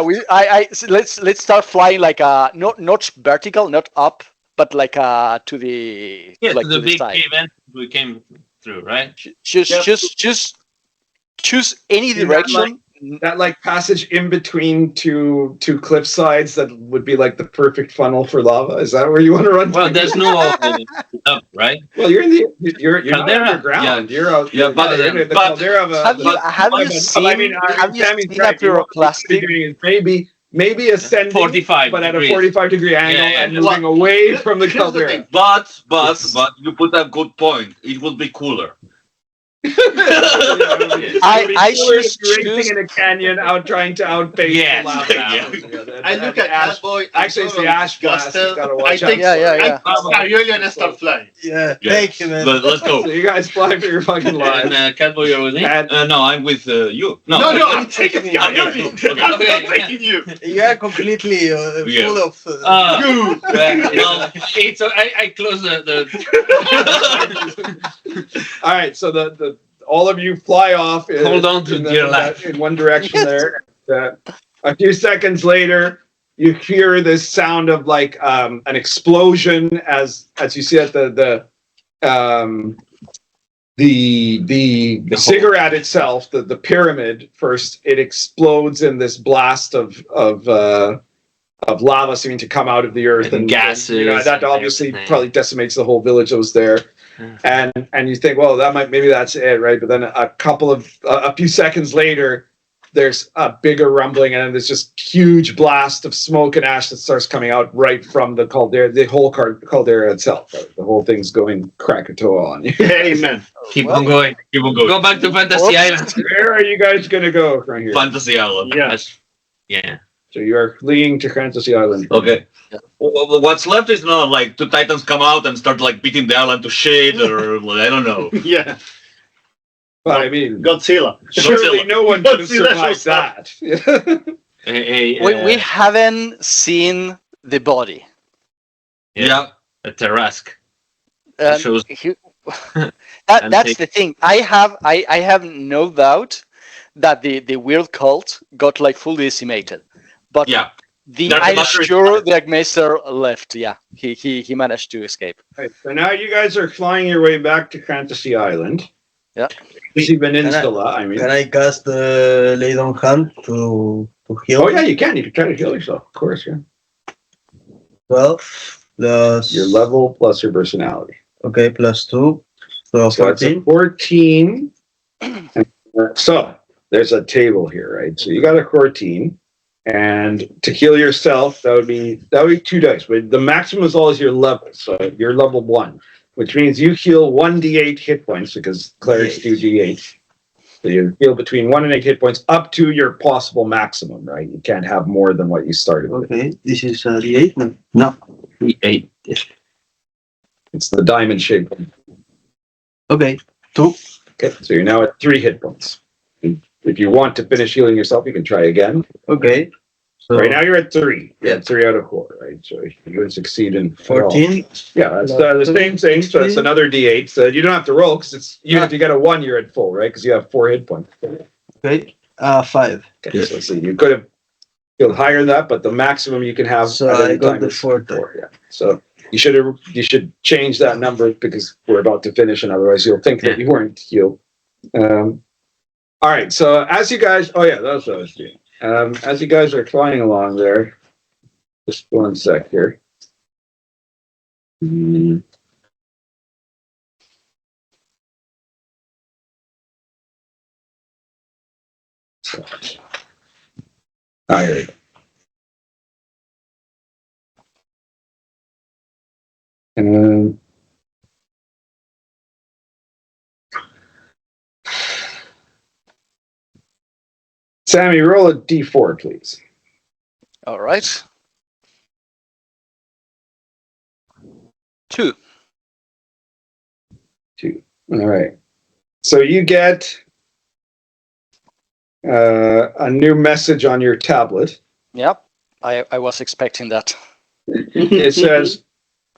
Let's start flying like not vertical, not up, but like to the to the big side. event we came through, right? Just choose any direction. That like passage in between two cliff sides that would be like the perfect funnel for lava. Is that where you want to run? Well, to? there's no up, right? Well, you're not Caldera. underground. You're out. Yeah, but- you're in the but- caldera of a. Have you seen a pyroclastic? Maybe ascending, 45 but at a degrees. 45-degree angle Yeah, and yeah. moving away from the Here's the caldera. thing. But you put a good point. It would be cooler. I choose racing in a canyon, out trying to outpace Yes. the lava. Yeah. I look at Catboy. Actually, it's the ash blast. You gotta watch I think out. Yeah. I really want to start flying. Yeah, Yeah. thank you, man. Let's go. So you guys fly for your fucking lives. And Catboy, you're with me? And No, I'm with you. No, I'm taking you. I'm not taking you. You are completely Yeah. full of. Well, it's I close the all right, so the all of you fly off. Hold on to dear life. In one direction there. A few seconds later, you hear this sound of like an explosion as you see at the ziggurat itself, the pyramid. First, it explodes in this blast of lava seeming to come out of the earth And gases that and obviously everything. probably decimates the whole village that was there. And you think, well, maybe that's it, right? But then a few seconds later, there's a bigger rumbling, and there's just huge blast of smoke and ash that starts coming out right from the caldera, the whole caldera itself. Right? The whole thing's going Krakatoa on you. Amen. keep on going. Go back to Fantasy Island. Where are you guys gonna go from here? Fantasy Island. Yeah. So you are fleeing to Fantasy Island. Okay. Well, what's left is not like two titans come out and start like beating the island to shit, or I don't know. Yeah. But I mean, Godzilla. surely no one could have Godzilla survived shows that. We haven't seen the body. Yeah. A Tarrasque. And Shows- that's the thing. I have no doubt that the weird cult got like fully decimated, but Yeah. I'm Archemaster is sure the Archemaster left. Yeah, he managed to escape. Right, so now you guys are flying your way back to Fantasy Island. Yeah. This Peninsula, I mean. Can I cast the lay down hand to heal? Oh yeah, you can. You can try to heal yourself, of course. Yeah. 12 plus Your level plus your personality. Okay, plus 2. So So it's a 14. 14. So there's a table here, right? So you got a 14, and to heal yourself, that would be 2 dice. But the maximum is always your level. So you're level 1, which means you heal 1d8 hit points because clerics do d8. So you heal between 1 and 8 hit points up to your possible maximum, right? You can't have more than what you started with. Okay, this is D8 now. No. D8. It's the diamond shape. Okay, 2. Okay, so you're now at 3 hit points. If you want to finish healing yourself, you can try again. Okay. So Right now you're at 3. You're at 3 out of 4, right? So if you would succeed in 14. Yeah, that's the same thing. So it's another D8. So you don't have to roll because it's even if you get a 1, you're at full, right? Because you have 4 hit points. Okay, 5. Okay, so let's see, you could have healed higher than that, but the maximum you can have. So at any I got time the is 4. 4. Yeah. So you should change that number because we're about to finish, and otherwise you'll think that you weren't healed. All right. So as you guys, that's what I was doing. As you guys are flying along there, just 1 sec here. Here we go. Sammy, roll a D4, please. All right. 2. 2. All right. So you get a new message on your tablet. Yep. I was expecting that. It says,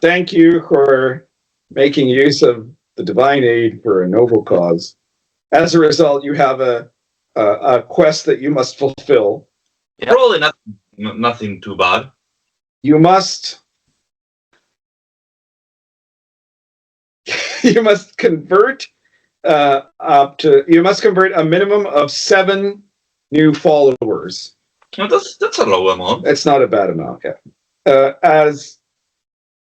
"Thank you for making use of the divine aid for a noble cause. As a result, you have a quest that you must fulfill. Yep. Probably nothing too bad. You must convert a minimum of 7 new followers." Well, that's a low amount. It's not a bad amount, yeah.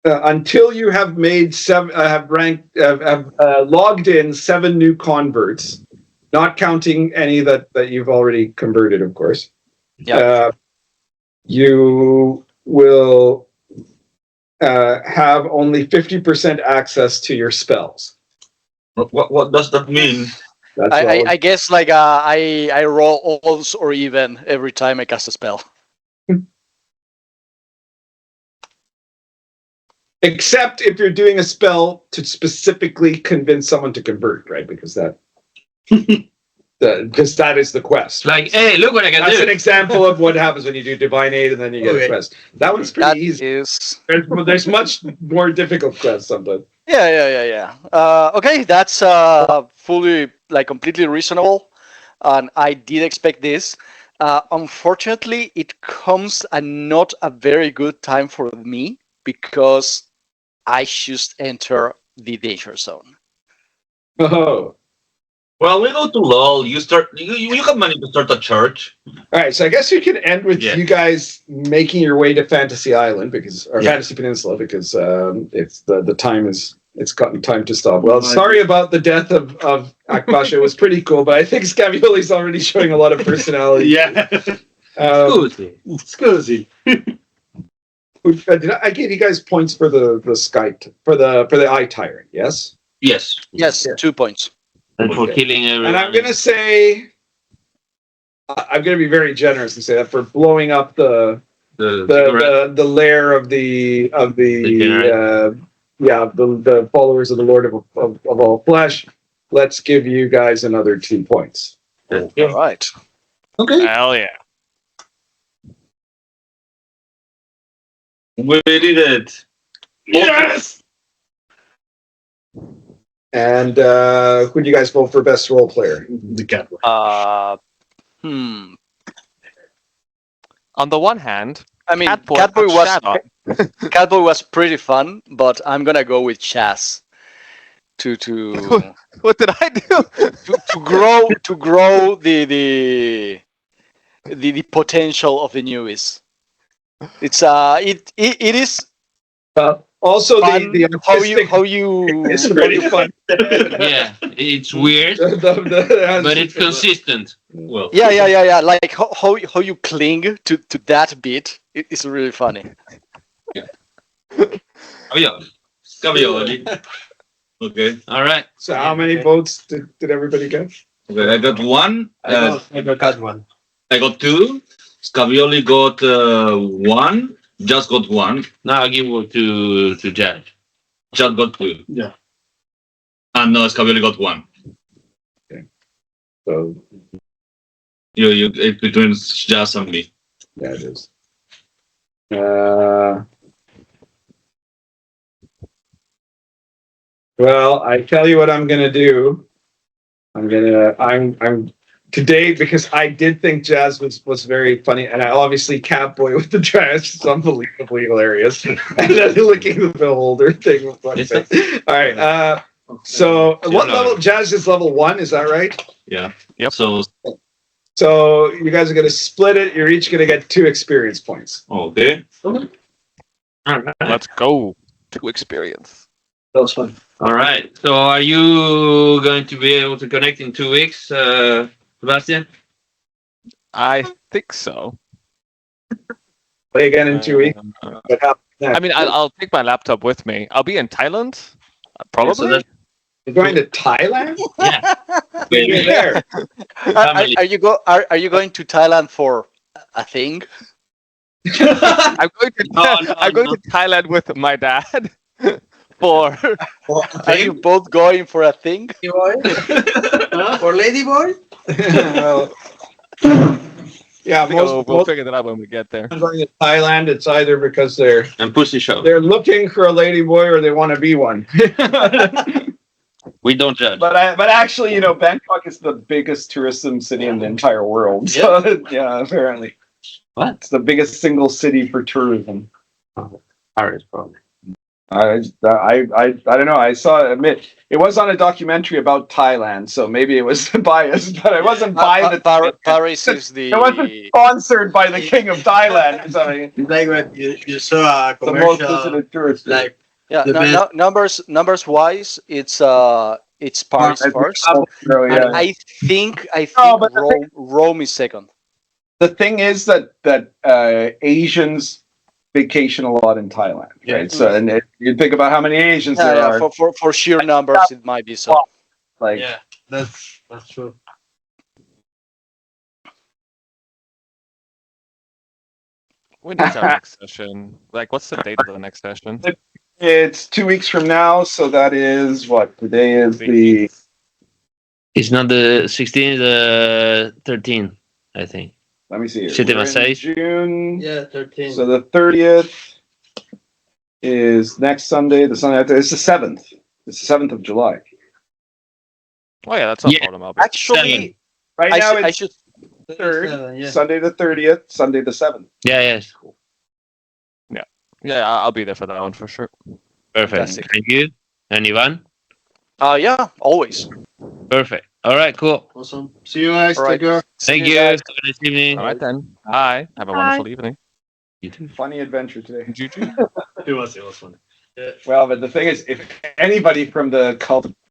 Until you have made logged in 7 new converts, not counting any that you've already converted, of course. Yeah. You will have only 50% access to your spells. What does that mean? That's I guess like I roll odds or even every time I cast a spell. Except if you're doing a spell to specifically convince someone to convert, right? Because that is the quest. Like, hey, look what I can That's do. an example of what happens when you do divine aid and then you get a quest. That one's pretty easy. There's much more difficult quests sometimes. Yeah. Okay, that's fully, like, completely reasonable, and I did expect this. Unfortunately, it comes at not a very good time for me because I just enter the danger zone. Oh. Well, we go to LOL. You have money to start a church. All right, so I guess we can end with you guys making your way to Fantasy Island Fantasy Peninsula because it's the time is. It's gotten time to stop. Well, sorry about the death of Archemaster. It was pretty cool, but I think Scavioli's already showing a lot of personality. Yeah. Scusi. I gave you guys points for the eye tyrant, yes? Yes. Yes, 2 points. And for killing everyone. And I'm gonna say, I'm gonna be very generous and say that for blowing up the lair of the followers of the Lord of all flesh, let's give you guys another 2 points. All right. Okay. Hell yeah. We did it. Yes. And who do you guys vote for best role player? The Catboy. On the one hand, I mean, Catboy Catboy was pretty fun, but I'm gonna go with Chaz to what did I do? to grow the potential of the newies. It's it is Also, fun the artistic how you is pretty fun. Yeah, it's weird, but it's consistent. Well. yeah. Like how you cling to that bit. It's really funny. Scavioli. Okay. All right. So how many votes did everybody get? Okay, I got one. I got one. I got two. Scavioli got one. Just got one. No, I'll give it to Judge. Just got two. Yeah. And no, Scavioli got one. So You it's between Jazz and me. yeah, it is. Well, I tell you what I'm gonna do. I'm today because I did think Jazz was very funny, and I obviously Catboy with the trash is unbelievably hilarious, and then licking the bill holder thing was funny. All right. So what level? Jazz is level 1. Is that right? Yeah. Yep. So you guys are gonna split it. You're each gonna get 2 experience points. okay. All right. Let's go to experience. That was fun. All right. So, are you going to be able to connect in 2 weeks, Sebastian? I think so. Play again in 2 weeks. What happens next? I mean, I'll take my laptop with me. I'll be in Thailand, probably. So that's- You're going to Thailand? yeah. You're there. Are you going to Thailand for a thing? I'm going to Thailand with my dad. For Are you both going for a thing? For Ladyboy? Well, yeah, we'll figure that out when we get there. going to Thailand, it's either because And Pussy Show. they're looking for a ladyboy or they want to be one. We don't judge. But actually, Bangkok is the biggest tourism city in the entire world. So, yeah, apparently. What? It's the biggest single city for tourism. Paris, probably. I don't know. I saw it was on a documentary about Thailand, so maybe it was biased, but I wasn't buying the Paris is the. It wasn't sponsored by the king of Thailand or something. It's like when you saw a The most commercial, visited tourist. like Yeah, the best- numbers wise, it's Paris first. Oh, yeah. And I think No, but the Rome is second. The thing is that Asians vacation a lot in Thailand, right? So, and you think about how many Asians there are. For sheer numbers, it might be so. Like, yeah, that's true. When is our next session? Like, what's the date of the next session? it's 2 weeks from now, so that is what today is the. It's not the 16th, the 13th, I think. Let me see. Siete We're más in seis. June. Yeah, 13. So the 30th is next Sunday. The Sunday after it's the 7th. It's the 7th of July. Oh yeah, that's not a Yeah. problem. I'll be. Actually, Right I now should, I it's should. 3rd, Yeah. Sunday the 30th, Sunday the 7th. Yeah, yes. Yeah, I'll be there for that one for sure. Perfect. Fantastic. Thank you. And Ivan? Yeah, always. Perfect. All right, cool. Awesome. See you guys. All right. Take care. Thank you you. guys. Have a nice evening. All right then. Bye. Have a wonderful evening. You too. Funny adventure today. GG. It was fun. Well, but the thing is, if anybody from the cult